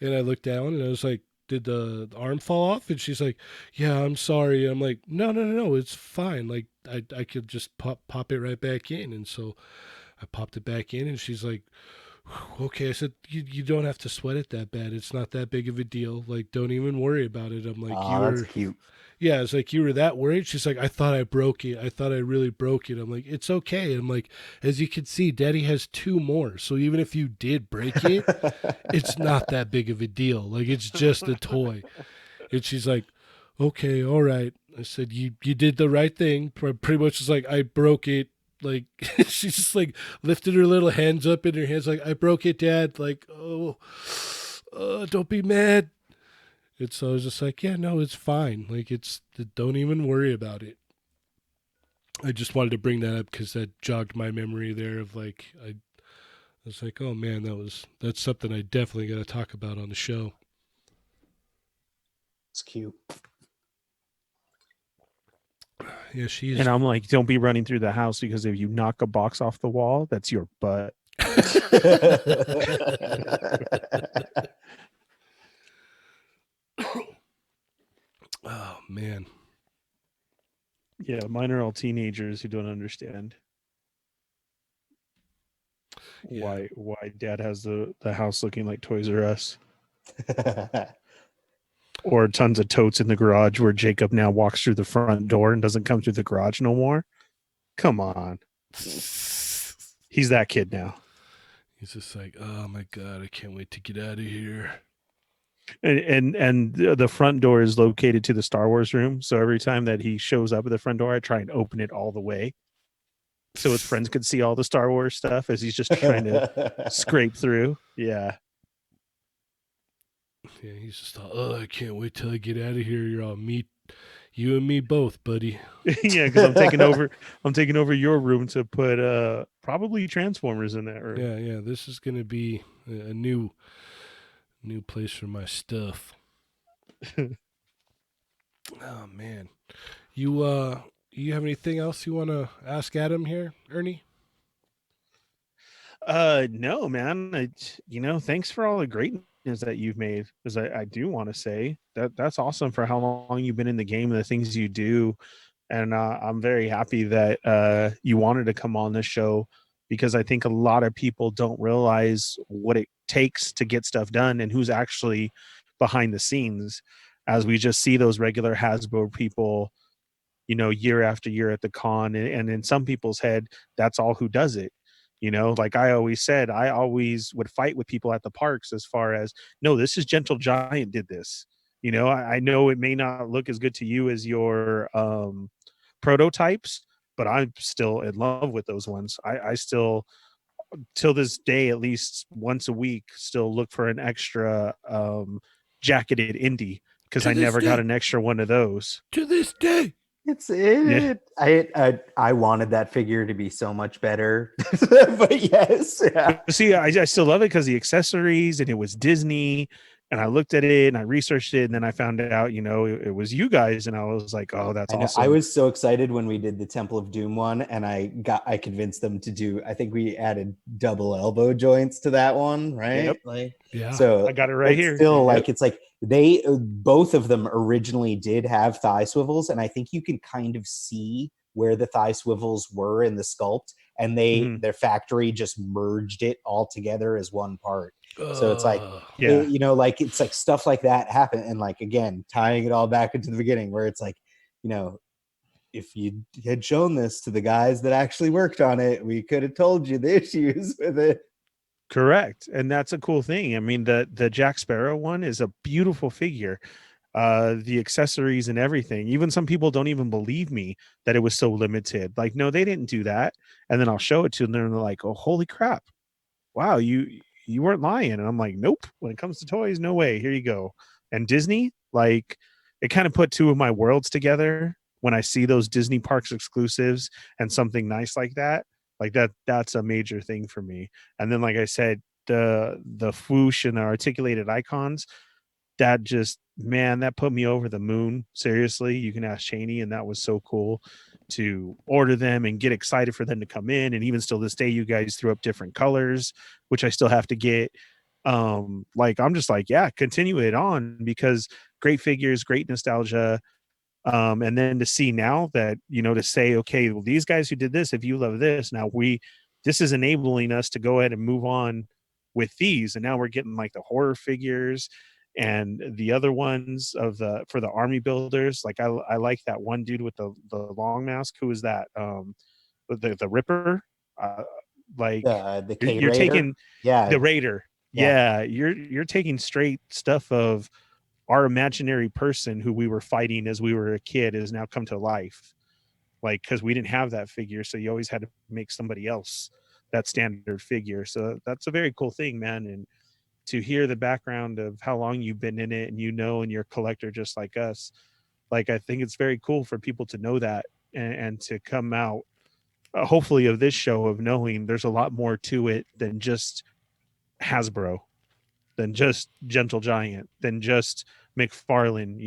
And I looked down, and I was like, did the arm fall off? And she's like, yeah, I'm sorry. And I'm like, no, it's fine, like I could just pop it right back in. And so I popped it back in, and she's like, okay. I said, you don't have to sweat it that bad. It's not that big of a deal. Like, don't even worry about it. I'm like, that's cute. Yeah, it's like, you were that worried? She's like, I thought I broke it. I thought I really broke it. I'm like, it's okay. I'm like, as you can see, daddy has 2 more. So even if you did break it, it's not that big of a deal. Like, it's just a toy. And she's like, okay, all right. I said, you did the right thing. Pretty much it's like, I broke it. Like, she just like lifted her little hands up in her hands, like, I broke it, Dad. Like, don't be mad. And so I was just like, yeah, no, it's fine. Like, don't even worry about it. I just wanted to bring that up because that jogged my memory there of like, I was like, oh man, that's something I definitely got to talk about on the show. It's cute. Yeah, she's. And I'm like, don't be running through the house, because if you knock a box off the wall, that's your butt. Oh man. Yeah, mine are all teenagers who don't understand why Dad has the house looking like Toys R Us. Or tons of totes in the garage where Jacob now walks through the front door and doesn't come through the garage no more. Come on. He's that kid now. He's just like, oh my God, I can't wait to get out of here. And the front door is located to the Star Wars room. So every time that he shows up at the front door, I try and open it all the way so his friends could see all the Star Wars stuff as he's just trying to scrape through. Yeah. Yeah, he's just thought, oh, I can't wait till I get out of here. You're all meet you and me both, buddy. Yeah, because I'm taking over your room to put probably Transformers in that room. Yeah. This is gonna be a new place for my stuff. Oh man. You have anything else you wanna ask Adam here, Ernie? No, man. Thanks for all the greatness that you've made. Because I do want to say that's awesome for how long you've been in the game and the things you do. And I'm very happy that you wanted to come on this show, because I think a lot of people don't realize what it takes to get stuff done and who's actually behind the scenes, as we just see those regular Hasbro people, year after year at the con. And in some people's head, that's all who does it. Like I always said, I always would fight with people at the parks as far as, no, this is Gentle Giant did this. I know it may not look as good to you as your prototypes, but I'm still in love with those ones. I still, till this day, at least once a week, still look for an extra jacketed indie, because I never got an extra one of those. To this day. I wanted that figure to be so much better, but yes. Yeah. See, I still love it because the accessories, and it was Disney, and I looked at it and I researched it, and then I found out, it was you guys, and I was like, oh, that's awesome. I was so excited when we did the Temple of Doom one, and I convinced them to do, I think we added double elbow joints to that one, right? Yep. Yeah. So I got it right here. Still, like, it's like they both of them originally did have thigh swivels, and I think you can kind of see where the thigh swivels were in the sculpt, and their factory just merged it all together as one part. So it's like, like, it's like stuff like that happen. And like, again, tying it all back into the beginning, where it's like, if you had shown this to the guys that actually worked on it, we could have told you the issues with it. Correct. And that's a cool thing. I mean, the Jack Sparrow one is a beautiful figure. The accessories and everything. Even some people don't even believe me that it was so limited. Like, no, they didn't do that. And then I'll show it to them, and they're like, oh, holy crap. Wow, you weren't lying. And I'm like, nope. When it comes to toys, no way. Here you go. And Disney, like, it kind of put two of my worlds together when I see those Disney parks exclusives and something nice like that. Like that's a major thing for me. And then, like I said, the swoosh and the articulated icons, that just, man, that put me over the moon. Seriously, you can ask Cheney, and that was so cool to order them and get excited for them to come in. And even still this day, you guys threw up different colors, which I still have to get. Like, I'm just like, yeah, continue it on, because great figures, great nostalgia. And then to see now that, to say, okay, well, these guys who did this, if you love this, now this is enabling us to go ahead and move on with these. And now we're getting like the horror figures and the other ones for the army builders. Like, I like that one dude with the long mask. Who is that? The Ripper. Like, the you're taking the Raider. Yeah. You're taking straight stuff of our imaginary person who we were fighting as we were a kid has now come to life. Like, because we didn't have that figure, so you always had to make somebody else that standard figure. So that's a very cool thing, man. And to hear the background of how long you've been in it, and and you're a collector just like us, like, I think it's very cool for people to know that, and to come out, hopefully, of this show, of knowing there's a lot more to it than just Hasbro, than just Gentle Giant, than just McFarlane,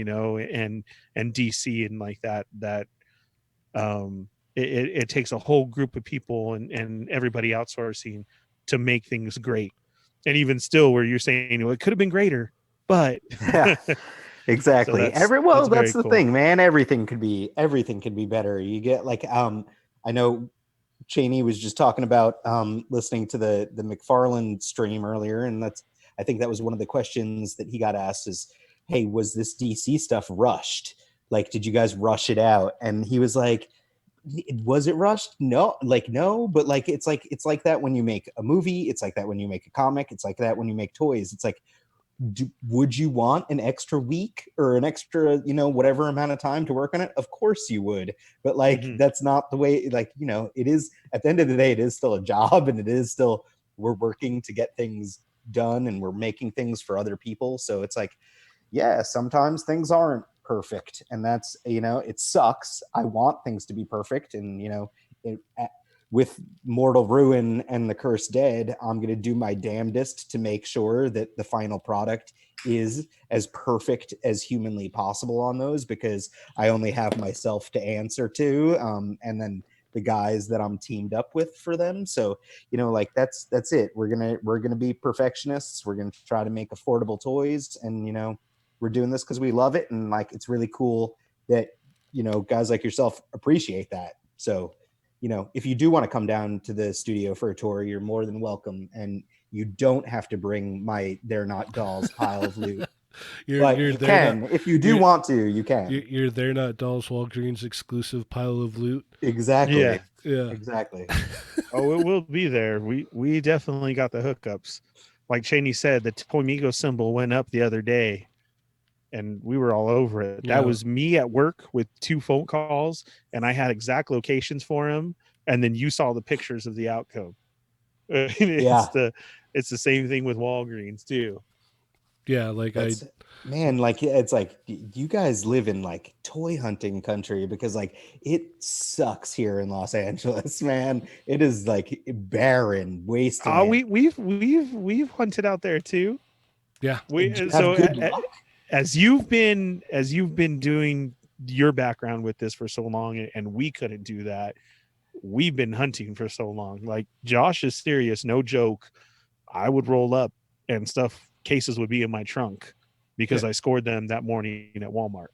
and DC, and like that it takes a whole group of people and everybody outsourcing to make things great. And even still, where you're saying, well, it could have been greater, but yeah, exactly. So that's the cool thing, man. Everything could be better. You get, like, I know Cheney was just talking about listening to the McFarlane stream earlier, and I think that was one of the questions that he got asked is, hey, was this DC stuff rushed? Like, did you guys rush it out? And he was like, was it rushed? No, but like, it's like that when you make a movie, it's like that when you make a comic, it's like that when you make toys. It's like, would you want an extra week or an extra, whatever amount of time to work on it? Of course you would. But like, that's not the way, like, it is, at the end of the day, it is still a job, and it is still, we're working to get things done, and we're making things for other people. So it's like, yeah, sometimes things aren't perfect, and that's, it sucks. I want things to be perfect, and with Mortal Ruin and The Cursed Dead, I'm going to do my damnedest to make sure that the final product is as perfect as humanly possible on those, because I only have myself to answer to, and then the guys that I'm teamed up with for them. So, like, that's it. We're gonna be perfectionists. We're gonna try to make affordable toys, and we're doing this because we love it, and like, it's really cool that guys like yourself appreciate that. So, if you do want to come down to the studio for a tour, you're more than welcome, and you don't have to bring my They're Not Dolls pile of loot. But you can. If you do want to, you can. You're They're Not Dolls Walgreens exclusive pile of loot. Exactly. Yeah. Exactly. Oh, it will be there. We definitely got the hookups. Like Cheney said, the Toymigo symbol went up the other day, and we were all over it. Yeah. That was me at work with 2 phone calls, and I had exact locations for him. And then you saw the pictures of the outcome. It's the same thing with Walgreens too. Yeah, like it's like you guys live in like toy hunting country, because like it sucks here in Los Angeles, man. It is like barren, wasteland. We've hunted out there too. Yeah. As you've been doing your background with this for so long, and we couldn't do that. We've been hunting for so long. Like, Josh is serious, no joke. I would roll up and cases would be in my trunk because I scored them that morning at Walmart.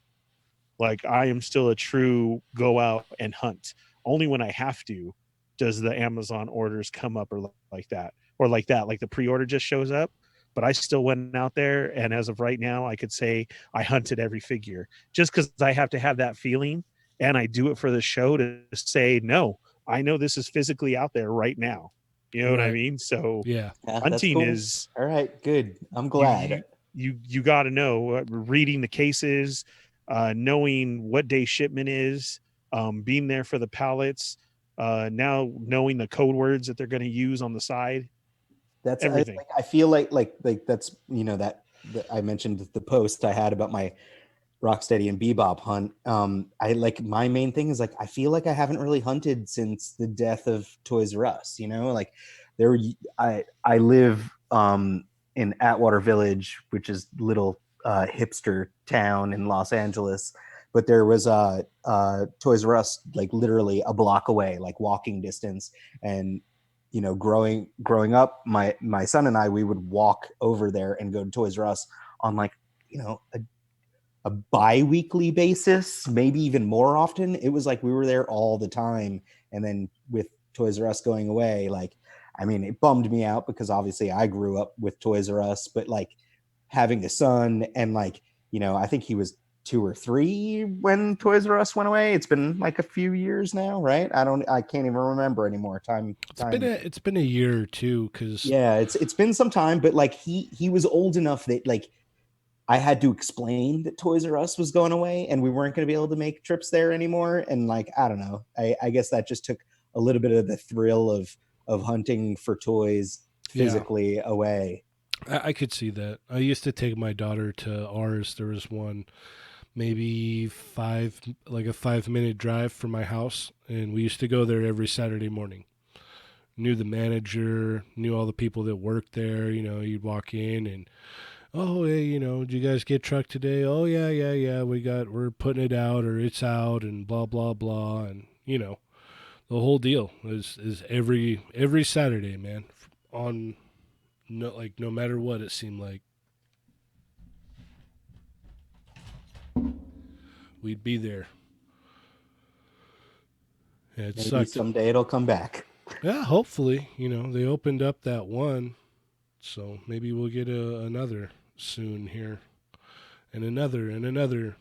Like, I am still a true go out and hunt. Only when I have to does the Amazon orders come up or like that. Like the pre-order just shows up. But I still went out there, and as of right now, I could say I hunted every figure, just because I have to have that feeling, and I do it for the show to say, no, I know this is physically out there right now. You know what I mean? So hunting cool. is all right. Good. I'm glad. You got to know, reading the cases, knowing what day shipment is, being there for the pallets, now knowing the code words that they're going to use on the side. That's everything. I feel like that's that I mentioned the post I had about my Rocksteady and Bebop hunt. I like, my main thing is like, I feel like I haven't really hunted since the death of Toys R Us. Like I live in Atwater Village, which is little hipster town in Los Angeles. But there was a Toys R Us like literally a block away, like walking distance. And growing up, my son and I, we would walk over there and go to Toys R Us on like a bi-weekly basis, maybe even more often. It was like we were there all the time. And then with Toys R Us going away, like, I mean, it bummed me out because obviously I grew up with Toys R Us, but like having a son and like, I think he was 2 or 3 when Toys R Us went away. It's been like a few years now, right? I can't even remember anymore. It's been a year or two, because it's been some time, but like he was old enough that like I had to explain that Toys R Us was going away and we weren't going to be able to make trips there anymore. And like, I don't know, I guess that just took a little bit of the thrill of hunting for toys physically away. I could see that. I used to take my daughter to ours. There was one maybe a 5-minute drive from my house, and we used to go there every Saturday morning. Knew the manager, knew all the people that worked there. You'd walk in and, oh, hey, did you guys get truck today? Oh, yeah. We're putting it out, or it's out, and blah, blah, blah. And, the whole deal is every Saturday, man, on no matter what it seemed like. We'd be there. Yeah, it Maybe sucked. Someday it'll come back. Yeah, hopefully. They opened up that one, so maybe we'll get another soon here, and another.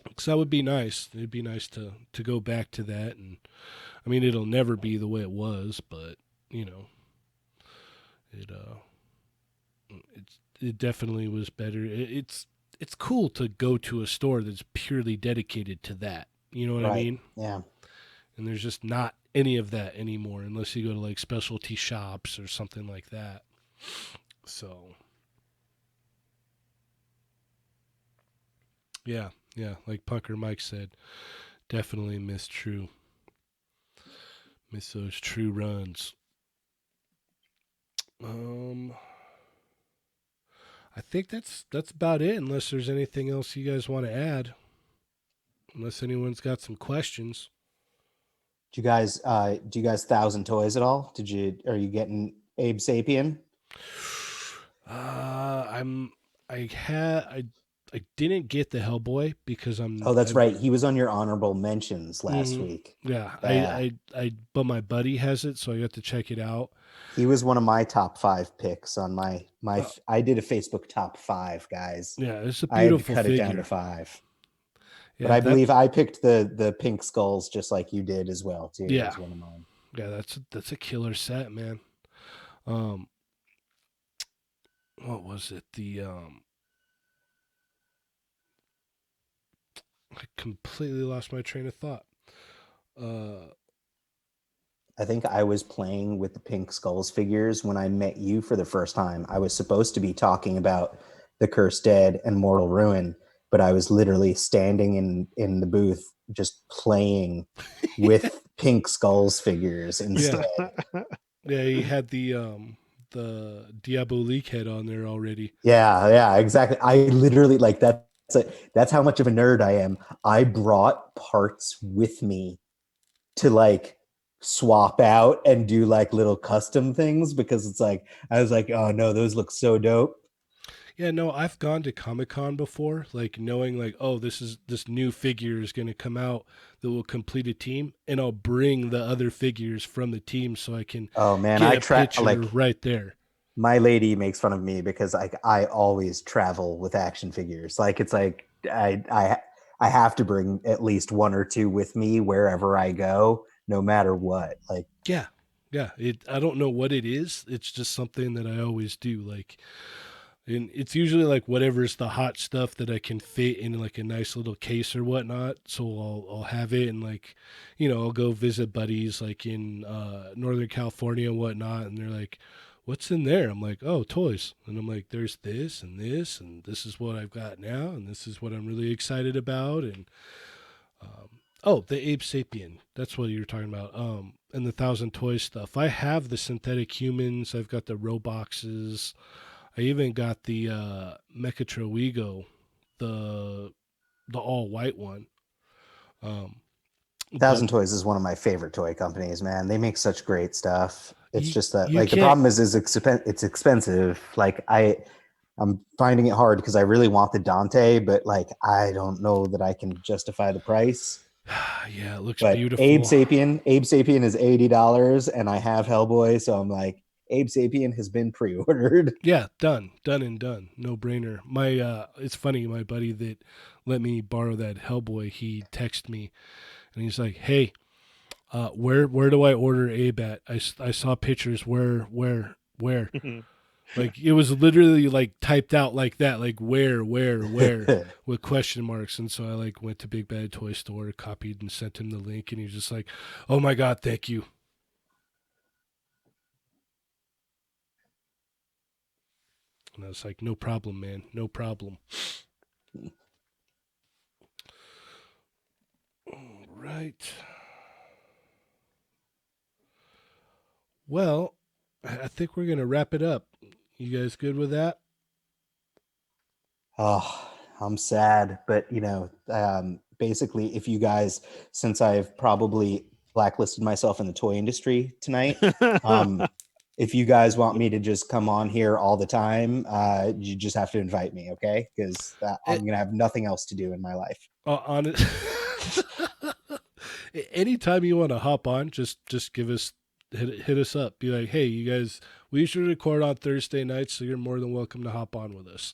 Because that would be nice. It'd be nice to go back to that, and I mean, it'll never be the way it it definitely was better. It's cool to go to a store that's purely dedicated to that. You know what I Right. mean? Yeah. And there's just not any of that anymore unless you go to like specialty shops or something like that. So yeah, like Punker Mike said, definitely miss those true runs. I think that's about it unless there's anything else you guys want to add. Unless anyone's got some questions. Do you guys thousand toys at all? Are you getting Abe Sapien? I'm I didn't get the Hellboy because Oh, that's right. He was on your honorable mentions last week. Yeah, Yeah. but my buddy has it, so I got to check it out. He was one of my top 5 picks on my Oh. I did a Facebook top 5, guys. Yeah, it's a I had to beautiful cut figure. it down to 5. Yeah, But I believe I picked the pink skulls just like you did as well too. Yeah. As one of mine. Yeah, that's a killer set, man. What was it? I completely lost my train of thought. I think I was playing with the Pink Skulls figures when I met you for the first time. I was supposed to be talking about the Cursed Dead and Mortal Ruin, but I was literally standing in the booth just playing with Pink Skulls figures instead. Yeah, he had the Diabolique head on there already. Yeah, exactly. I literally like that's how much of a nerd I am. I brought parts with me to like swap out and do like little custom things because it's like I was like, oh no, those look so dope. Yeah, no, I've gone to Comic-Con before, like knowing like, oh, this new figure is going to come out that will complete a team, and I'll bring the other figures from the team so I can Oh man, get I a picture like right there. my lady makes fun of me because like I always travel with action figures. Like it's like I have to bring at least 1 or 2 with me wherever I go, no matter what. Like Yeah. I don't know what it is. It's just something that I always do. Like, and it's usually like whatever's the hot stuff that I can fit in like a nice little case or whatnot. So I'll have it, and like, I'll go visit buddies like in Northern California and whatnot, and they're like, "What's in there?" I'm like, "Oh, toys," and I'm like, "There's this and this, and this is what I've got now, and this is what I'm really excited about." And oh, the Ape Sapien, that's what you're talking about. And the Thousand Toys stuff. I have the synthetic humans. I've got the Roboxes. I even got the Mechatroego, the all white one. Thousand Toys is one of my favorite toy companies, man. They make such great stuff. It's just that you like the can't- problem is it's expensive. Like I'm finding it hard because I really want the Dante, but like I don't know that I can justify the price. Yeah, it looks But beautiful. Abe Sapien is $80, and I have Hellboy, so I'm like, Abe Sapien has been pre-ordered. Yeah, done and done. No brainer. My it's funny, my buddy that let me borrow that Hellboy, he texted me and he's like, "Hey, where do I order Abe at? I saw pictures. Where?" Like it was literally like typed out like that, like where with question marks. And so I like went to Big Bad Toy Store, copied and sent him the link, and he was just like, "Oh my God, thank you." And I was like, "No problem, man, no problem." All right. Well, I think we're gonna wrap it up. You guys good with that? Oh, I'm sad, but basically, if you guys, since I've probably blacklisted myself in the toy industry tonight, if you guys want me to just come on here all the time, you just have to invite me, okay? Because I'm gonna have nothing else to do in my life. On it. Anytime you want to hop on, just give us hit us up. Be like, "Hey, you guys, we usually record on Thursday nights, so you're more than welcome to hop on with us."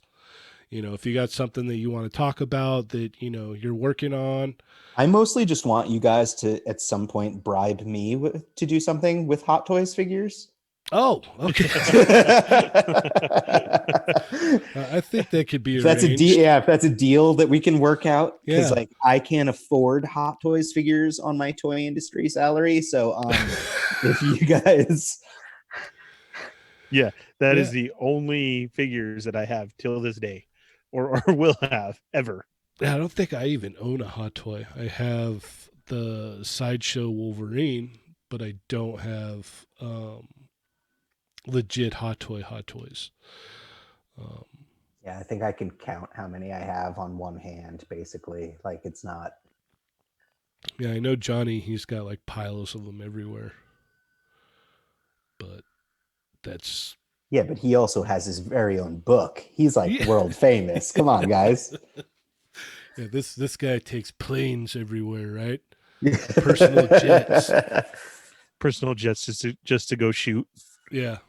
If you got something that you want to talk about that you're working on. I mostly just want you guys to at some point bribe me to do something with Hot Toys figures. Oh, okay. I think that could be If arranged. that's a deal, yeah. If that's a deal that we can work out, because Yeah. like I can't afford Hot Toys figures on my toy industry salary. So if you guys, That is Yeah. the only figures that I have till this day, or will have ever. I don't think I even own a Hot Toy. I have the Sideshow Wolverine, but I don't have legit Hot Toys. Um, yeah, I think I can count how many I have on one hand. Basically, like it's not. yeah, I know Johnny. He's got like piles of them everywhere, but that's Yeah, but he also has his very own book. He's like Yeah. world famous. Come on, guys. yeah. This guy takes planes everywhere, right? Personal jets. Personal jets just to go shoot. Yeah.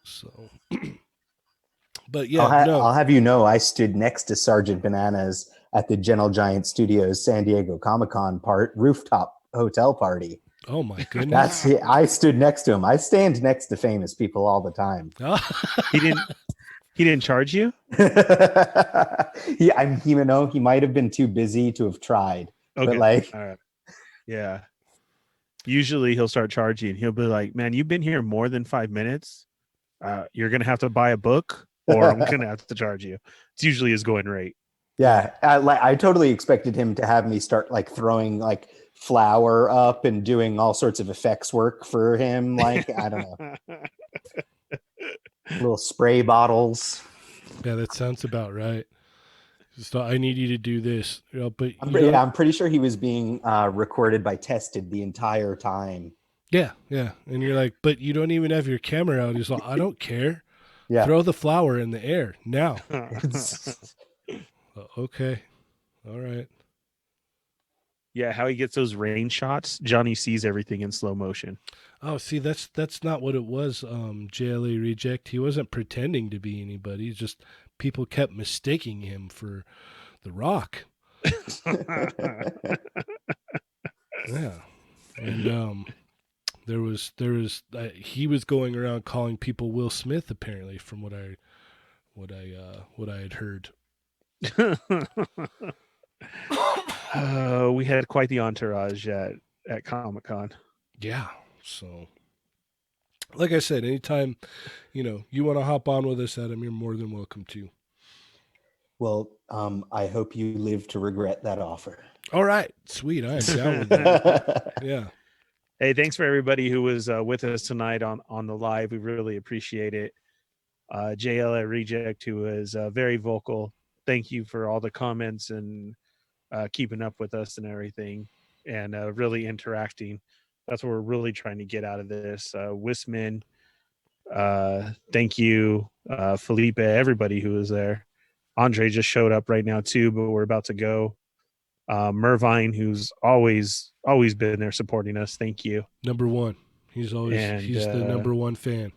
So, but yeah, no. I'll have you know, I stood next to Sergeant Bananas at the Gentle Giant Studios San Diego Comic-Con rooftop hotel party. Oh my goodness. I stood next to him. I stand next to famous people all the time. He didn't charge you? He might have been too busy to have tried. Okay. But like, all right. Yeah. Usually he'll start charging. He'll be like, "Man, you've been here more than 5 minutes. You're gonna have to buy a book, or I'm gonna have to charge you." It's usually his going rate. yeah, I totally expected him to have me start like throwing like flour up and doing all sorts of effects work for him. Like, I don't know, little spray bottles. Yeah, that sounds about right. So I need you to do this, but I'm pretty sure he was being recorded by Tested the entire time. Yeah, and you're like, but you don't even have your camera out. He's like, I don't care. Yeah. Throw the flower in the air now. Okay, all right. Yeah, how he gets those rain shots. Johnny sees everything in slow motion. Oh, see, that's not what it was. JLA Reject. He wasn't pretending to be anybody. Just people kept mistaking him for The Rock. Yeah, and there was he was going around calling people Will Smith apparently, from what I had heard. We had quite the entourage at Comic-Con. Yeah, so like I said, anytime you want to hop on with us, Adam, you're more than welcome to. Well, I hope you live to regret that offer. All right, sweet. I am down with that. Yeah. Hey, thanks for everybody who was with us tonight on the live. We really appreciate it. JL at Reject, who is very vocal. Thank you for all the comments and keeping up with us and everything, and really interacting. That's what we're really trying to get out of this. Wisman, thank you. Felipe, everybody who was there. Andre just showed up right now too, but we're about to go. Mervine, who's always been there supporting us. Thank you. Number one. He's the number one fan.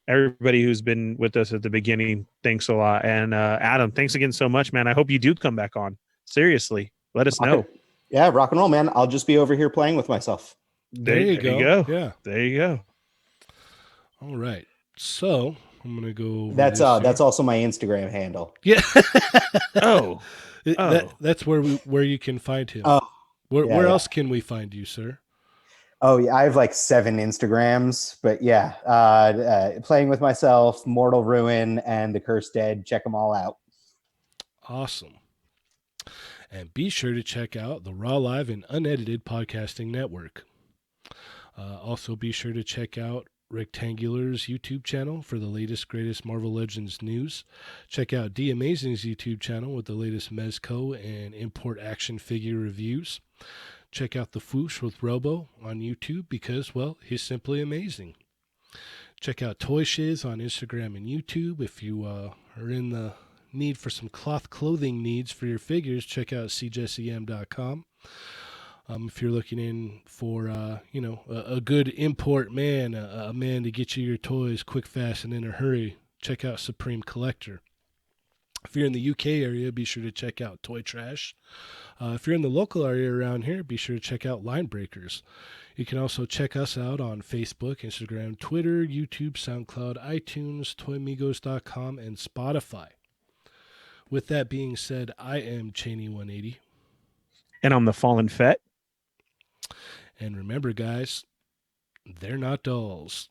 Everybody who's been with us at the beginning, thanks a lot. And Adam, thanks again so much, man. I hope you do come back on. Seriously, let us know. Yeah, rock and roll, man. I'll just be over here playing with myself. There you go. Yeah, there you go. All right. So I'm gonna go. That's also my Instagram handle. Yeah. Oh. That's where you can find him. Oh, where else can we find you, sir? Oh, yeah, I have like 7 Instagrams, but yeah, playing with myself, Mortal Ruin, and The Cursed Dead. Check them all out. Awesome. And be sure to check out the Raw Live and Unedited Podcasting Network. Also, be sure to check out Rectangular's YouTube channel for the latest, greatest Marvel Legends news. Check out D Amazing's YouTube channel with the latest Mezco and import action figure reviews. Check out The Foosh with Robo on YouTube because, well, he's simply amazing. Check out Toy Shiz on Instagram and YouTube. If you are in the need for some cloth clothing needs for your figures, check out cjsem.com. If you're looking in for, a good import man, a man to get you your toys quick, fast, and in a hurry, check out Supreme Collector. If you're in the UK area, be sure to check out Toy Trash. If you're in the local area around here, be sure to check out Line Breakers. You can also check us out on Facebook, Instagram, Twitter, YouTube, SoundCloud, iTunes, toymigos.com, and Spotify. With that being said, I am Cheney180. And I'm the Fallen Fett. And remember, guys, they're not dolls.